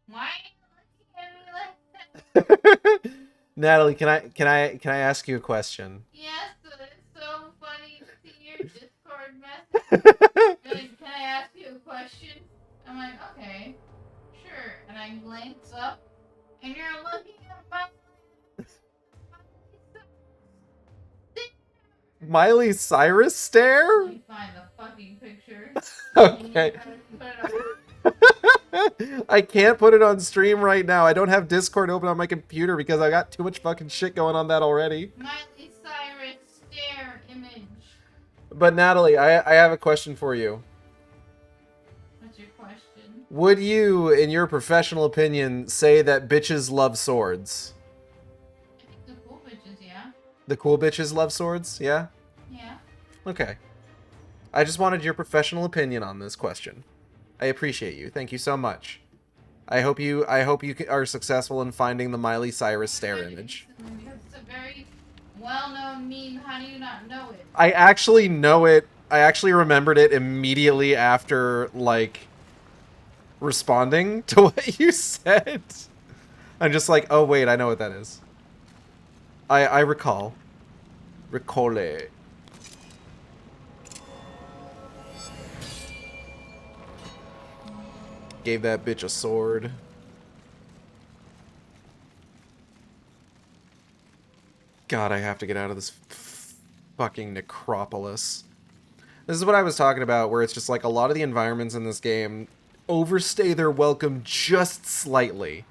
Why are you looking at me like that? Natalie, can I ask you a question? Yes, but it's so funny to see your Discord message. You're like, can I ask you a question? I'm like, okay, sure. And I glance up, and you're looking at Miley Cyrus stare? Let me find the fucking picture. Okay. Put it on. I can't put it on stream right now. I don't have Discord open on my computer because I got too much fucking shit going on that already. Miley Cyrus stare image. But Natalie, I have a question for you. What's your question? Would you, in your professional opinion, say that bitches love swords? I think the cool bitches, yeah. The cool bitches love swords? Yeah? Yeah. Okay. I just wanted your professional opinion on this question. I appreciate you. Thank you so much. I hope you are successful in finding the Miley Cyrus stare image. It's a very well-known meme. How do you not know it? I actually know it. I actually remembered it immediately after, like, responding to what you said. I'm just like, oh wait, I know what that is. I recall. Recole. Gave that bitch a sword. God, I have to get out of this fucking necropolis. This is what I was talking about, where it's just like a lot of the environments in this game overstay their welcome just slightly.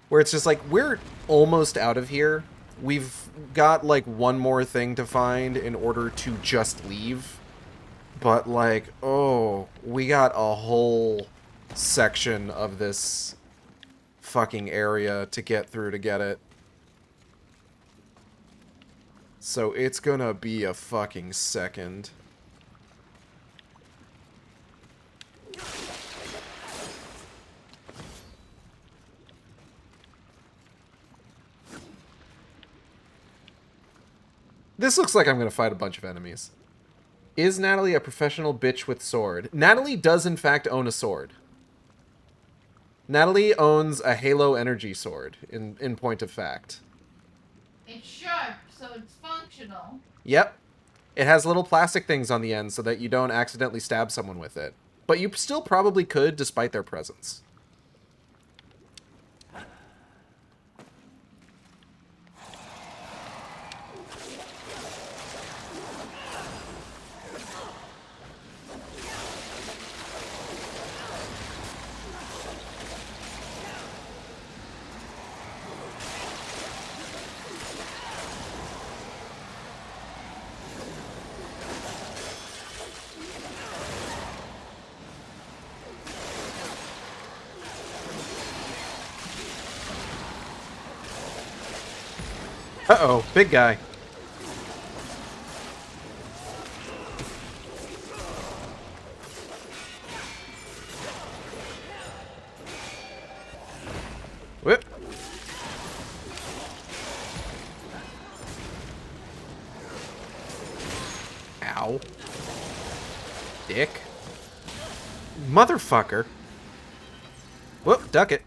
Where it's just like, we're almost out of here. We've got like one more thing to find in order to just leave. But like, oh, we got a whole section of this fucking area to get through to get it. So it's gonna be a fucking second. This looks like I'm gonna fight a bunch of enemies. Is Natalie a professional bitch with sword? Natalie does in fact own a sword. Natalie owns a Halo energy sword, in point of fact. It's sharp, so it's functional. Yep. It has little plastic things on the end so that you don't accidentally stab someone with it. But you still probably could, despite their presence. Uh-oh, big guy. Whip. Ow. Dick. Motherfucker. Whoop, duck it.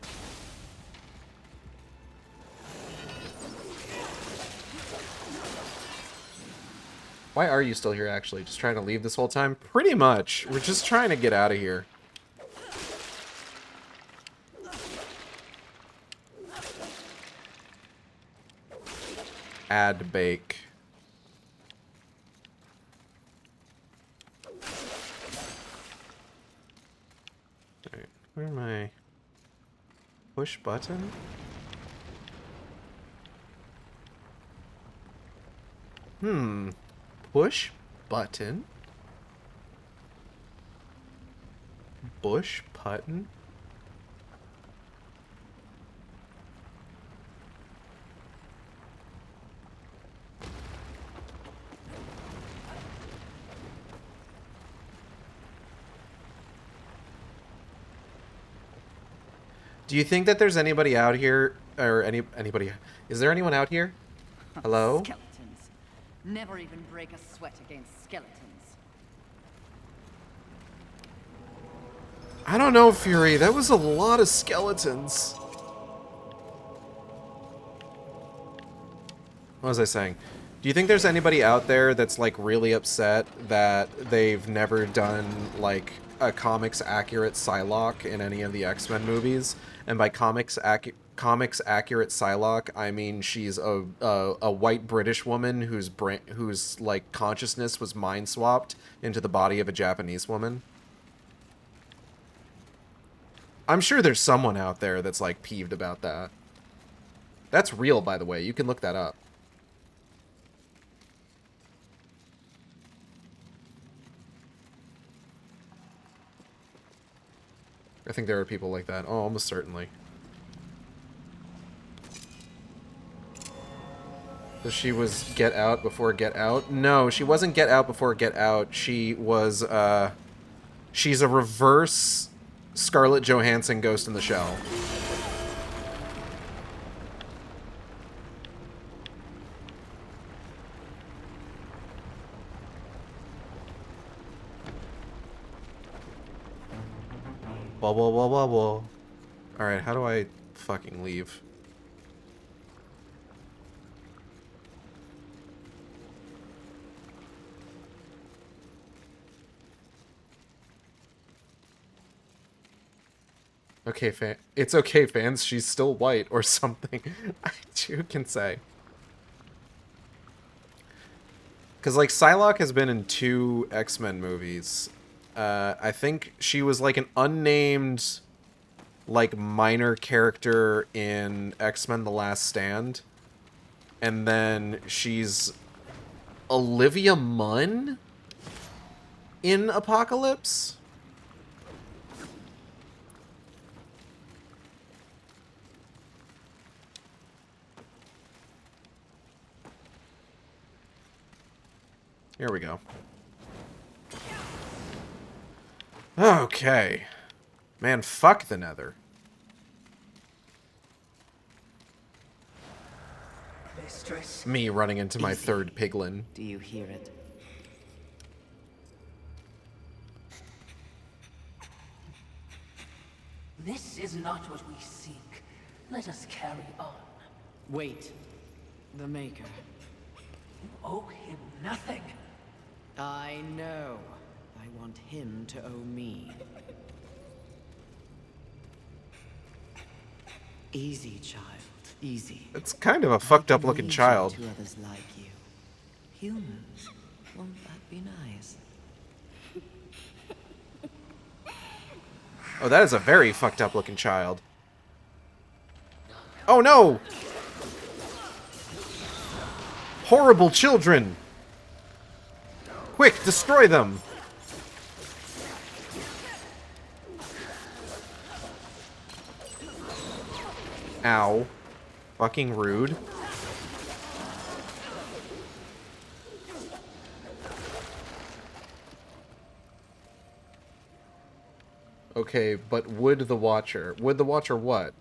Why are you still here, actually? Just trying to leave this whole time? Pretty much. We're just trying to get out of here. Add bake. Alright, where am I? Push button? Push button? Push button? Do you think that there's anybody out here, or anybody? Is there anyone out here? Hello? Skeletons. Never even break a sweat against skeletons. I don't know, Fury. That was a lot of skeletons. What was I saying? Do you think there's anybody out there that's, like, really upset that they've never done, like, a comics-accurate Psylocke in any of the X-Men movies? And by comics-accurate Psylocke, I mean she's a white British woman whose like consciousness was mind-swapped into the body of a Japanese woman. I'm sure there's someone out there that's, like, peeved about that. That's real, by the way. You can look that up. I think there are people like that. Oh, almost certainly. So she was Get Out before Get Out? No, she wasn't Get Out before Get Out. She was, she's a reverse Scarlett Johansson Ghost in the Shell. Whoa, whoa, whoa, whoa, whoa. Alright, how do I fucking leave? Okay, it's okay, fans. She's still white or something. Who can say? Because, like, Psylocke has been in 2 X-Men movies. I think she was, like, an unnamed, like, minor character in X-Men The Last Stand. And then she's Olivia Munn in Apocalypse? Here we go. Okay. Man, fuck the Nether. Mistress. Me running into my third piglin. Do you hear it? This is not what we seek. Let us carry on. Wait. The Maker. You owe him nothing. I know. I want him to owe me. Easy, child. Easy. It's kind of a fucked up looking child. To others like you. Humans. Won't that be nice? Oh, that is a very fucked up looking child. Oh no! Horrible children! Quick, destroy them! Ow. Fucking rude. Okay, but would the Watcher? Would the Watcher what?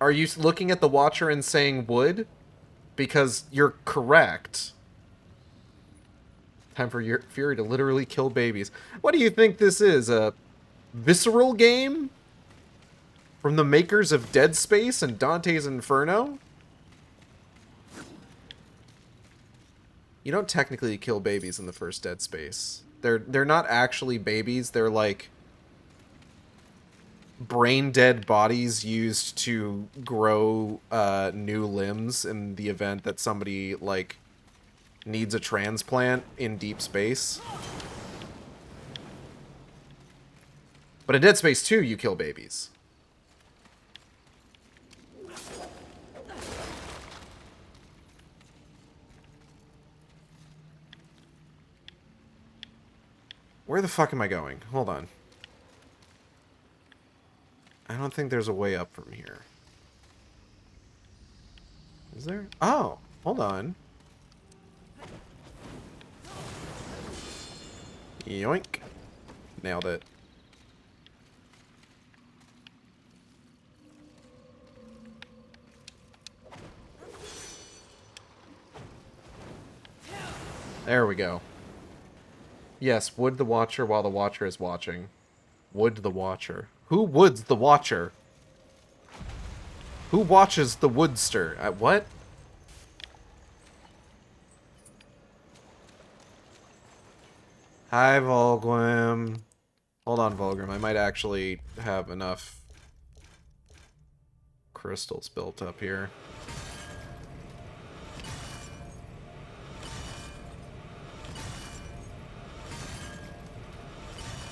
Are you looking at the Watcher and saying would? Because you're correct. Time for your Fury to literally kill babies. What do you think this is? A visceral game? From the makers of Dead Space and Dante's Inferno? You don't technically kill babies in the first Dead Space. They're not actually babies. They're like brain-dead bodies used to grow new limbs in the event that somebody like needs a transplant in deep space. But in Dead Space 2, you kill babies. Where the fuck am I going? Hold on. I don't think there's a way up from here. Is there? Oh, hold on. Yoink. Nailed it. There we go. Yes, would the Watcher while the Watcher is watching. Would the Watcher. Who woods the Watcher? Who watches the Woodster? What? Hi, Volgrim. Hold on, Volgrim. I might actually have enough crystals built up here.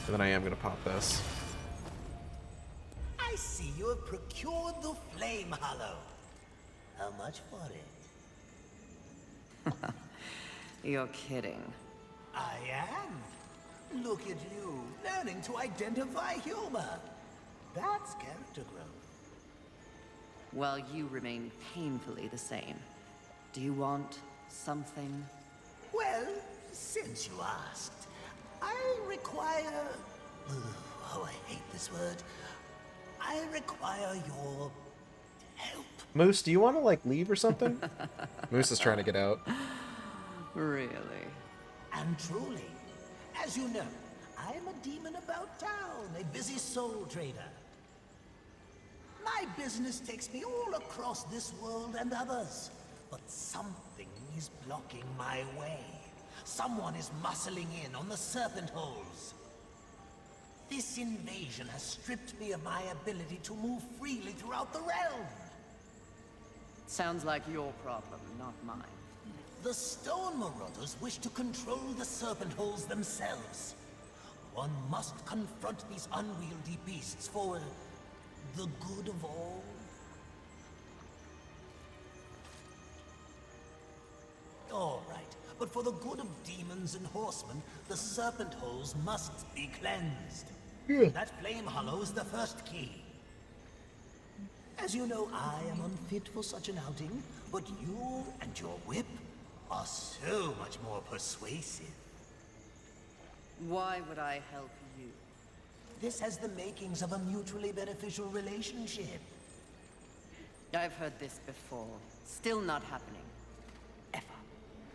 And then I am going to pop this. I see you have procured the Flame Hollow. How much for it? You're kidding. I am. Look at you, learning to identify humor. That's character growth. While you remain painfully the same. Do you want something? Well, since you asked, I require... Oh, I hate this word. I require your help. Moose, do you want to, like, leave or something? Moose is trying to get out. Really? And truly, as you know, I am a demon about town, a busy soul trader. My business takes me all across this world and others, but something is blocking my way. Someone is muscling in on the serpent holes. This invasion has stripped me of my ability to move freely throughout the realm. Sounds like your problem, not mine. The Stone Marauders wish to control the serpent holes themselves. One must confront these unwieldy beasts for the good of all. All right. But for the good of demons and horsemen, the serpent holes must be cleansed. That flame hollow is the first key. As you know, I am unfit for such an outing, but you and your whip are so much more persuasive. Why would I help you? This has the makings of a mutually beneficial relationship. I've heard this before. Still not happening. Ever.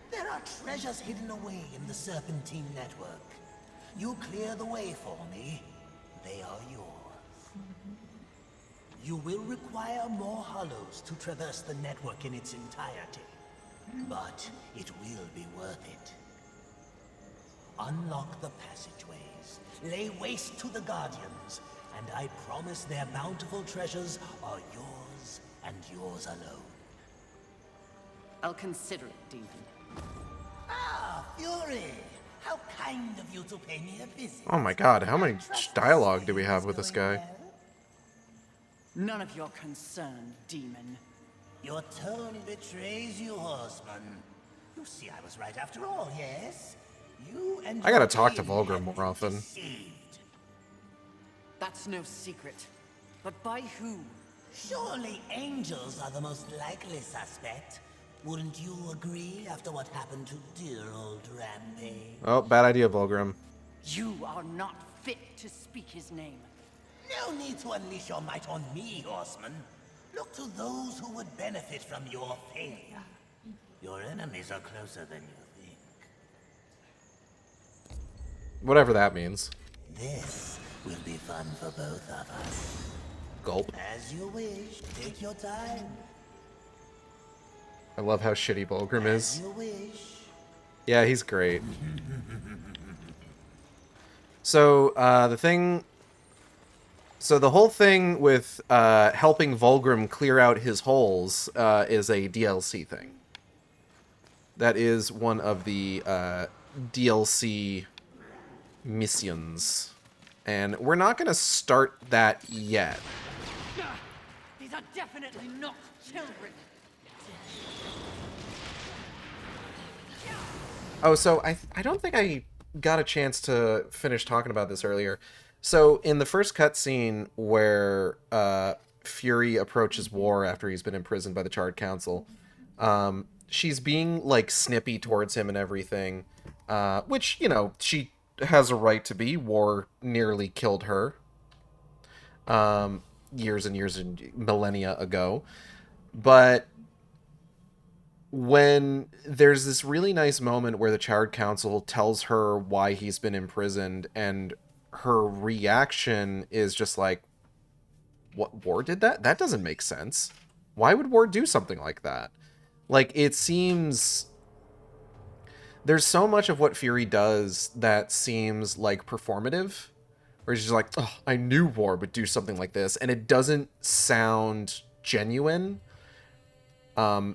There are treasures hidden away in the Serpentine network. You clear the way for me, they are yours. You will require more hollows to traverse the network in its entirety. But it will be worth it. Unlock the passageways, lay waste to the Guardians, and I promise their bountiful treasures are yours and yours alone. I'll consider it, Demon. Ah, Fury! How kind of you to pay me a visit. Oh my god, how much dialogue do we have with this guy? None of your concern, Demon. Your tone betrays you, horseman. You see, I was right after all, yes? You and I gotta your talk to team Volgrim have more been often. deceived. That's no secret. But by who? Surely angels are the most likely suspect. Wouldn't you agree after what happened to dear old Rampage? Oh, bad idea, Volgrim. You are not fit to speak his name. No need to unleash your might on me, horseman. Look to those who would benefit from your failure. Your enemies are closer than you think. Whatever that means. This will be fun for both of us. Gulp. As you wish. Take your time. I love how shitty Volgrim is. As you wish. Yeah, he's great. So, the whole thing with helping Volgrim clear out his holes is a DLC thing. That is one of the DLC missions. And we're not going to start that yet. These are definitely not children. Oh, so I don't think I got a chance to finish talking about this earlier. So in the first cutscene where Fury approaches War after he's been imprisoned by the Charred Council, she's being like snippy towards him and everything, which, you know, she has a right to be. War nearly killed her years and years and millennia ago. But when there's this really nice moment where the Charred Council tells her why he's been imprisoned, and her reaction is just like, what, War did that? That doesn't make sense. Why would War do something like that? Like, it seems... There's so much of what Fury does that seems like performative, where she's just like, oh, I knew War would do something like this, and it doesn't sound genuine.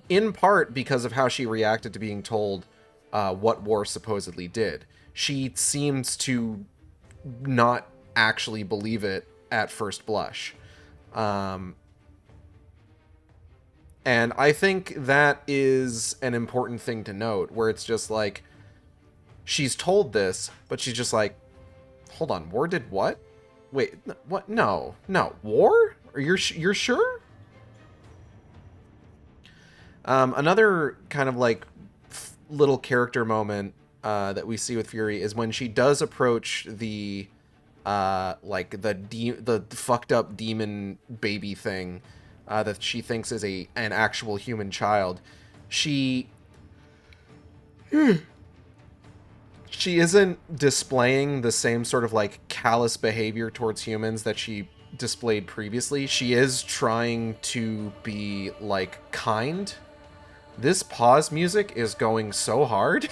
In part because of how she reacted to being told what War supposedly did. She seems to not actually believe it at first blush. And I think that is an important thing to note, where it's just like, she's told this, but she's just like, hold on, War did what? Wait, what? No, War? You're sure? Another kind of like little character moment that we see with Fury is when she does approach the like the fucked up demon baby thing that she thinks is an actual human child. She isn't displaying the same sort of like callous behavior towards humans that she displayed previously. She is trying to be like kind. This pause music is going so hard.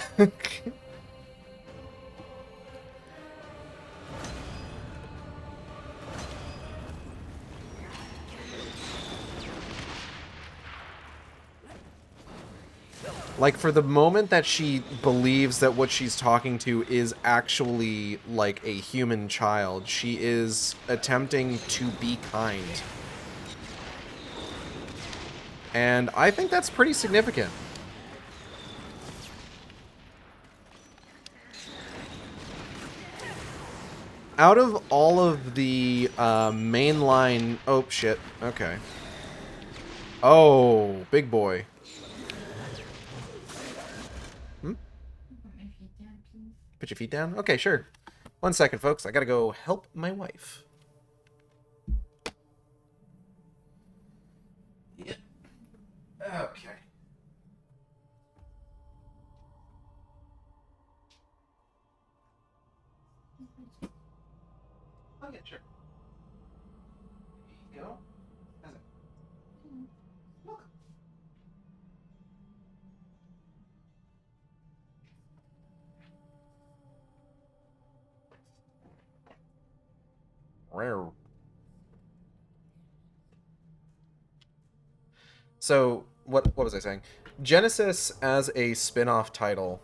Like, for the moment that she believes that what she's talking to is actually, like, a human child, she is attempting to be kind. And I think that's pretty significant. Out of all of the mainline... Oh, shit. Okay. Oh, big boy. Put your feet down? Okay, sure. 1 second, folks. I gotta go help my wife. Yep. Okay. Okay, sure. There you go. How's it? Look. Rare. So, what was I saying? Genesis as a spin-off title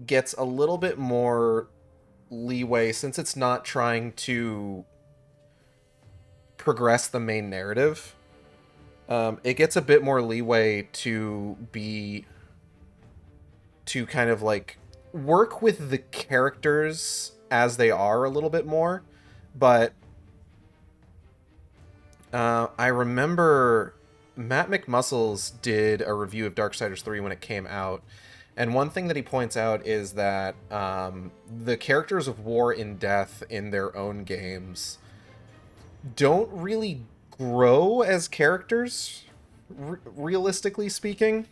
gets a little bit more leeway since it's not trying to progress the main narrative. It gets a bit more leeway to kind of like work with the characters as they are a little bit more, but I remember Matt McMuscles did a review of Darksiders 3 when it came out, And one thing that he points out is that the characters of War and Death in their own games don't really grow as characters, realistically speaking.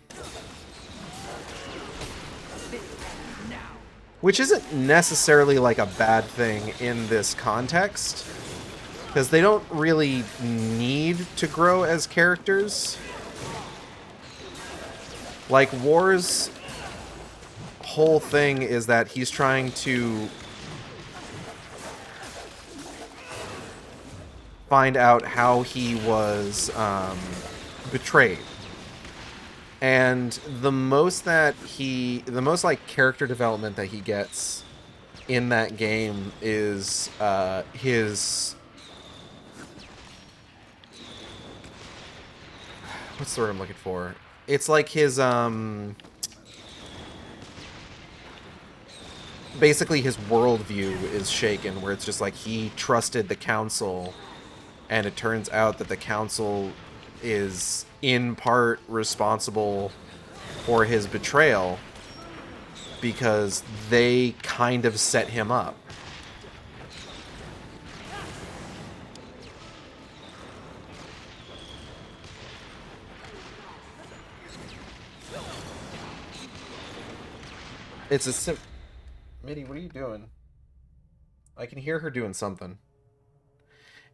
Which isn't necessarily like a bad thing in this context, because they don't really need to grow as characters. Like, War's whole thing is that he's trying to find out how he was betrayed. And the most like character development that he gets in that game is his, what's the word I'm looking for? It's like his basically his worldview is shaken, where it's just like he trusted the council, and it turns out that the council is in part responsible for his betrayal because they kind of set him up. It's a Mitty, what are you doing? I can hear her doing something.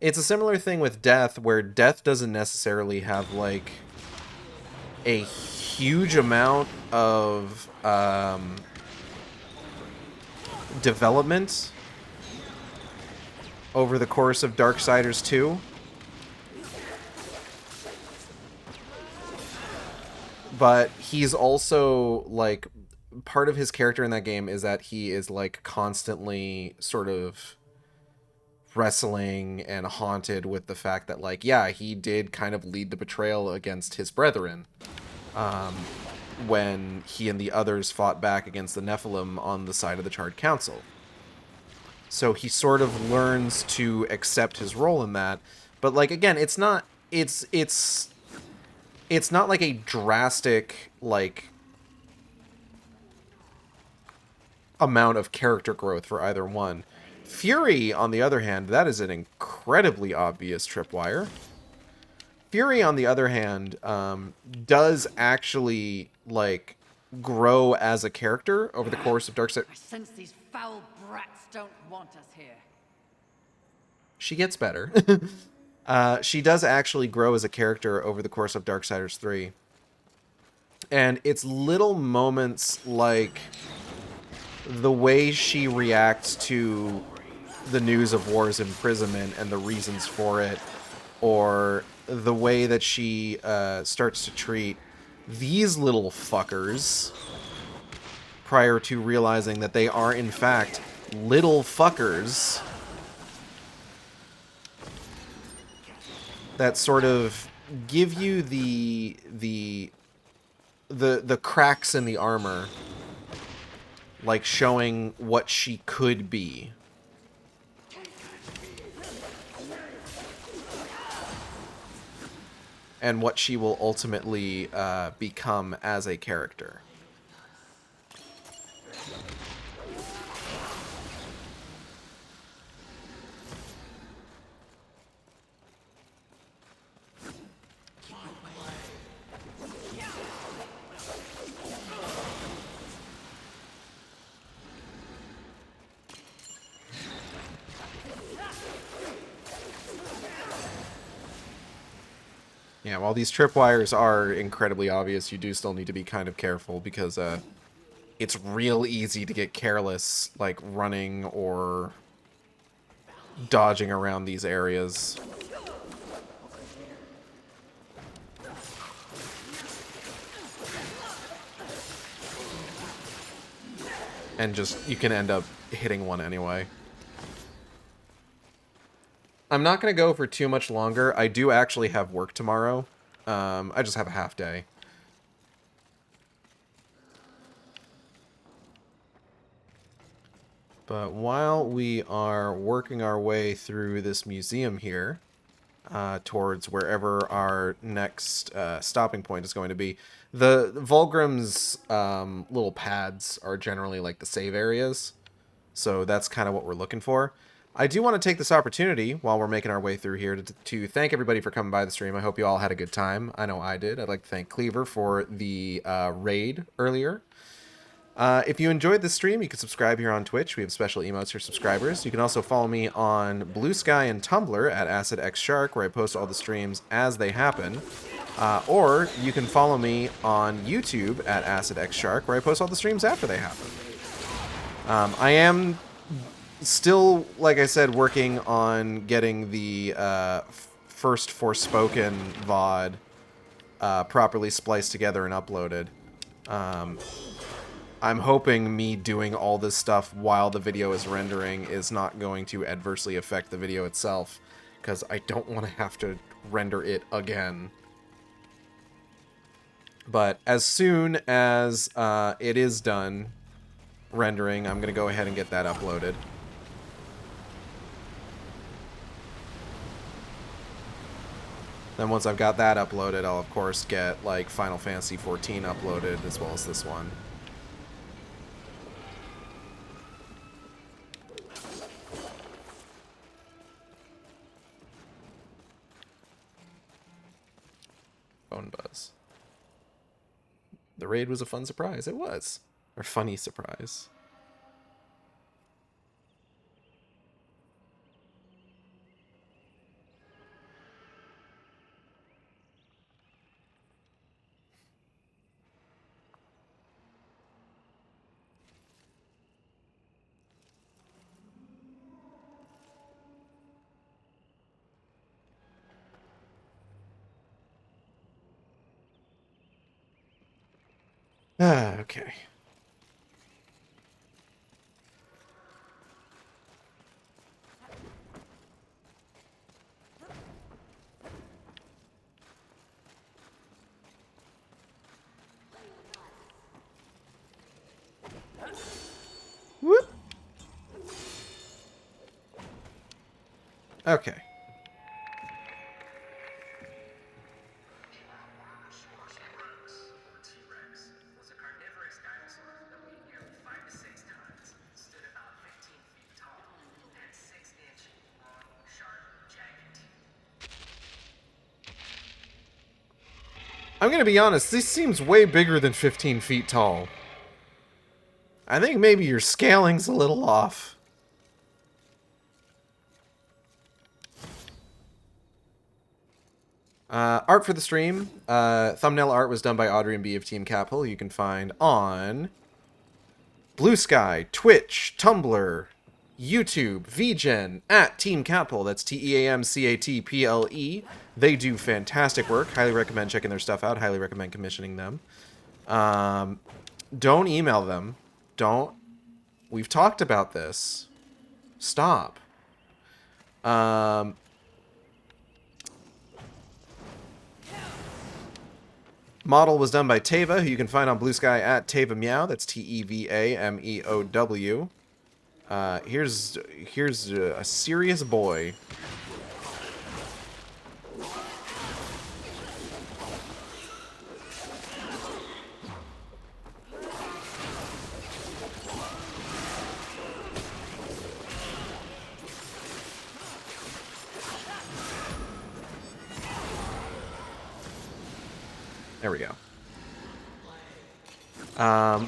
It's a similar thing with Death, where Death doesn't necessarily have, like, a huge amount of development over the course of Darksiders 2. But he's also, like, part of his character in that game is that he is, like, constantly sort of wrestling and haunted with the fact that, like, yeah, he did kind of lead the betrayal against his brethren when he and the others fought back against the Nephilim on the side of the Charred Council. So he sort of learns to accept his role in that. But, like, again, it's not like a drastic, like, amount of character growth for either one. Fury, on the other hand, that is an incredibly obvious tripwire. Fury, on the other hand, does actually, like, grow as a character over the course of Darksiders. I sense these foul brats don't want us here. She gets better. She does actually grow as a character over the course of Darksiders 3. And it's little moments like the way she reacts to the news of War's imprisonment and the reasons for it, or the way that she starts to treat these little fuckers prior to realizing that they are, in fact, little fuckers that sort of give you the cracks in the armor, like showing what she could be. And what she will ultimately become as a character. Yeah, while these tripwires are incredibly obvious, you do still need to be kind of careful because it's real easy to get careless, like running or dodging around these areas. And just, you can end up hitting one anyway. I'm not going to go for too much longer. I do actually have work tomorrow. I just have a half day. But while we are working our way through this museum here, towards wherever our next stopping point is going to be. The Vulgrim's little pads are generally like the save areas, so that's kind of what we're looking for. I do want to take this opportunity while we're making our way through here to thank everybody for coming by the stream. I hope you all had a good time. I know I did. I'd like to thank Cleaver for the raid earlier. If you enjoyed this stream, you can subscribe here on Twitch. We have special emotes for subscribers. You can also follow me on Blue Sky and Tumblr at AcidXShark, where I post all the streams as they happen. Or you can follow me on YouTube at AcidXShark, where I post all the streams after they happen. I am still, like I said, working on getting the first Forspoken VOD properly spliced together and uploaded. I'm hoping me doing all this stuff while the video is rendering is not going to adversely affect the video itself, because I don't want to have to render it again. But as soon as it is done rendering, I'm going to go ahead and get that uploaded. Then once I've got that uploaded, I'll of course get like Final Fantasy XIV uploaded as well as this one. Phone buzz. The raid was a fun surprise. It was. Or funny surprise. Okay. Whoop. Okay. I'm going to be honest, this seems way bigger than 15 feet tall. I think maybe your scaling's a little off. Art for the stream. Thumbnail art was done by Audrey and B of Team Capel. You can find on Blue Sky, Twitch, Tumblr, YouTube, VGen, at Team Capel. That's TEAMCATPLE. They do fantastic work. Highly recommend checking their stuff out. Highly recommend commissioning them. Don't email them. Don't. We've talked about this. Stop. Model was done by Teva, who you can find on Blue Sky at Teva Meow. That's TEVAMEOW. Here's a serious boy. There we go.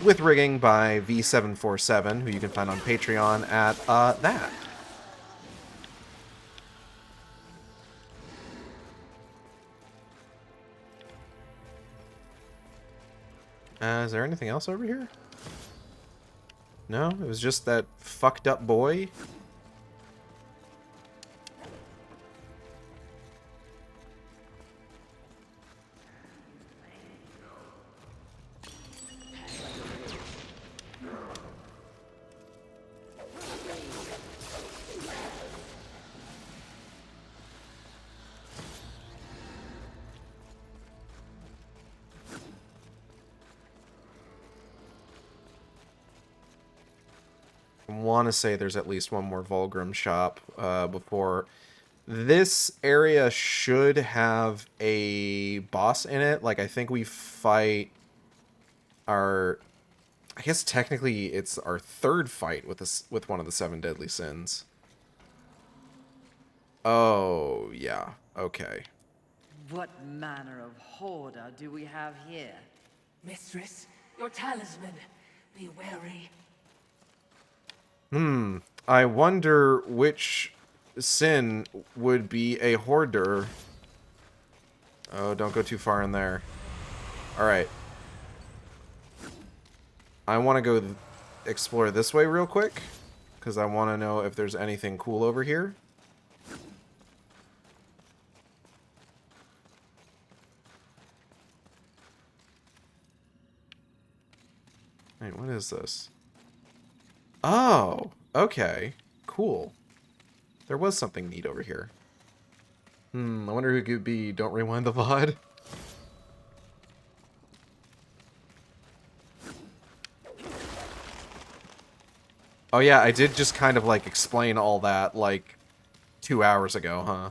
With rigging by V747, who you can find on Patreon at that. Is there anything else over here? No? It was just that fucked up boy? I want to say there's at least one more Vulgrim shop before this area should have a boss in it. Like, I think we fight our... I guess technically it's our third fight with this, with one of the 7 deadly sins. Oh, yeah. Okay. What manner of hoarder do we have here? Mistress, your talisman. Be wary. I wonder which sin would be a hoarder. Oh, don't go too far in there. Alright. I want to go explore this way real quick, because I want to know if there's anything cool over here. Wait, what is this? Oh, okay. Cool. There was something neat over here. I wonder who it could be. Don't rewind the VOD. Oh yeah, I did just kind of like explain all that like 2 hours ago, huh?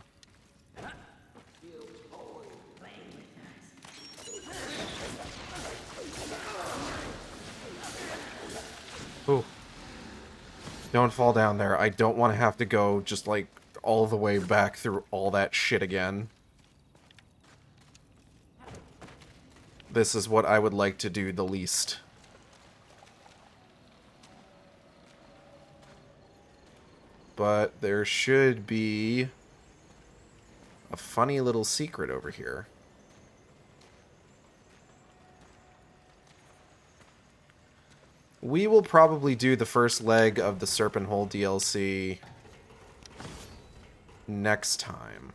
Ooh. Don't fall down there. I don't want to have to go just like all the way back through all that shit again. This is what I would like to do the least. But there should be a funny little secret over here. We will probably do the first leg of the Serpent Hole DLC next time.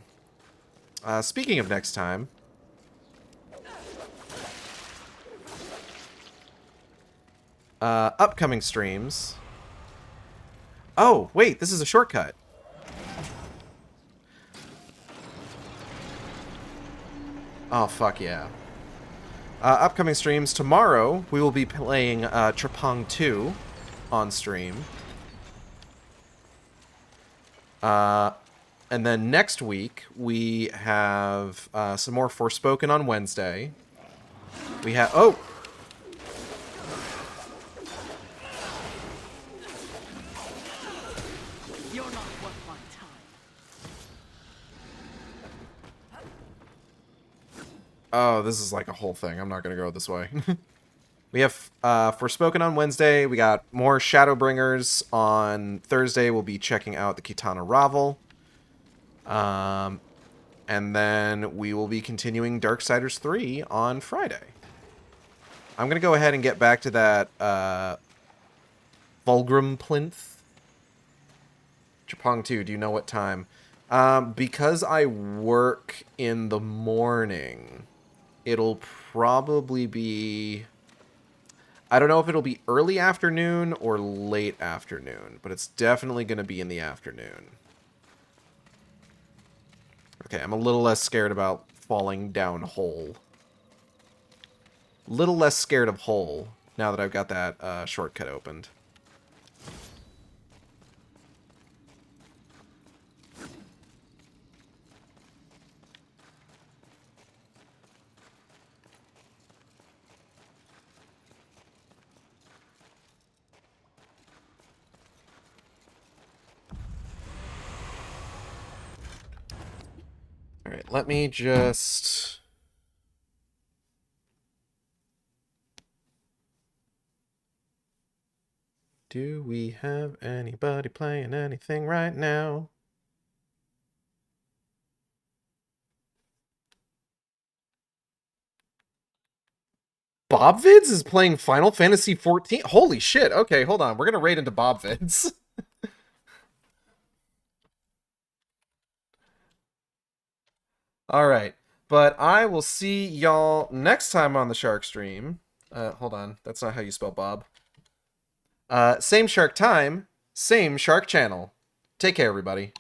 Speaking of next time, upcoming streams. Oh, wait, this is a shortcut. Oh, fuck yeah. Upcoming streams. Tomorrow, we will be playing Trapong 2 on stream. And then next week, we have some more Forspoken on Wednesday. We have... Oh! You're not worth my time. Oh, this is like a whole thing. I'm not going to go this way. We have Forspoken on Wednesday. We got more Shadowbringers on Thursday. We'll be checking out the Kitana Ravel. And then we will be continuing Darksiders 3 on Friday. I'm going to go ahead and get back to that Fulgrim Plinth. Trapong 2, do you know what time? Because I work in the morning, it'll probably be... I don't know if it'll be early afternoon or late afternoon, but it's definitely going to be in the afternoon. Okay, I'm a little less scared about falling down hole. Little less scared of hole now that I've got that shortcut opened. Alright, let me just... Do we have anybody playing anything right now? Bobvids is playing Final Fantasy XIV? Holy shit, okay, hold on. We're gonna raid into Bobvids. Alright, but I will see y'all next time on the Shark stream. Hold on, that's not how you spell Bob. Same Shark time, same Shark channel. Take care, everybody.